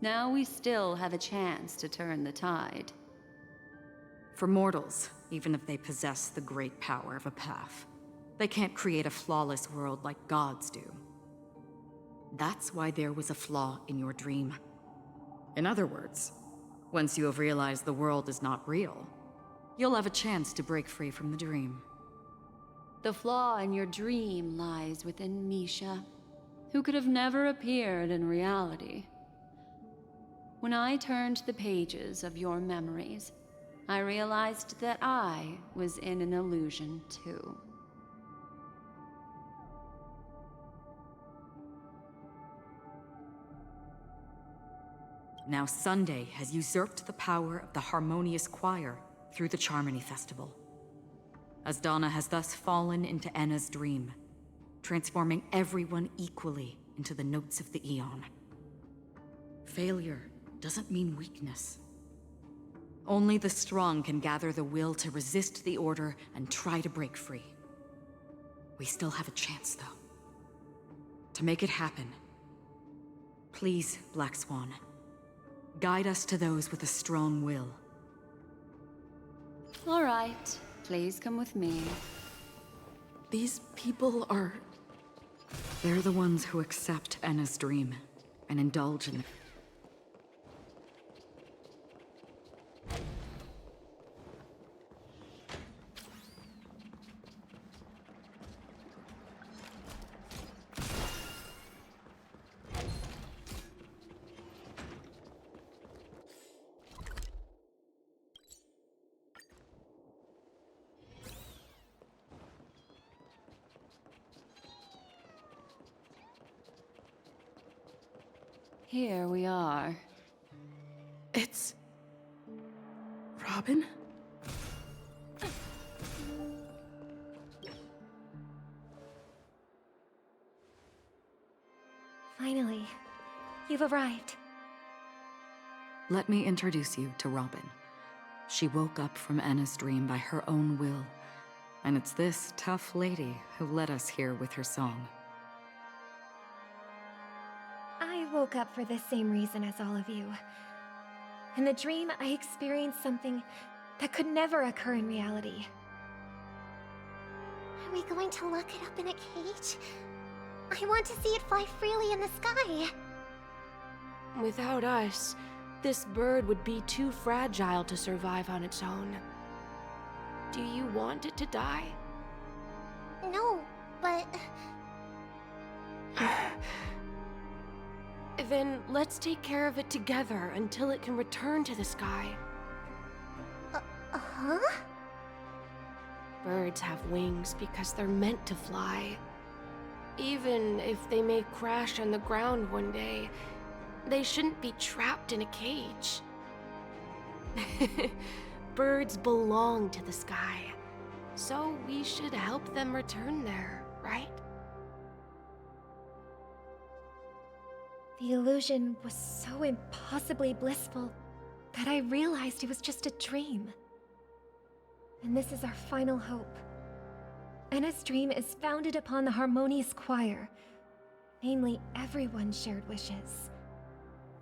now we still have a chance to turn the tide. For mortals, even if they possess the great power of a path, they can't create a flawless world like gods do. That's why there was a flaw in your dream. In other words, once you have realized the world is not real, you'll have a chance to break free from the dream. The flaw in your dream lies within Misha, who could have never appeared in reality. When I turned the pages of your memories, I realized that I was in an illusion too. Now Sunday has usurped the power of the Harmonious Choir through the Charmony Festival. As Donna has thus fallen into Enna's dream, transforming everyone equally into the notes of the Eon. Failure doesn't mean weakness. Only the strong can gather the will to resist the Order and try to break free. We still have a chance, though. To make it happen, please, Black Swan, guide us to those with a strong will. All right, please come with me. These people are... They're the ones who accept Enna's dream and indulge in it. Here we are. It's... Robin? Finally, you've arrived. Let me introduce you to Robin. She woke up from Enna's dream by her own will, and it's this tough lady who led us here with her song. I woke up for the same reason as all of you. In the dream, I experienced something that could never occur in reality. Are we going to lock it up in a cage? I want to see it fly freely in the sky. Without us, this bird would be too fragile to survive on its own. Do you want it to die? No, but... Then let's take care of it together until it can return to the sky. Huh? Birds have wings because they're meant to fly. Even if they may crash on the ground one day, they shouldn't be trapped in a cage. Birds belong to the sky, so we should help them return there, right? The illusion was so impossibly blissful that I realized it was just a dream. And this is our final hope. Enna's dream is founded upon the Harmonious Choir, namely everyone's shared wishes.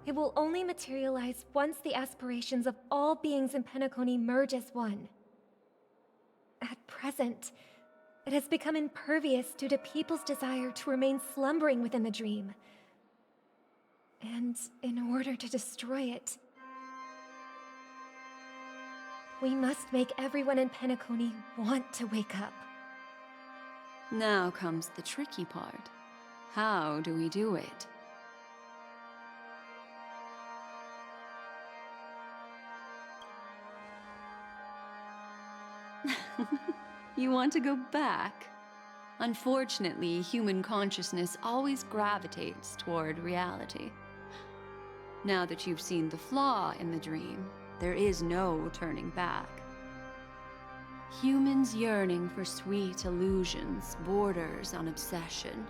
It will only materialize once the aspirations of all beings in Penacony merge as one. At present, It has become impervious due to people's desire to remain slumbering within the dream. And in order to destroy it, we must make everyone in Penacony want to wake up. Now comes the tricky part. How do we do it? You want to go back? Unfortunately, human consciousness always gravitates toward reality. Now that you've seen the flaw in the dream, there is no turning back. Humans yearning for sweet illusions borders on obsession,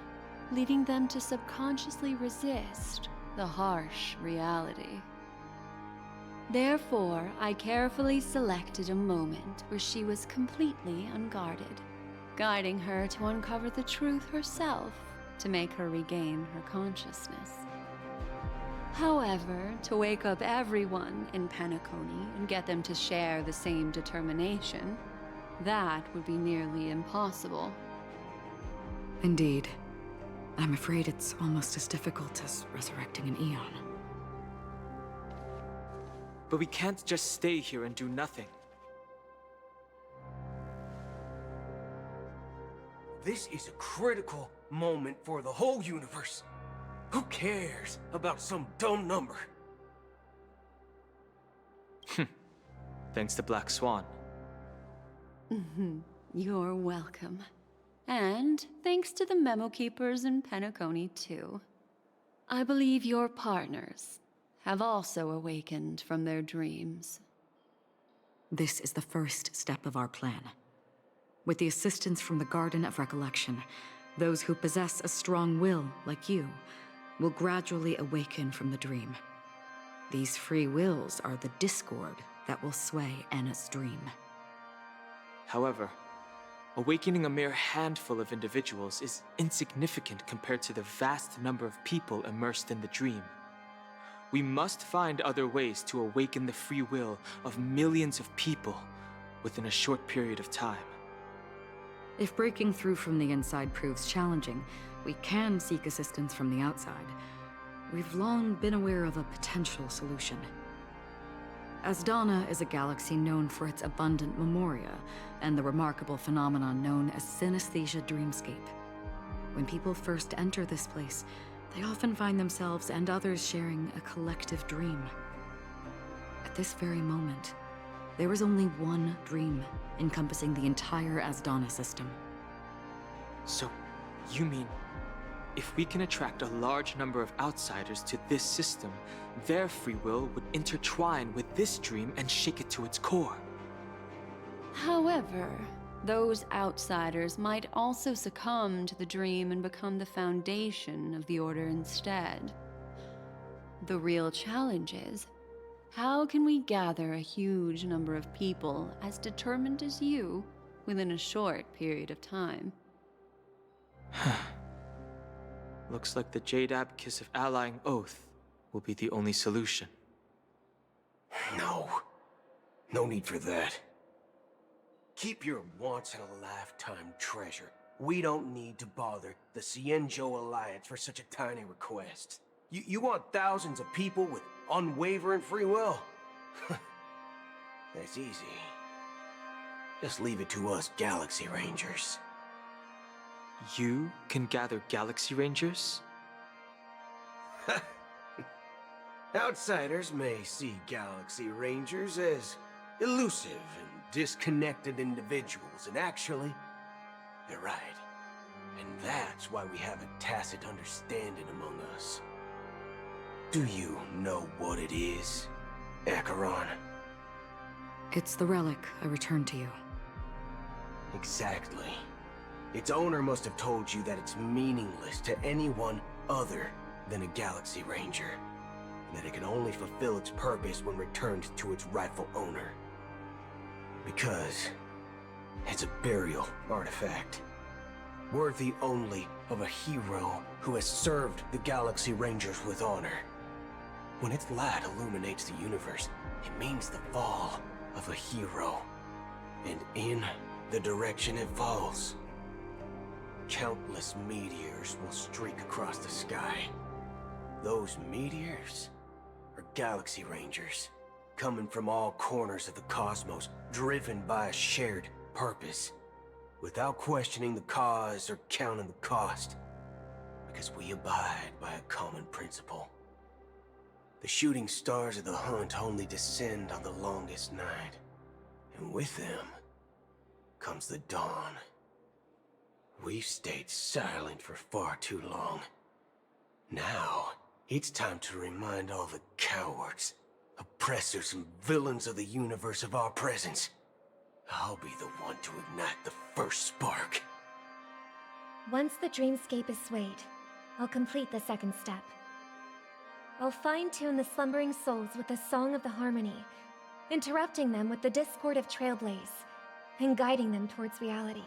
leading them to subconsciously resist the harsh reality. Therefore, I carefully selected a moment where she was completely unguarded, guiding her to uncover the truth herself to make her regain her consciousness. However, to wake up everyone in Penacony and get them to share the same determination, that would be nearly impossible. Indeed. I'm afraid it's almost as difficult as resurrecting an Eon. But we can't just stay here and do nothing. This is a critical moment for the whole universe. Who cares about some dumb number? Thanks to Black Swan. You're welcome. And thanks to the Memo Keepers in Penacony, too. I believe your partners have also awakened from their dreams. This is the first step of our plan. With the assistance from the Garden of Recollection, those who possess a strong will, like you, will gradually awaken from the dream. These free wills are the discord that will sway Anna's dream. However, awakening a mere handful of individuals is insignificant compared to the vast number of people immersed in the dream. We must find other ways to awaken the free will of millions of people within a short period of time. If breaking through from the inside proves challenging, we can seek assistance from the outside. We've long been aware of a potential solution. Asdana is a galaxy known for its abundant memoria and the remarkable phenomenon known as synesthesia dreamscape. When people first enter this place, they often find themselves and others sharing a collective dream. At this very moment, there is only one dream encompassing the entire Asdana system. So, you mean, if we can attract a large number of outsiders to this system, their free will would intertwine with this dream and shake it to its core? However, those outsiders might also succumb to the dream and become the foundation of the Order instead. The real challenge is, how can we gather a huge number of people as determined as you within a short period of time? Looks like the Jade Abacus of Allying Oath will be the only solution. No. No need for that. Keep your once-in-a-lifetime treasure. We don't need to bother the Cienjo Alliance for such a tiny request. You want thousands of people with unwavering free will? That's easy. Just leave it to us Galaxy Rangers. You can gather Galaxy Rangers? Outsiders may see Galaxy Rangers as elusive and disconnected individuals, and actually, they're right. And that's why we have a tacit understanding among us. Do you know what it is, Acheron? It's the relic I returned to you. Exactly. Its owner must have told you that it's meaningless to anyone other than a Galaxy Ranger, and that it can only fulfill its purpose when returned to its rightful owner. Because it's a burial artifact, worthy only of a hero who has served the Galaxy Rangers with honor. When its light illuminates the universe, it means the fall of a hero. And in the direction it falls, countless meteors will streak across the sky. Those meteors are Galaxy Rangers, coming from all corners of the cosmos, driven by a shared purpose, without questioning the cause or counting the cost, because we abide by a common principle. The shooting stars of the hunt only descend on the longest night, and with them comes the dawn. We've stayed silent for far too long. Now, it's time to remind all the cowards, oppressors, and villains of the universe of our presence. I'll be the one to ignite the first spark. Once the dreamscape is swayed, I'll complete the second step. I'll fine-tune the slumbering souls with the Song of the Harmony, interrupting them with the discord of Trailblaze, and guiding them towards reality.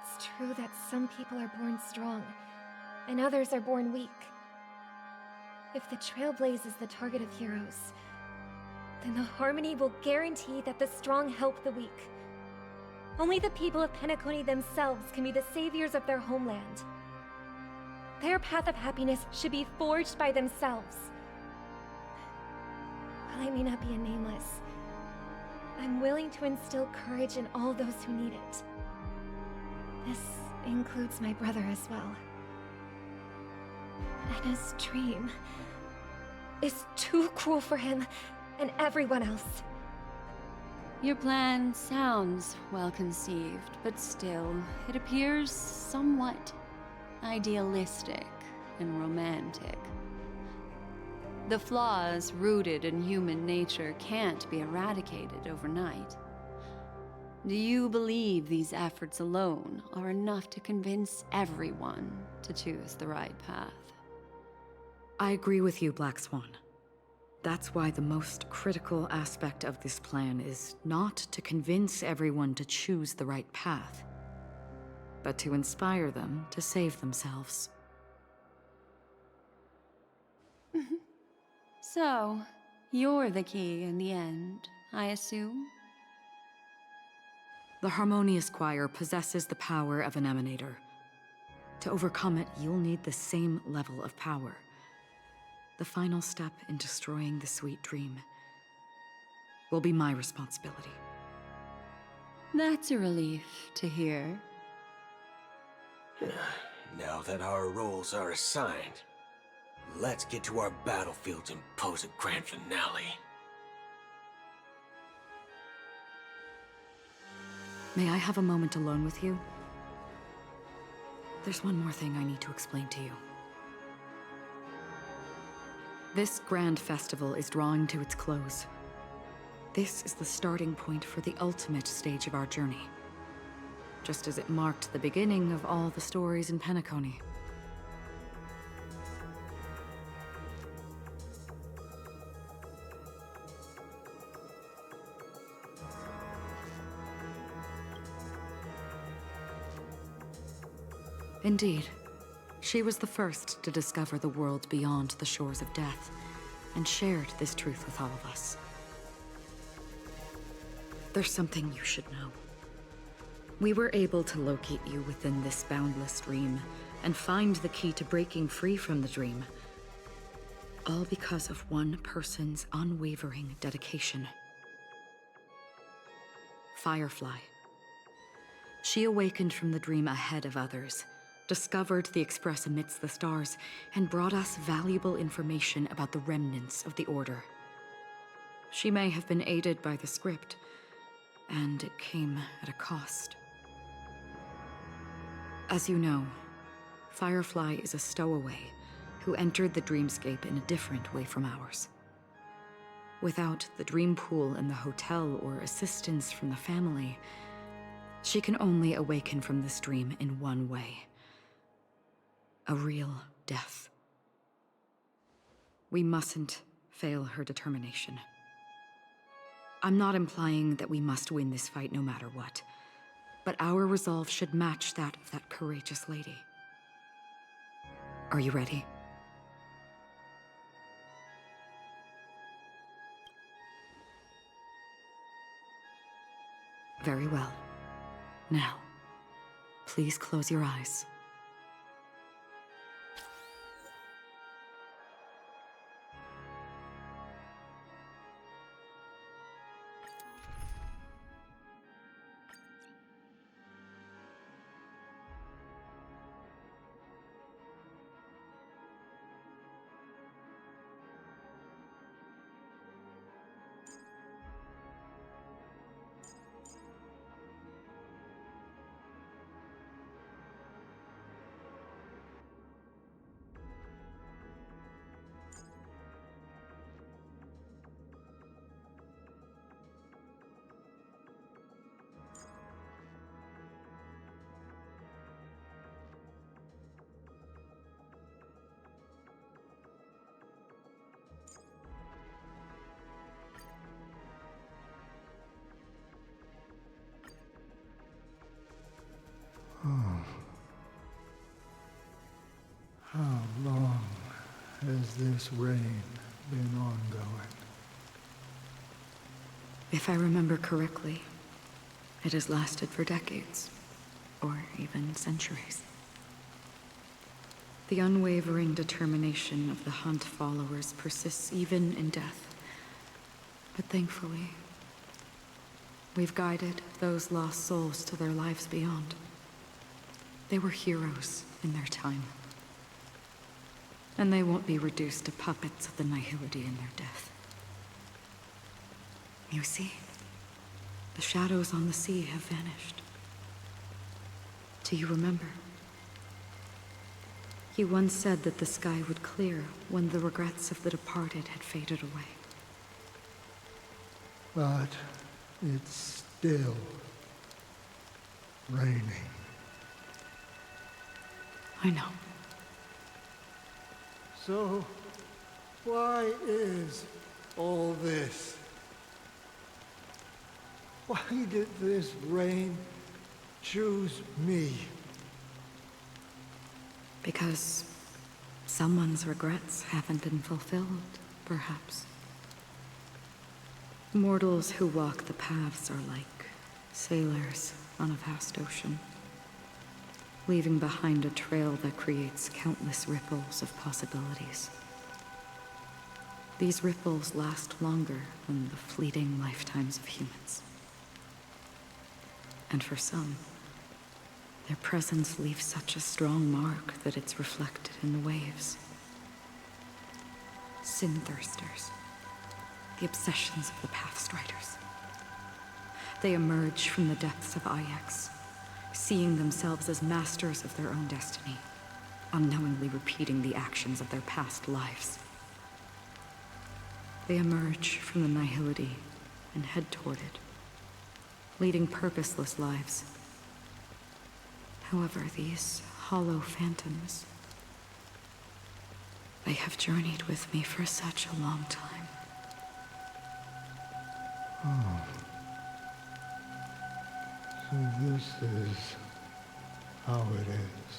It's true that some people are born strong, and others are born weak. If the Trailblaze is the target of heroes, then the Harmony will guarantee that the strong help the weak. Only the people of Penacony themselves can be the saviors of their homeland. Their path of happiness should be forged by themselves. While I may not be a nameless, I'm willing to instill courage in all those who need it. This includes my brother as well. Anna's dream is too cruel for him and everyone else. Your plan sounds well conceived, but still, it appears somewhat idealistic and romantic. The flaws rooted in human nature can't be eradicated overnight. Do you believe these efforts alone are enough to convince everyone to choose the right path? I agree with you, Black Swan. That's why the most critical aspect of this plan is not to convince everyone to choose the right path, but to inspire them to save themselves. So, you're the key in the end, I assume? The Harmonious Choir possesses the power of an emanator. To overcome it, you'll need the same level of power. The final step in destroying the sweet dream will be my responsibility. That's a relief to hear. Now that our roles are assigned, let's get to our battlefields and pose a grand finale. May I have a moment alone with you? There's one more thing I need to explain to you. This grand festival is drawing to its close. This is the starting point for the ultimate stage of our journey, just as it marked the beginning of all the stories in Penacony. Indeed. She was the first to discover the world beyond the shores of death, and shared this truth with all of us. There's something you should know. We were able to locate you within this boundless dream, and find the key to breaking free from the dream. All because of one person's unwavering dedication. Firefly. She awakened from the dream ahead of others, discovered the Express amidst the stars, and brought us valuable information about the remnants of the Order. She may have been aided by the script, and it came at a cost. As you know, Firefly is a stowaway who entered the dreamscape in a different way from ours. Without the dream pool in the hotel or assistance from the family, she can only awaken from this dream in one way. A real death. We mustn't fail her determination. I'm not implying that we must win this fight no matter what, but our resolve should match that of that courageous lady. Are you ready? Very well. Now, Please close your eyes. How long has this reign been ongoing? If I remember correctly, it has lasted for decades, or even centuries. The unwavering determination of the Hunt followers persists even in death. But thankfully, we've guided those lost souls to their lives beyond. They were heroes in their time. And they won't be reduced to puppets of the Nihility in their death. You see, the shadows on the sea have vanished. Do you remember? You once said that the sky would clear when the regrets of the departed had faded away. But it's still raining. I know. So, why is all this? Why did this rain choose me? Because someone's regrets haven't been fulfilled, perhaps. Mortals who walk the paths are like sailors on a vast ocean, leaving behind a trail that creates countless ripples of possibilities. These ripples last longer than the fleeting lifetimes of humans. And for some, their presence leaves such a strong mark that it's reflected in the waves. Sin-thirsters, the obsessions of the Pathstriders. They emerge from the depths of Ix, seeing themselves as masters of their own destiny, unknowingly repeating the actions of their past lives. They emerge from the Nihility and head toward it, leading purposeless lives. However, these hollow phantoms, they have journeyed with me for such a long time. Oh. So this is how it is.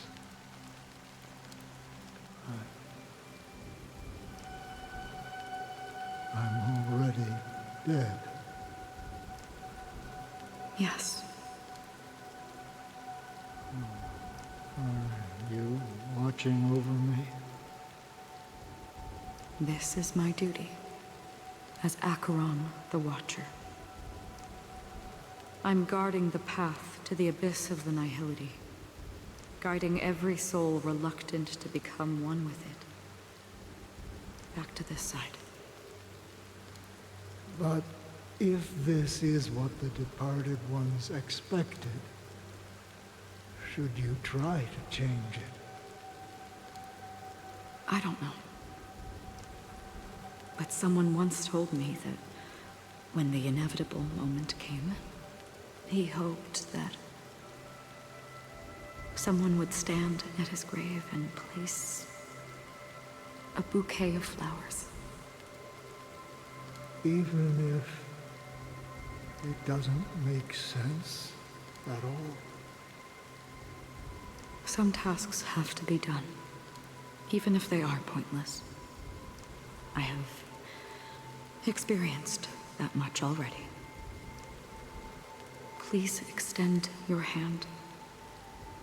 I'm already dead. Yes. Are you watching over me? This is my duty as Acheron the Watcher. I'm guarding the path to the abyss of the Nihility, guiding every soul reluctant to become one with it. Back to this side. But if this is what the departed ones expected, should you try to change it? I don't know. But someone once told me that when the inevitable moment came, he hoped that someone would stand at his grave and place a bouquet of flowers. Even if it doesn't make sense at all? Some tasks have to be done, even if they are pointless. I have experienced that much already. Please extend your hand.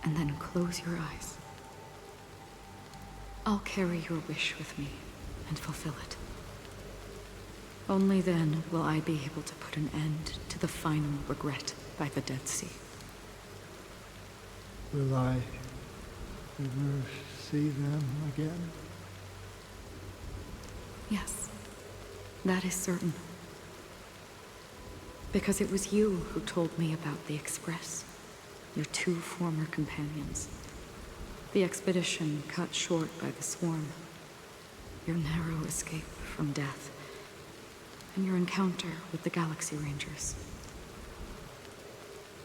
and then close your eyes. I'll carry your wish with me and fulfill it. Only then will I be able to put an end to the final regret by the Dead Sea. Will I ever see them again? Yes, that is certain. Because it was you who told me about the Express, your 2 former companions. The expedition cut short by the swarm, your narrow escape from death, and your encounter with the Galaxy Rangers.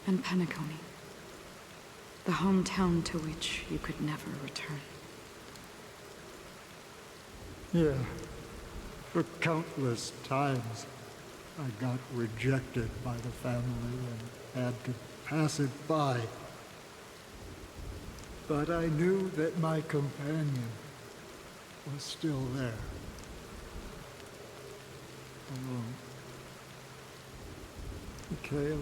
And Penacony, the hometown to which you could never return. Yeah. For countless times, I got rejected by the family and had to pass it by. But I knew that my companion was still there. Alone. Mikhail,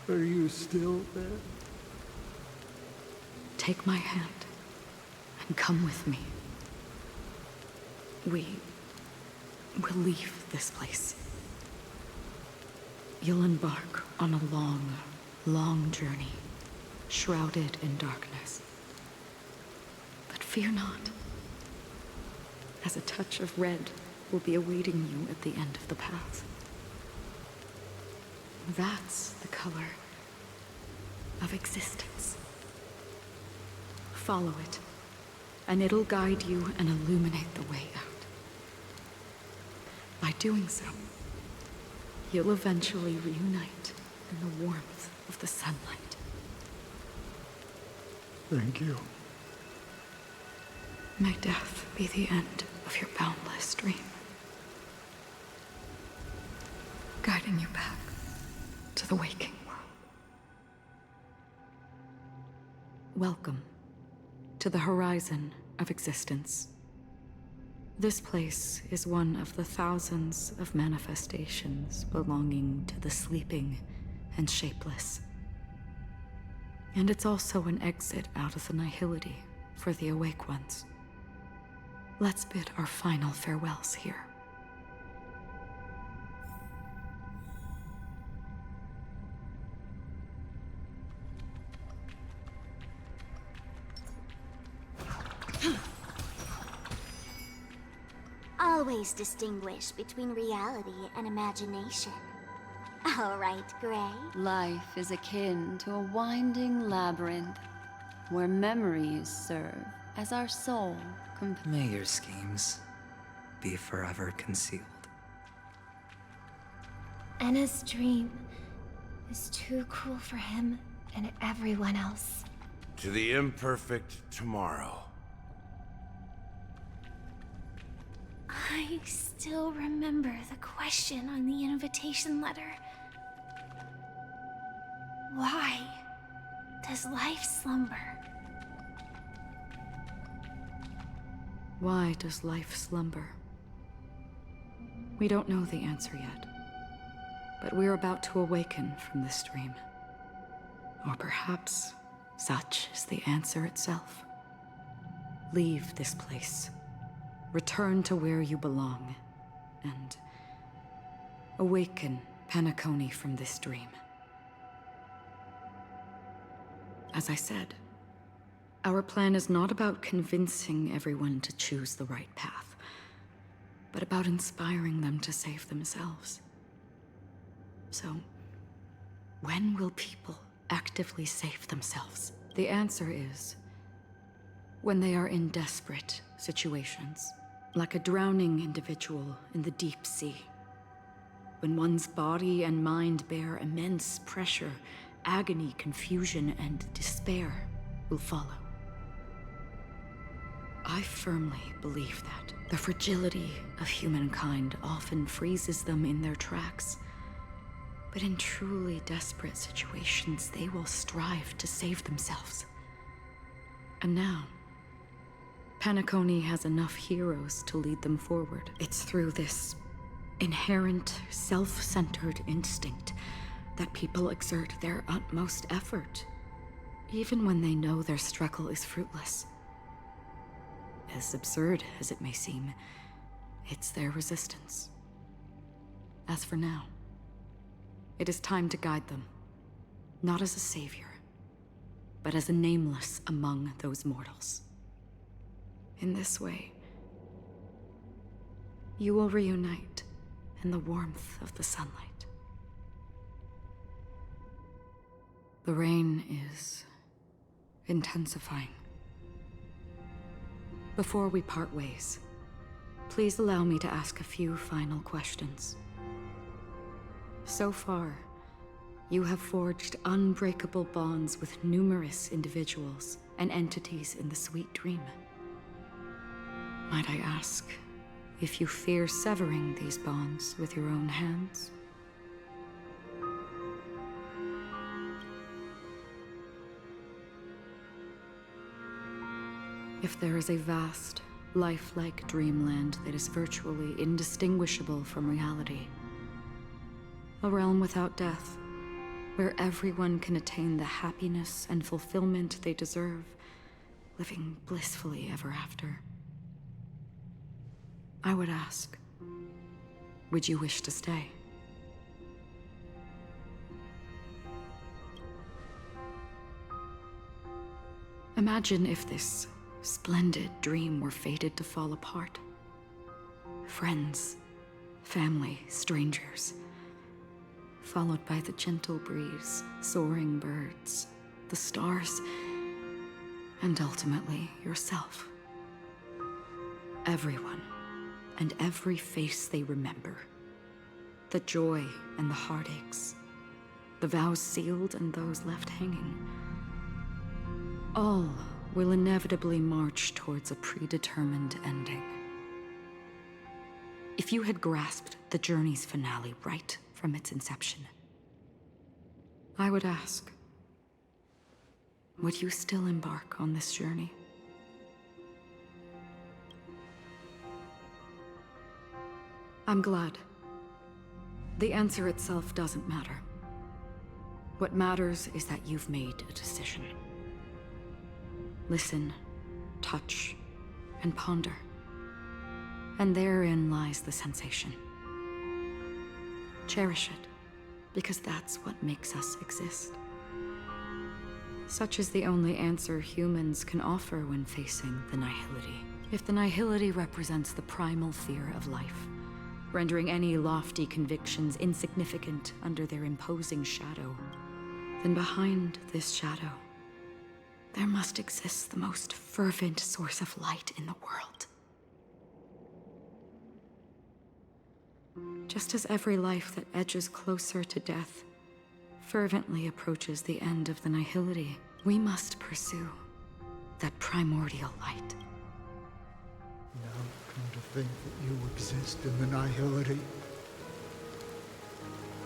are you still there? Take my hand and come with me. We'll leave this place. You'll embark on a long, long journey, shrouded in darkness. But fear not, as a touch of red will be awaiting you at the end of the path. That's the color of existence. Follow it, and it'll guide you and illuminate the way out. By doing so, you'll eventually reunite in the warmth of the sunlight. Thank you. May death be the end of your boundless dream, guiding you back to the waking world. Welcome to the horizon of existence. This place is one of the thousands of manifestations belonging to the sleeping and shapeless. And it's also an exit out of the nihility for the awake ones. Let's bid our final farewells here. Always distinguish between reality and imagination. All right, Gray. Life is akin to a winding labyrinth, where memories serve as our soul. May your schemes be forever concealed. Anna's dream is too cruel for him and everyone else. To the imperfect tomorrow. I still remember the question on the invitation letter. Why does life slumber? Why does life slumber? We don't know the answer yet, but we're about to awaken from this dream. Or perhaps such is the answer itself. Leave this place. Return to where you belong, and awaken Penacony from this dream. As I said, our plan is not about convincing everyone to choose the right path, but about inspiring them to save themselves. So, when will people actively save themselves? The answer is when they are in desperate situations, like a drowning individual in the deep sea. When one's body and mind bear immense pressure, agony, confusion, and despair will follow. I firmly believe that the fragility of humankind often freezes them in their tracks. But in truly desperate situations, they will strive to save themselves. And now, Penacony has enough heroes to lead them forward. It's through this inherent, self-centered instinct that people exert their utmost effort, even when they know their struggle is fruitless. As absurd as it may seem, it's their resistance. As for now, it is time to guide them, not as a savior, but as a nameless among those mortals. In this way, you will reunite in the warmth of the sunlight. The rain is intensifying. Before we part ways, please allow me to ask a few final questions. So far, you have forged unbreakable bonds with numerous individuals and entities in the Sweet Dream. Might I ask if you fear severing these bonds with your own hands? If there is a vast, lifelike dreamland that is virtually indistinguishable from reality, a realm without death, where everyone can attain the happiness and fulfillment they deserve, living blissfully ever after, I would ask, would you wish to stay? Imagine if this splendid dream were fated to fall apart. Friends, family, strangers, followed by the gentle breeze, soaring birds, the stars, and ultimately yourself. Everyone, and every face they remember. The joy and the heartaches, the vows sealed and those left hanging. All will inevitably march towards a predetermined ending. If you had grasped the journey's finale right from its inception, I would ask, would you still embark on this journey? I'm glad. The answer itself doesn't matter. What matters is that you've made a decision. Listen, touch, and ponder. And therein lies the sensation. Cherish it, because that's what makes us exist. Such is the only answer humans can offer when facing the nihility. If the nihility represents the primal fear of life, rendering any lofty convictions insignificant under their imposing shadow, then behind this shadow, there must exist the most fervent source of light in the world. Just as every life that edges closer to death fervently approaches the end of the nihility, we must pursue that primordial light. Now, come to think that you exist in the nihility,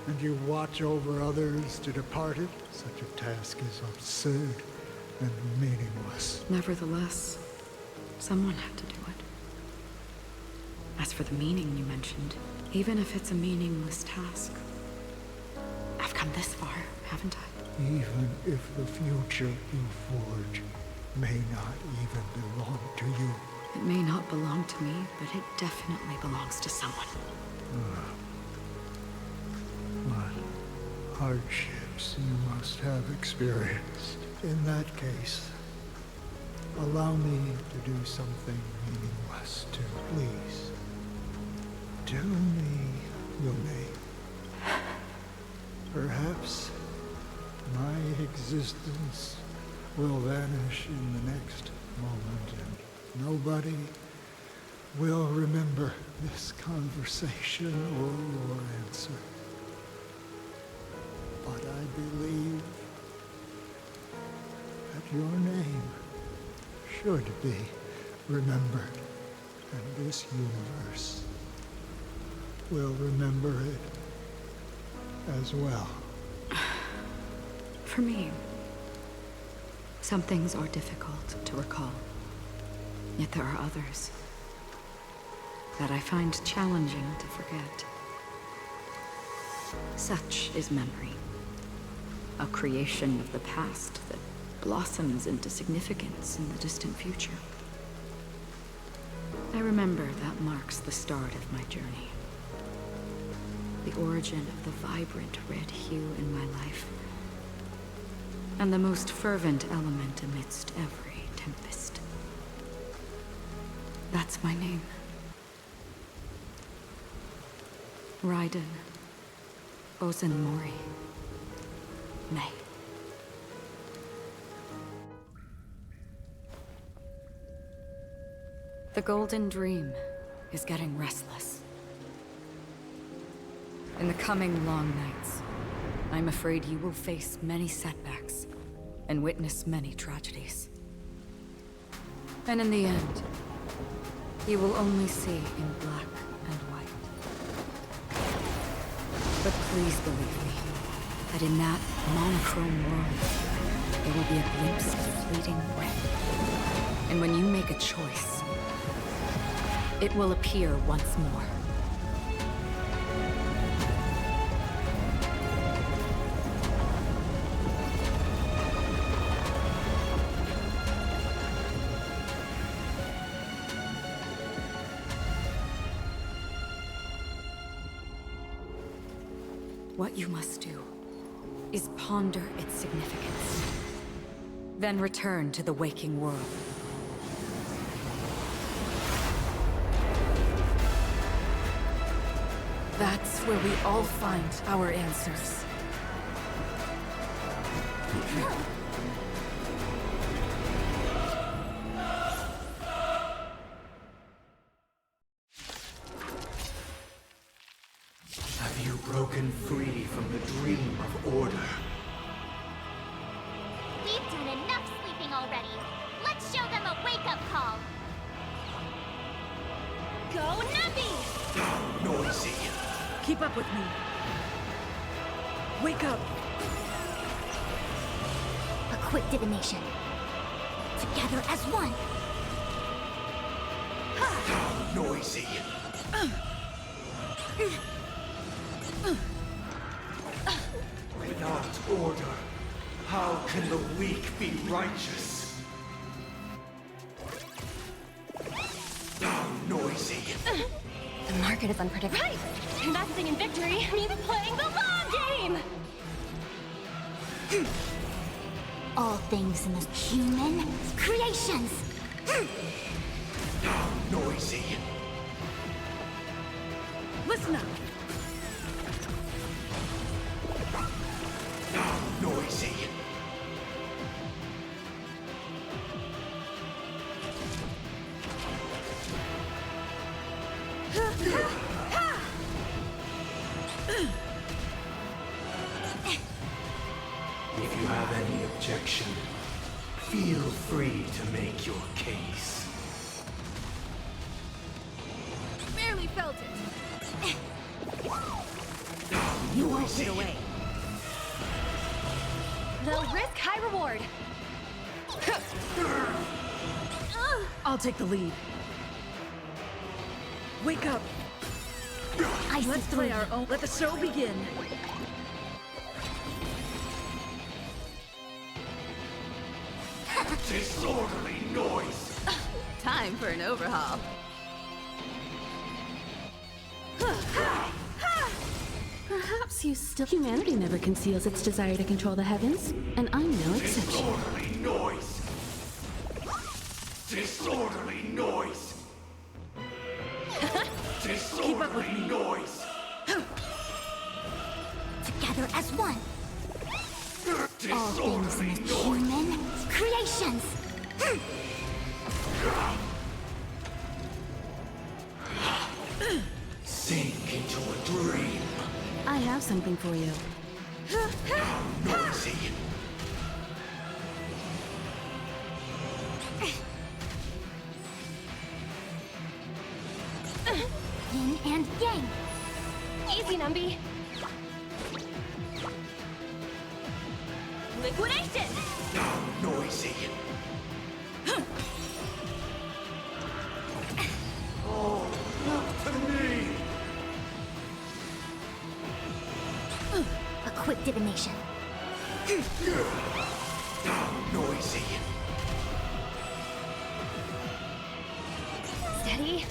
and you watch over others to depart it, such a task is absurd and meaningless. Nevertheless, someone had to do it. As for the meaning you mentioned, even if it's a meaningless task, I've come this far, haven't I? Even if the future you forge may not even belong to you. It may not belong to me, but it definitely belongs to someone. What hardships you must have experienced. In that case, allow me to do something meaningless too, please. Tell me your name. Perhaps my existence will vanish in the next moment, and nobody will remember this conversation or your answer. But I believe that your name should be remembered, and this universe will remember it as well. For me, some things are difficult to recall. Yet there are others that I find challenging to forget. Such is memory. a creation of the past that blossoms into significance in the distant future. I remember that marks the start of my journey. The origin of the vibrant red hue in my life, and the most fervent element amidst every tempest. That's my name. Raiden Ozenmori May. The Golden Dream is getting restless. In the coming long nights, I'm afraid you will face many setbacks and witness many tragedies. And in the end, you will only see in black and white. But please believe me, that in that monochrome world, there will be a glimpse of fleeting red. And when you make a choice, it will appear once more. What you must do is ponder its significance, then return to the waking world. That's where we all find our answers. Have you broken free from the dream of order? We've done enough sleeping already. Let's show them a wake-up call. Go Navi! How noisy! Keep up with me. Wake up! A quick divination. Together as one. How noisy! Without order, how can the weak be righteous? How noisy! The market is unpredictable. Right! Investing in victory means playing the long game! All things in the human creations. How noisy! Listen up! How noisy! If you have any objection, feel free to make your case. Barely felt it! You won't get away. Low risk, high reward. I'll take the lead. Wake up! Let's play our own. Let the show begin. Disorderly noise! Time for an overhaul. Perhaps you still... Humanity never conceals its desire to control the heavens, and I'm no exception. Disorderly noise! Disorderly noise! Disorderly noise! Together as one. All things in the human creations. Sink into a dream. I have something for you. How noisy! Yin and yang. Easy, Numby. Liquidation! How noisy! Oh, look to me! A quick divination. Noisy. Steady.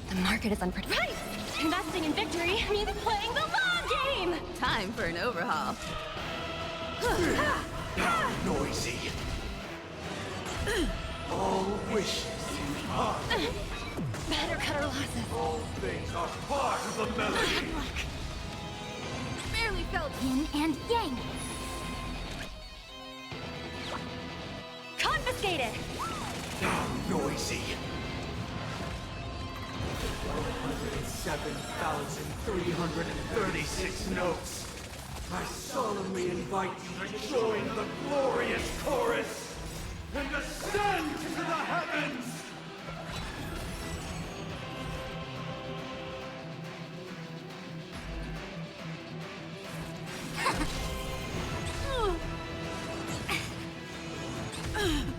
The market is unpredictable. Right! Investing in victory means playing the long game! Time for an overhaul. Noisy. All wishes in heart. Better cut our losses. All things are part of the melody. Barely felt yin and yang. Confiscated! Noisy. 7,336 notes. I solemnly invite you to join the glorious chorus and ascend to the heavens!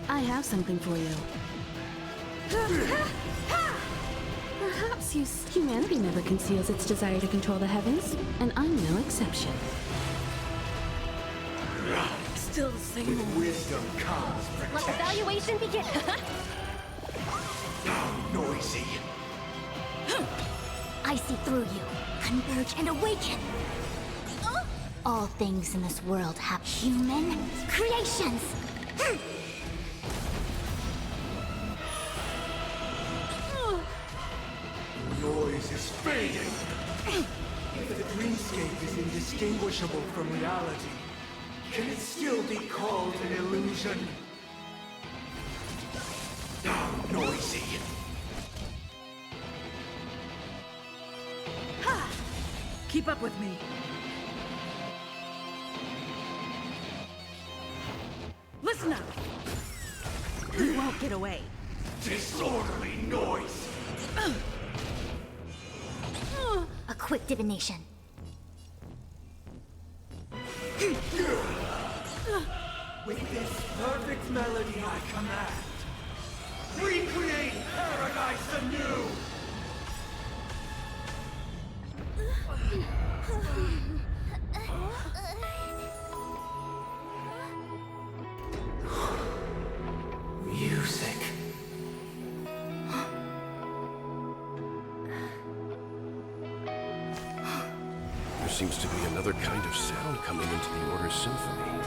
I have something for you. Perhaps humanity never conceals its desire to control the heavens, and I'm no exception. Still the same. With wisdom comes Let the protection. valuation begin! Noisy. I see through you. Converge and awaken. All things in this world have human creations. Noise is fading. If the dreamscape is indistinguishable from reality, can it still be called an illusion? Noisy. Keep up with me. Listen up. You won't get away. Disorderly noise. A quick divination. With this perfect melody I command, recreate paradise anew! Music. There seems to be another kind of sound coming into the Order's symphony.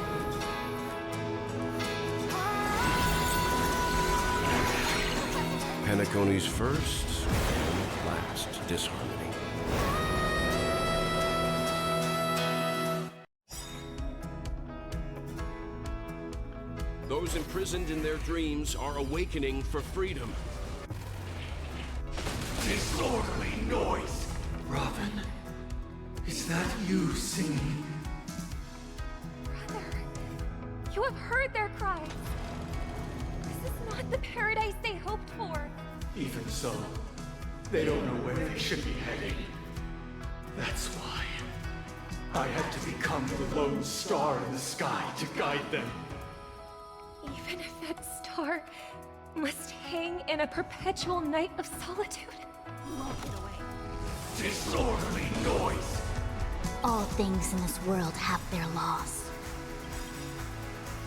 Penacony's first and last disharmony. Those imprisoned in their dreams are awakening for freedom. Disorderly noise! Robin, is that you singing? Brother, you have heard their cries. This is not the paradise they hoped for. Even so, they don't know where they should be heading. That's why I had to become the lone star in the sky to guide them. Even if that star must hang in a perpetual night of solitude. Disorderly noise! All things in this world have their laws.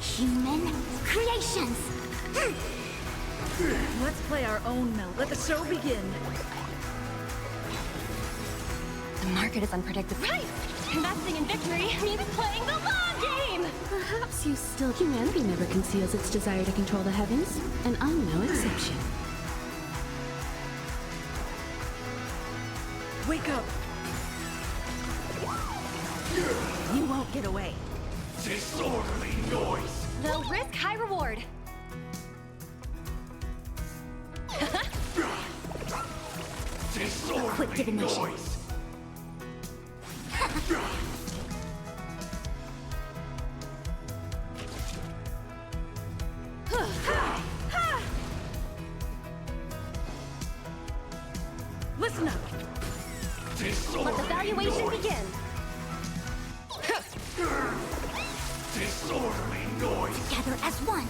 Human creations! Let's play our own melody. Let the show begin. The market is unpredictable. Right! Investing in victory means playing the long game! Perhaps humanity never conceals its desire to control the heavens, and I'm no exception. Wake up. You won't get away. Disorderly noise! They'll risk high reward. Disorderly noise! Listen up. Let the valuation begin. Disorderly noise! Together as one.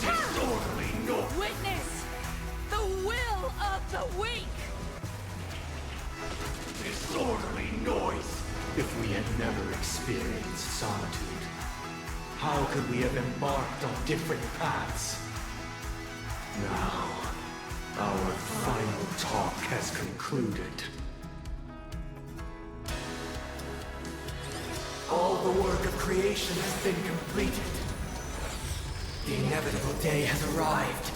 Disorderly noise! Witness the will of the weak. experienced solitude. How could we have embarked on different paths? Now, our final talk has concluded. All the work of creation has been completed. The inevitable day has arrived.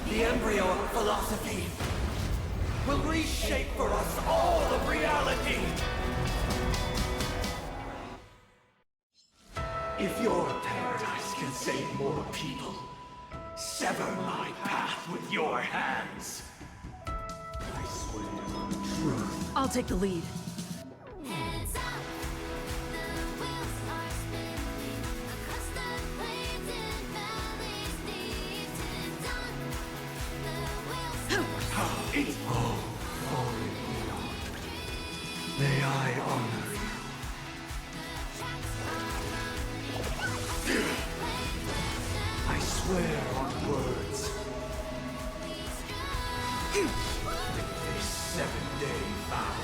The embryo of philosophy will reshape for us all of reality. If your paradise can save more people, sever my path with your hands. I swear on truth. I'll take the lead. It's all falling beyond. May I honor you. I swear on words. With this 7-day vow,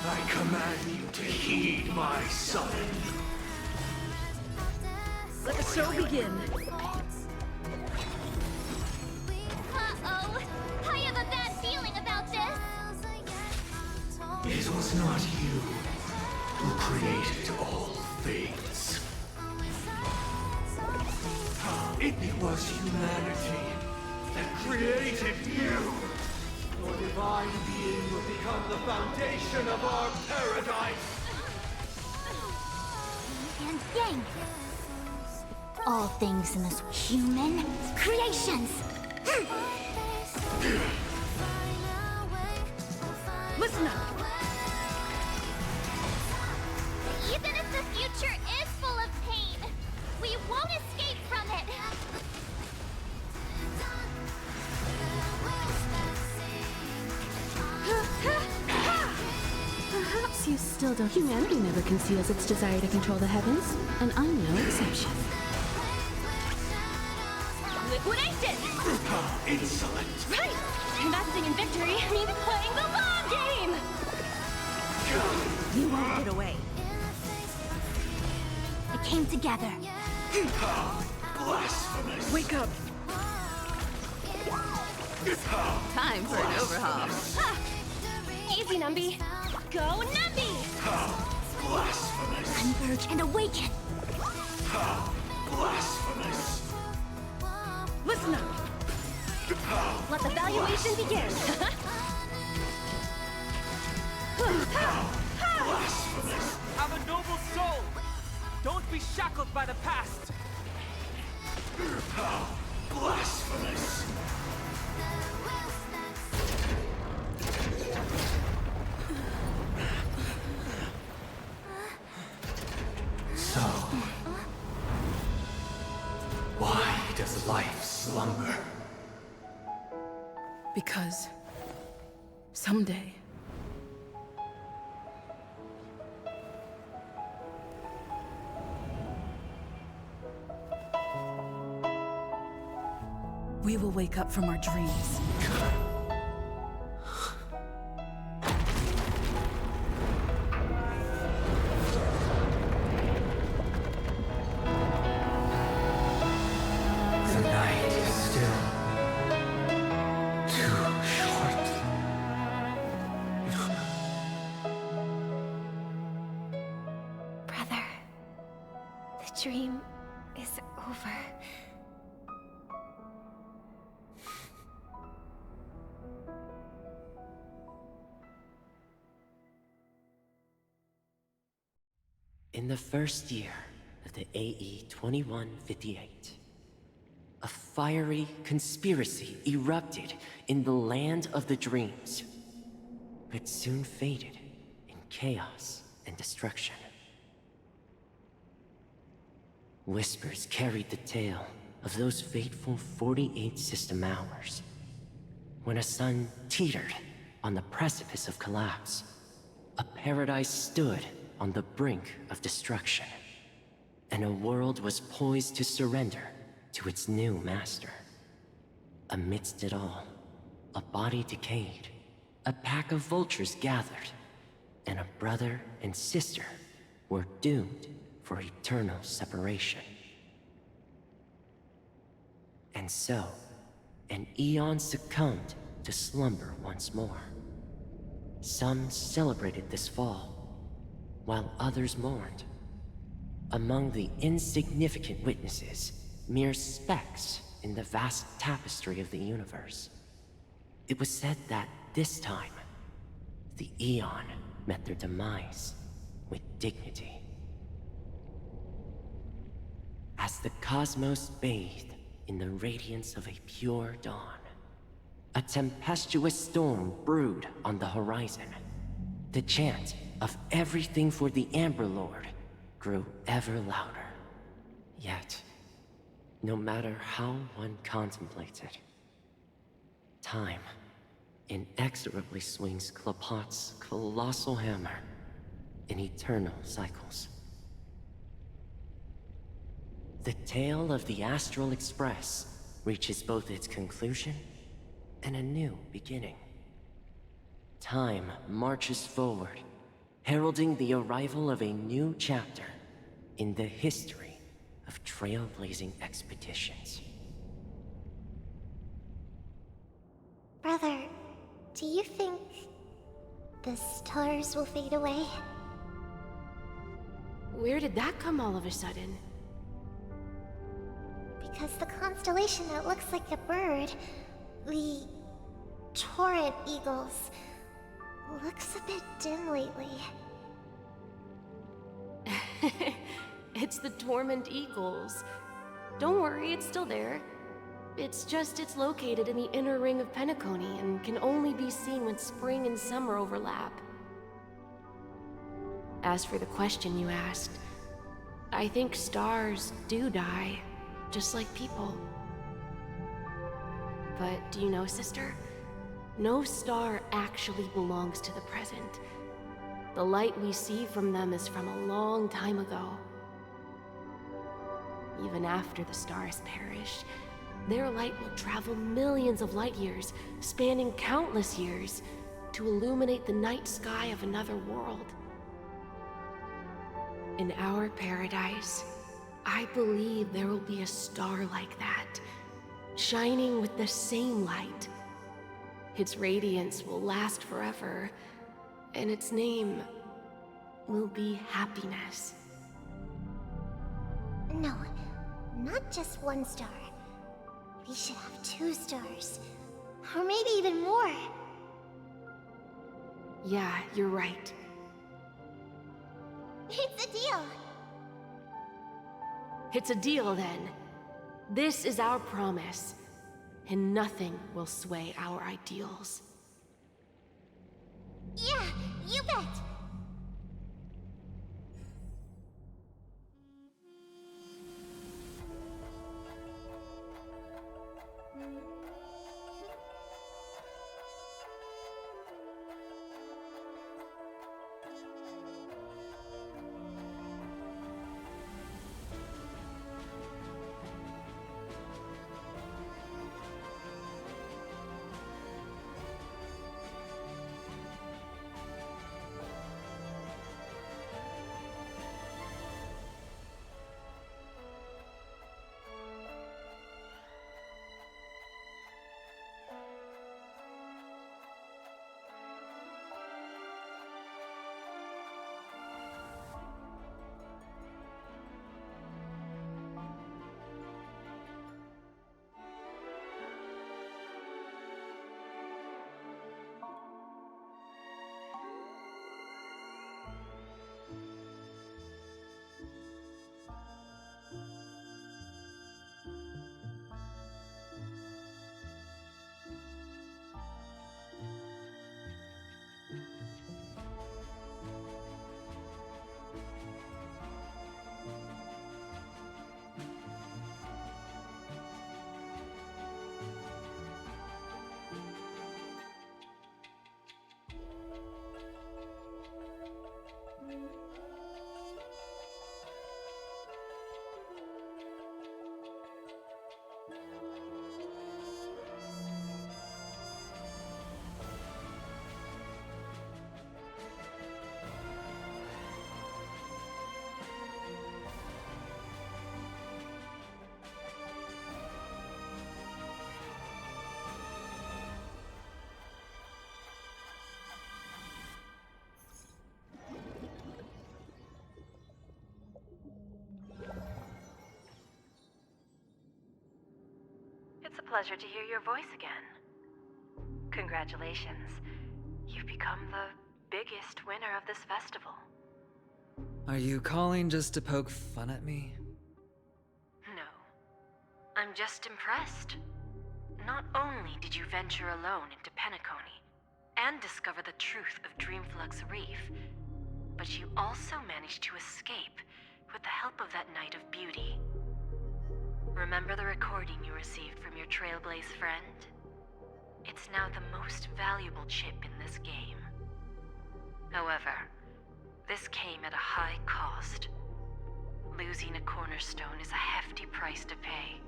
I command you to heed my summon. Let the show begin. It was not you who created all things. It was humanity that created you. Your divine being will become the foundation of our paradise. And yang. All things in this human creations. Listen up. Even if the future is full of pain, we won't escape from it. Perhaps you still don't. Humanity never conceals its desire to control the heavens, and I'm no exception. Liquidation! Insolent! Right! Investing in victory means playing the long game! You won't get away. It came together. Blasphemous! Wake up. Time for an overhaul. Ha! Easy, Numby. Go, Numby! Blasphemous! Converge and awaken. Blasphemous! Listen up. Let the valuation begin. Blasphemous! Have a noble soul! Don't be shackled by the past! Blasphemous! So, why does life slumber? Because someday we will wake up from our dreams. The night is still too short. Brother, the dream is over. In the first year of the AE 2158, a fiery conspiracy erupted in the land of the dreams, but soon faded in chaos and destruction. Whispers carried the tale of those fateful 48 system hours, when a sun teetered on the precipice of collapse. A paradise stood on the brink of destruction, and a world was poised to surrender to its new master. Amidst it all, a body decayed, a pack of vultures gathered, and a brother and sister were doomed for eternal separation. And so, an eon succumbed to slumber once more. Some celebrated this fall, while others mourned. Among the insignificant witnesses, mere specks in the vast tapestry of the universe. It was said that this time, the Eon met their demise with dignity. As the cosmos bathed in the radiance of a pure dawn, a tempestuous storm brewed on the horizon. The chant of everything for the Amber Lord grew ever louder. Yet, no matter how one contemplated, time inexorably swings Klapot's colossal hammer in eternal cycles. The tale of the Astral Express reaches both its conclusion and a new beginning. Time marches forward, heralding the arrival of a new chapter in the history of trailblazing expeditions. Brother, do you think the stars will fade away? Where did that come all of a sudden? Because the constellation that looks like a bird, the Torrent Eagles, looks a bit dim lately. It's the Torment Eagles. Don't worry, it's still there. It's just it's located in the inner ring of Penacony and can only be seen when spring and summer overlap. As for the question you asked, I think stars do die, just like people. But do you know, sister? No star actually belongs to the present. The light we see from them is from a long time ago. Even after the stars perish, their light will travel millions of light years, spanning countless years, to illuminate the night sky of another world. In our paradise, I believe there will be a star like that, shining with the same light. Its radiance will last forever, and its name will be happiness. No, not just one star. We should have 2 stars. Or maybe even more. Yeah, you're right. It's a deal. It's a deal then. This is our promise, and nothing will sway our ideals. Yeah, you bet. It's a pleasure to hear your voice again. Congratulations. You've become the biggest winner of this festival. Are you calling just to poke fun at me? No. I'm just impressed. Not only did you venture alone into Penacony and discover the truth of Dreamflux Reef, but you also managed to escape with the help of that Knight of Beauty. Remember the recording you received from your Trailblaze friend? It's now the most valuable chip in this game. However, this came at a high cost. Losing a cornerstone is a hefty price to pay.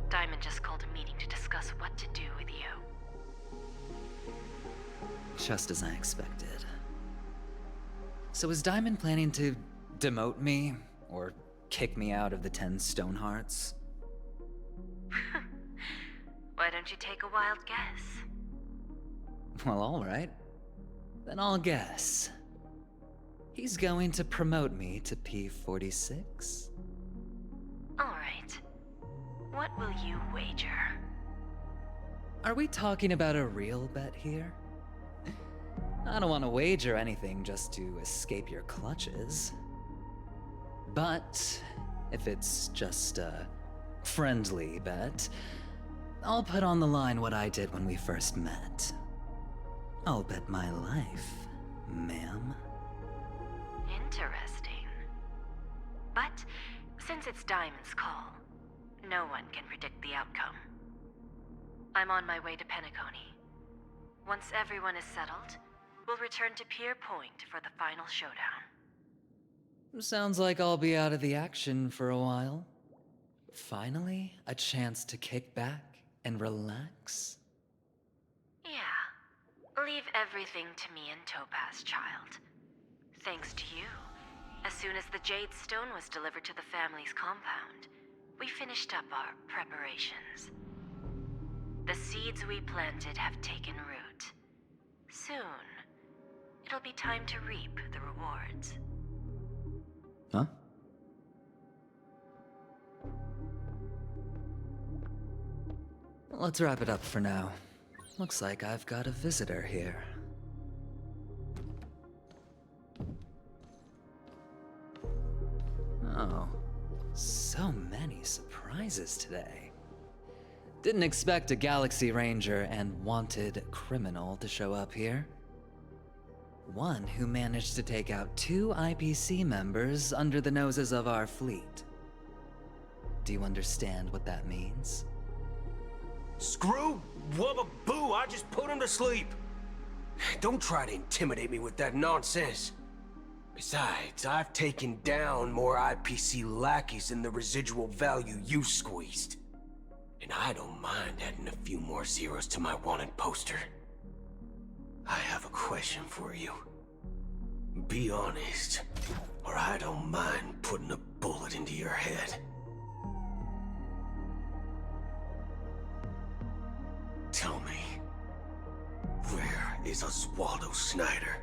Diamond just called a meeting to discuss what to do with you. Just as I expected. So is Diamond planning to demote me, or kick me out of the 10 Stonehearts? Why don't you take a wild guess? Well, alright. Then I'll guess. He's going to promote me to P46? Alright. What will you wager? Are we talking about a real bet here? I don't want to wager anything just to escape your clutches. But if it's just a friendly bet, I'll put on the line what I did when we first met. I'll bet my life, ma'am. Interesting. But since it's Diamond's call, no one can predict the outcome. I'm on my way to Penacony. Once everyone is settled, we'll return to Pier Point for the final showdown. Sounds like I'll be out of the action for a while. Finally, a chance to kick back and relax. Yeah. Leave everything to me and Topaz, child. Thanks to you, as soon as the Jade Stone was delivered to the family's compound, we finished up our preparations. The seeds we planted have taken root. Soon, it'll be time to reap the rewards. Huh? Let's wrap it up for now. Looks like I've got a visitor here. Oh, so many surprises today. Didn't expect a Galaxy Ranger and wanted criminal to show up here. One who managed to take out 2 IPC members under the noses of our fleet. Do you understand what that means? Screw wubba boo, I just put him to sleep. Don't try to intimidate me with that nonsense. Besides, I've taken down more IPC lackeys than the residual value you squeezed. And I don't mind adding a few more zeros to my wanted poster. I have a question for you. Be honest, or I don't mind putting a bullet into your head. Tell me, where is Oswaldo Snyder?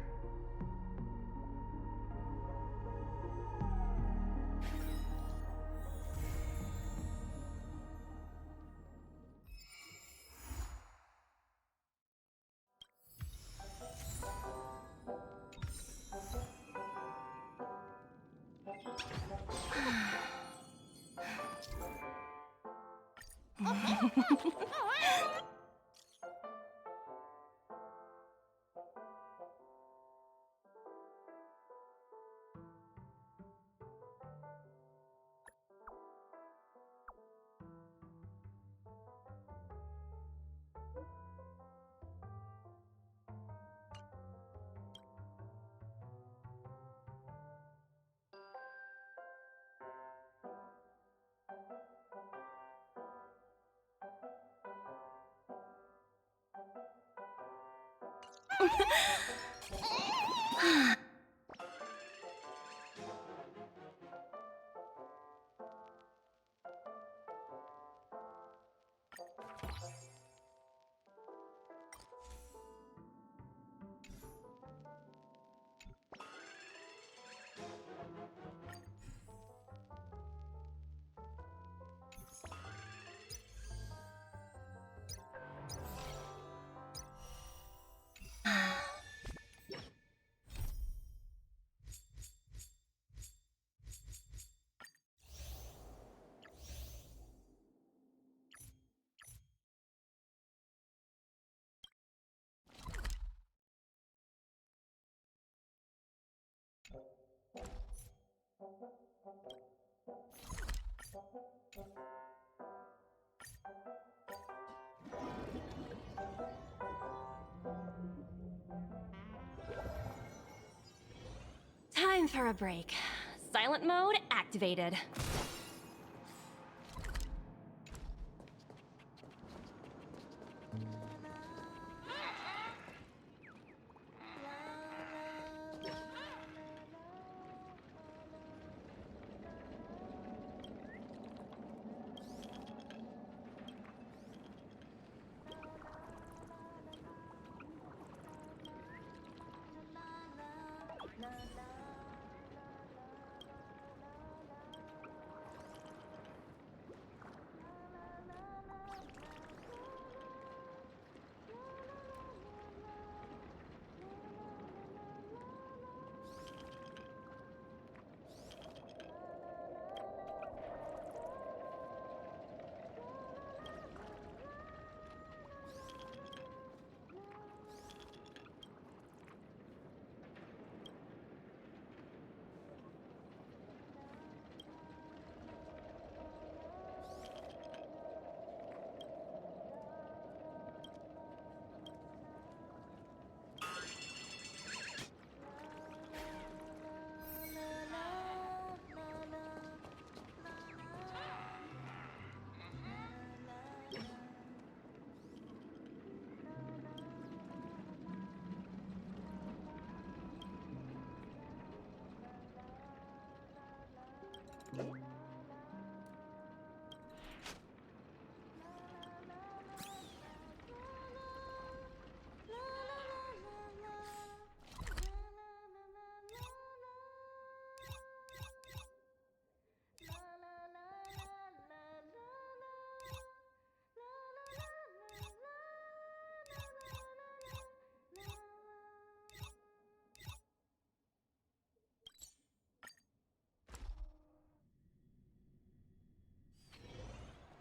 Time for a break. Silent mode activated.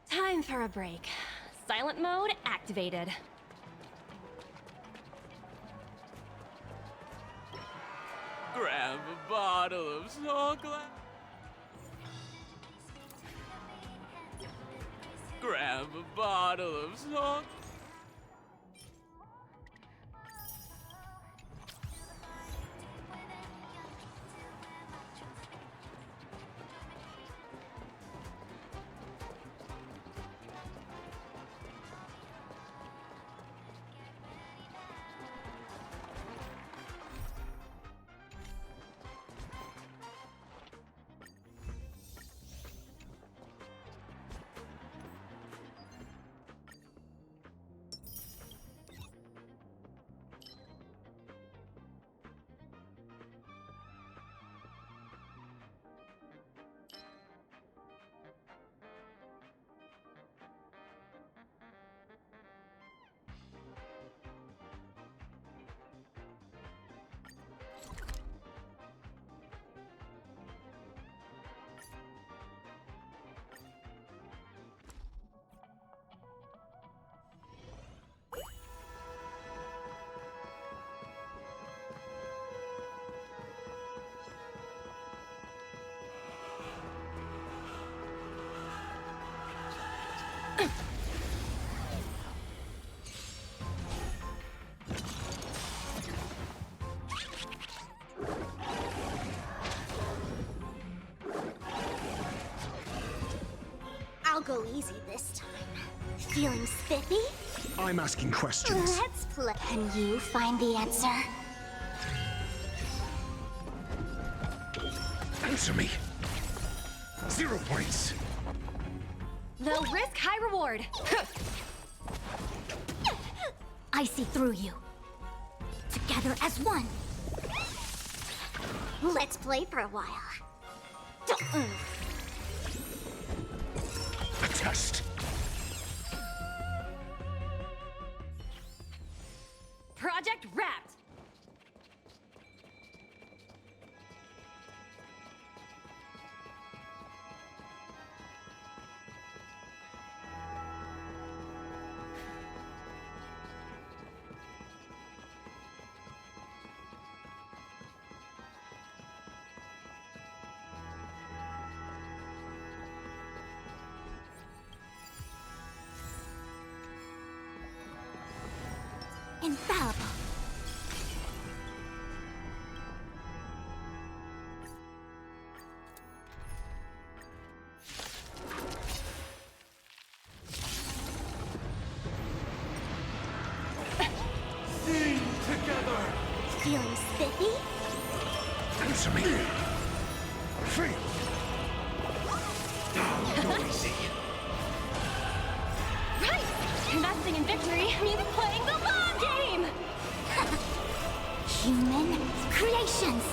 Time for a break. Silent mode activated. Grab a bottle of salt glass. Grab a bottle of salt. I'll go easy this time. Feeling spiffy? I'm asking questions. Let's play. Can you find the answer? Answer me. 0 points. Low risk, high reward. I see through you. Together as one. Let's play for a while. A test. Project wrapped. infallible. Sing together! Feeling spiffy? Answer me. Free. Noisy. Right! Investing in victory means playing the long game! Human creations.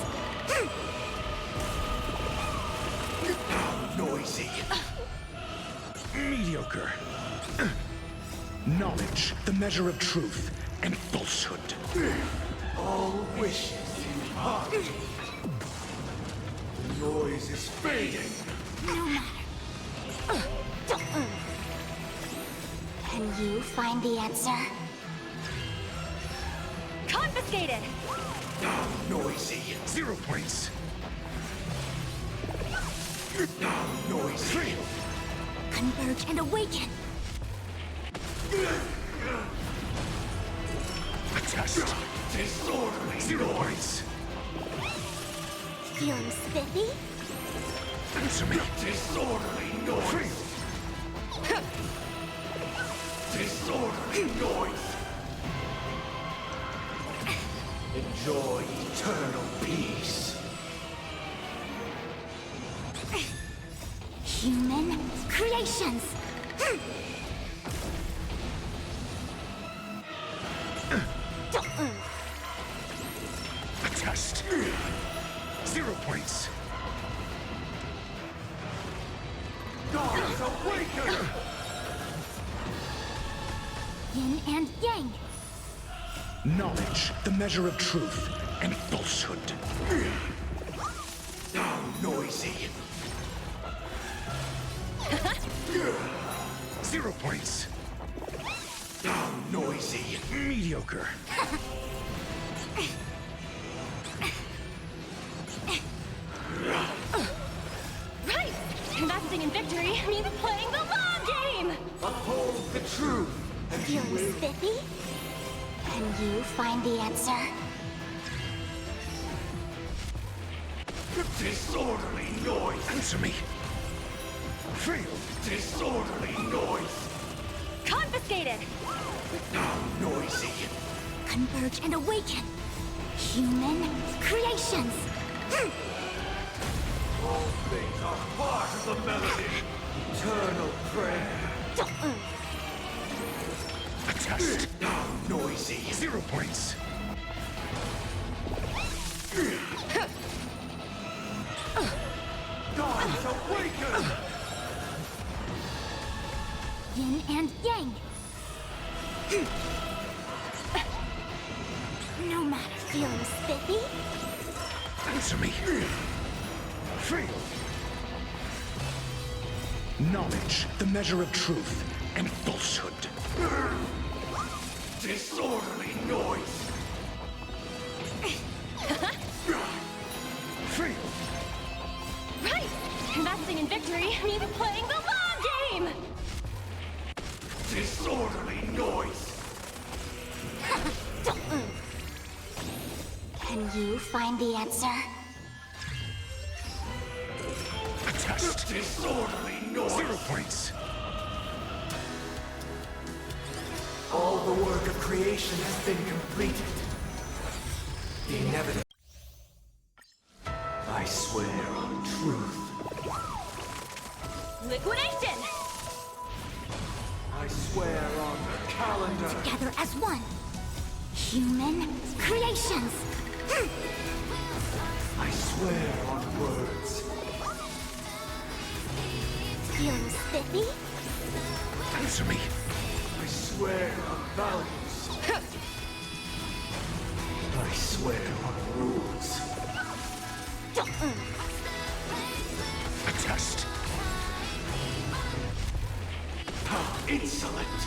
Noisy. Mediocre. Knowledge, the measure of truth, and falsehood. All wishes in heart. The noise is fading. No matter. Can you find the answer? Confiscated! Noisy. 0 points. Noisy. Converge and awaken. Test. Disorderly. 0 points. Feeling spiffy? Answer me. Disorderly noise. Disorderly noise. Enjoy eternal peace. Human creations. Test. 0 points. Gods awaken! Yin and yang. Knowledge, the measure of truth, and falsehood. Noisy. 0 points. Noisy. Mediocre. Right! Investing in victory means playing the long game! Uphold the truth, and you Feeling will. spiffy? Can you find the answer? Disorderly noise. Answer me. Fail. Disorderly noise. Confiscated! Noisy. Converge and awaken. Human creations. All things are part of the melody. Eternal prayer. Test. Noisy. 0 points. Gods awaken! Yin and yang. No matter. Feeling spiffy? Answer me. Fail. Knowledge, the measure of truth, and falsehood. Disorderly noise. Fail. Right! Investing in victory means playing the long game! Disorderly noise. Can you find the answer? Test. Disorderly noise. 0 points. All the work of creation has been completed. The inevitable. I swear on truth. Liquidation! I swear on the calendar. Together as one. Human creations. I swear on words. Feeling spiffy? Answer me. I swear on values. I swear on rules. Test. How insolent!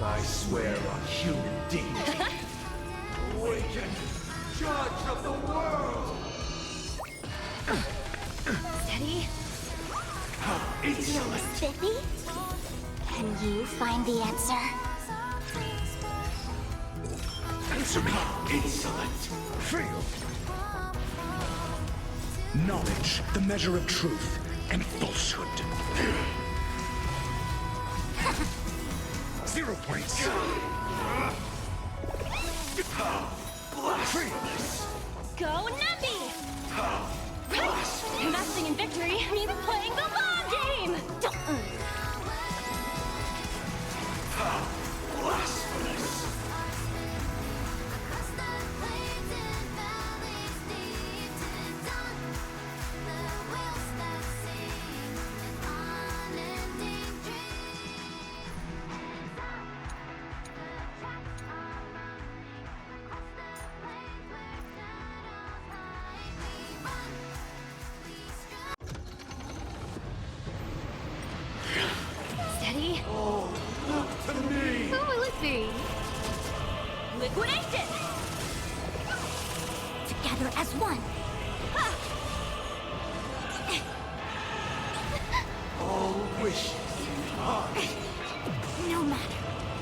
I swear on human dignity. Awaken, judge of the world! Steady. Feeling spiffy? Can you find the answer? Answer me, insolent! Fail! Knowledge, the measure of truth and falsehood. 0 points. Blasphemous! Go Numby! Right! Investing in victory means playing the long game! Blasphemous! Steady. Oh, look to me! Who will it be? Liquidation! Together as one. All wishes in heart. No matter.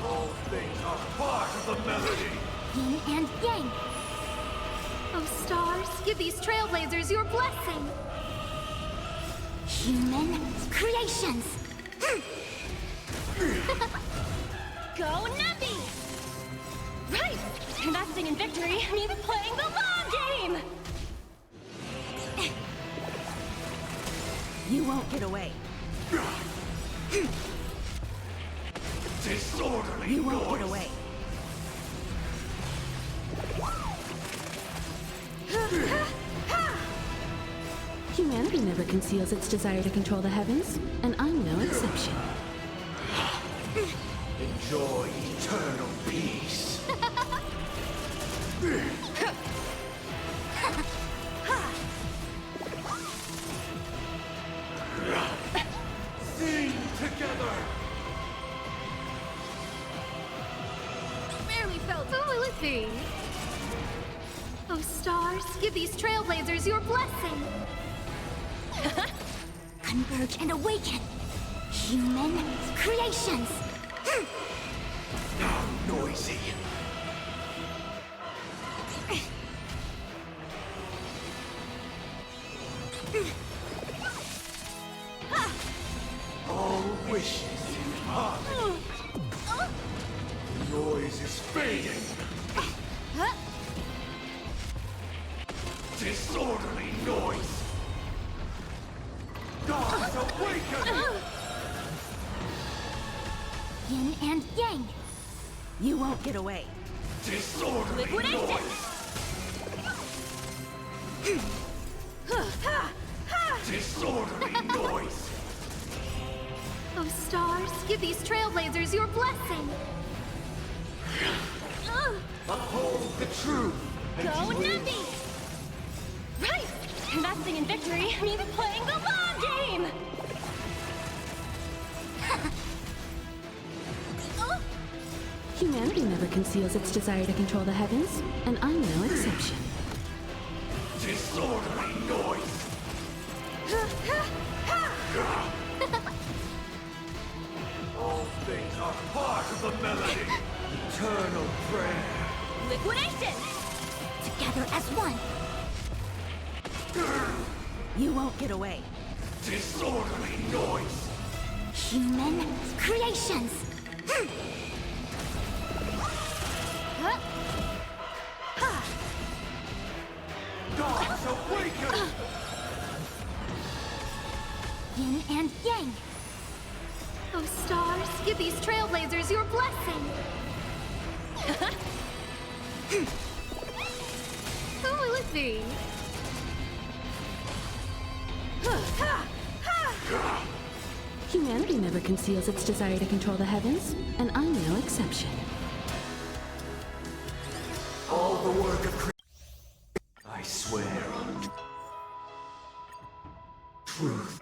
All things are part of the melody. Yin and yang. Oh, stars, give these trailblazers your blessing. Human creations. Go Numby! Right! Investing in victory means playing the long game! You won't get away. Disorderly You won't noise. get away. Humanity never conceals its desire to control the heavens, and I'm no exception. Enjoy eternal peace. Sing together. Barely felt. Who will it be? Oh, stars, give these trailblazers your blessing. Converge and awaken. Human creations. Now noisy. All wishes in harmony. Noise is fading. Disorderly noise. Gods awaken! Yin and yang. You won't get away. Disorderly Liquidation! noise. Disorderly noise. Oh, stars, give these trailblazers your blessing. Uphold the truth. and Go live. Numby! Right! Investing in victory means playing the long game! Humanity never conceals its desire to control the heavens, and I'm no exception. Disorderly noise. All things are part of the melody. Eternal prayer. Liquidation! Together as one. You won't get away. Disorderly noise. Human creations. Gods awaken! Yin and yang. Oh, stars, give these trailblazers your blessing. Who will it be? Humanity never conceals its desire to control the heavens, and I'm no exception. All the work of creation, I swear. Truth.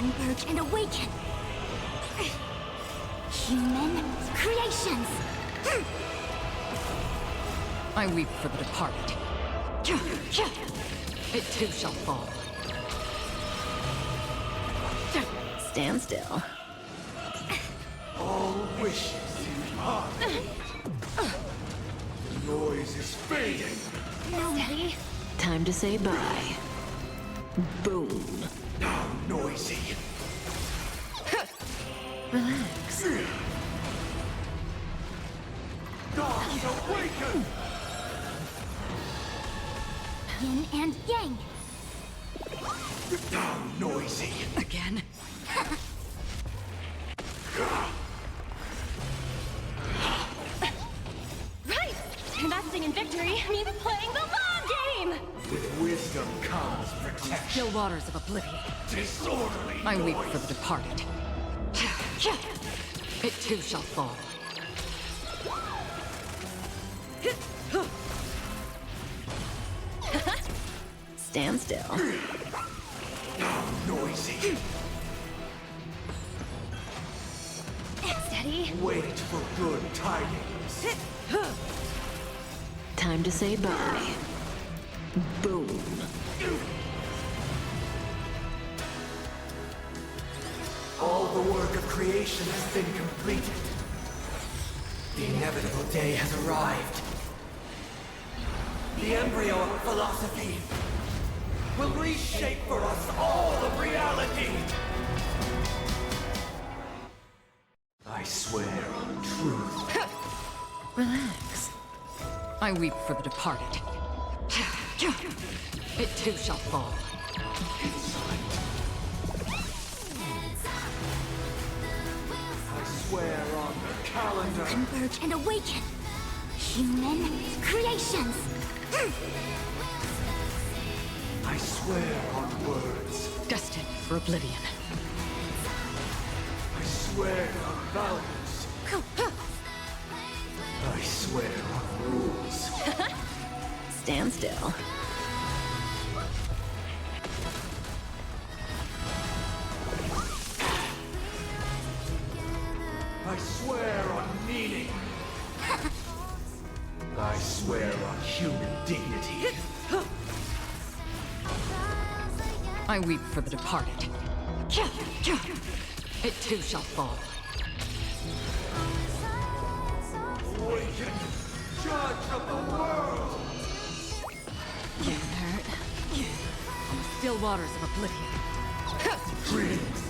Converge and awaken! Human creations! I weep for the departed. It too shall fall. Stand still. All wishes in harmony. The noise is fading. Steady. Time to say bye. Boom. Now noisy. Relax. Gods awaken! Yin and yang! Now noisy. Again? Right! Investing in victory means playing the long game! With wisdom comes protection. Still waters of oblivion. Disorderly I weep noise. for the departed. It too shall fall. Stand still. Now noisy. Steady. Wait for good tidings. Time to say bye. Boom. All the work of creation has been completed. The inevitable day has arrived. The embryo of philosophy will reshape for us all of reality. I swear on truth. Relax. I weep for the departed. It too shall fall. I swear on the calendar. Converge and awaken! Human creations! I swear on words. Destined for oblivion. I swear on values. I swear on rules. Stand still. I swear on meaning. I swear on human dignity. I weep for the departed. It too shall fall. Awaken, judge of the world! You hurt. On the still waters of oblivion. Dreams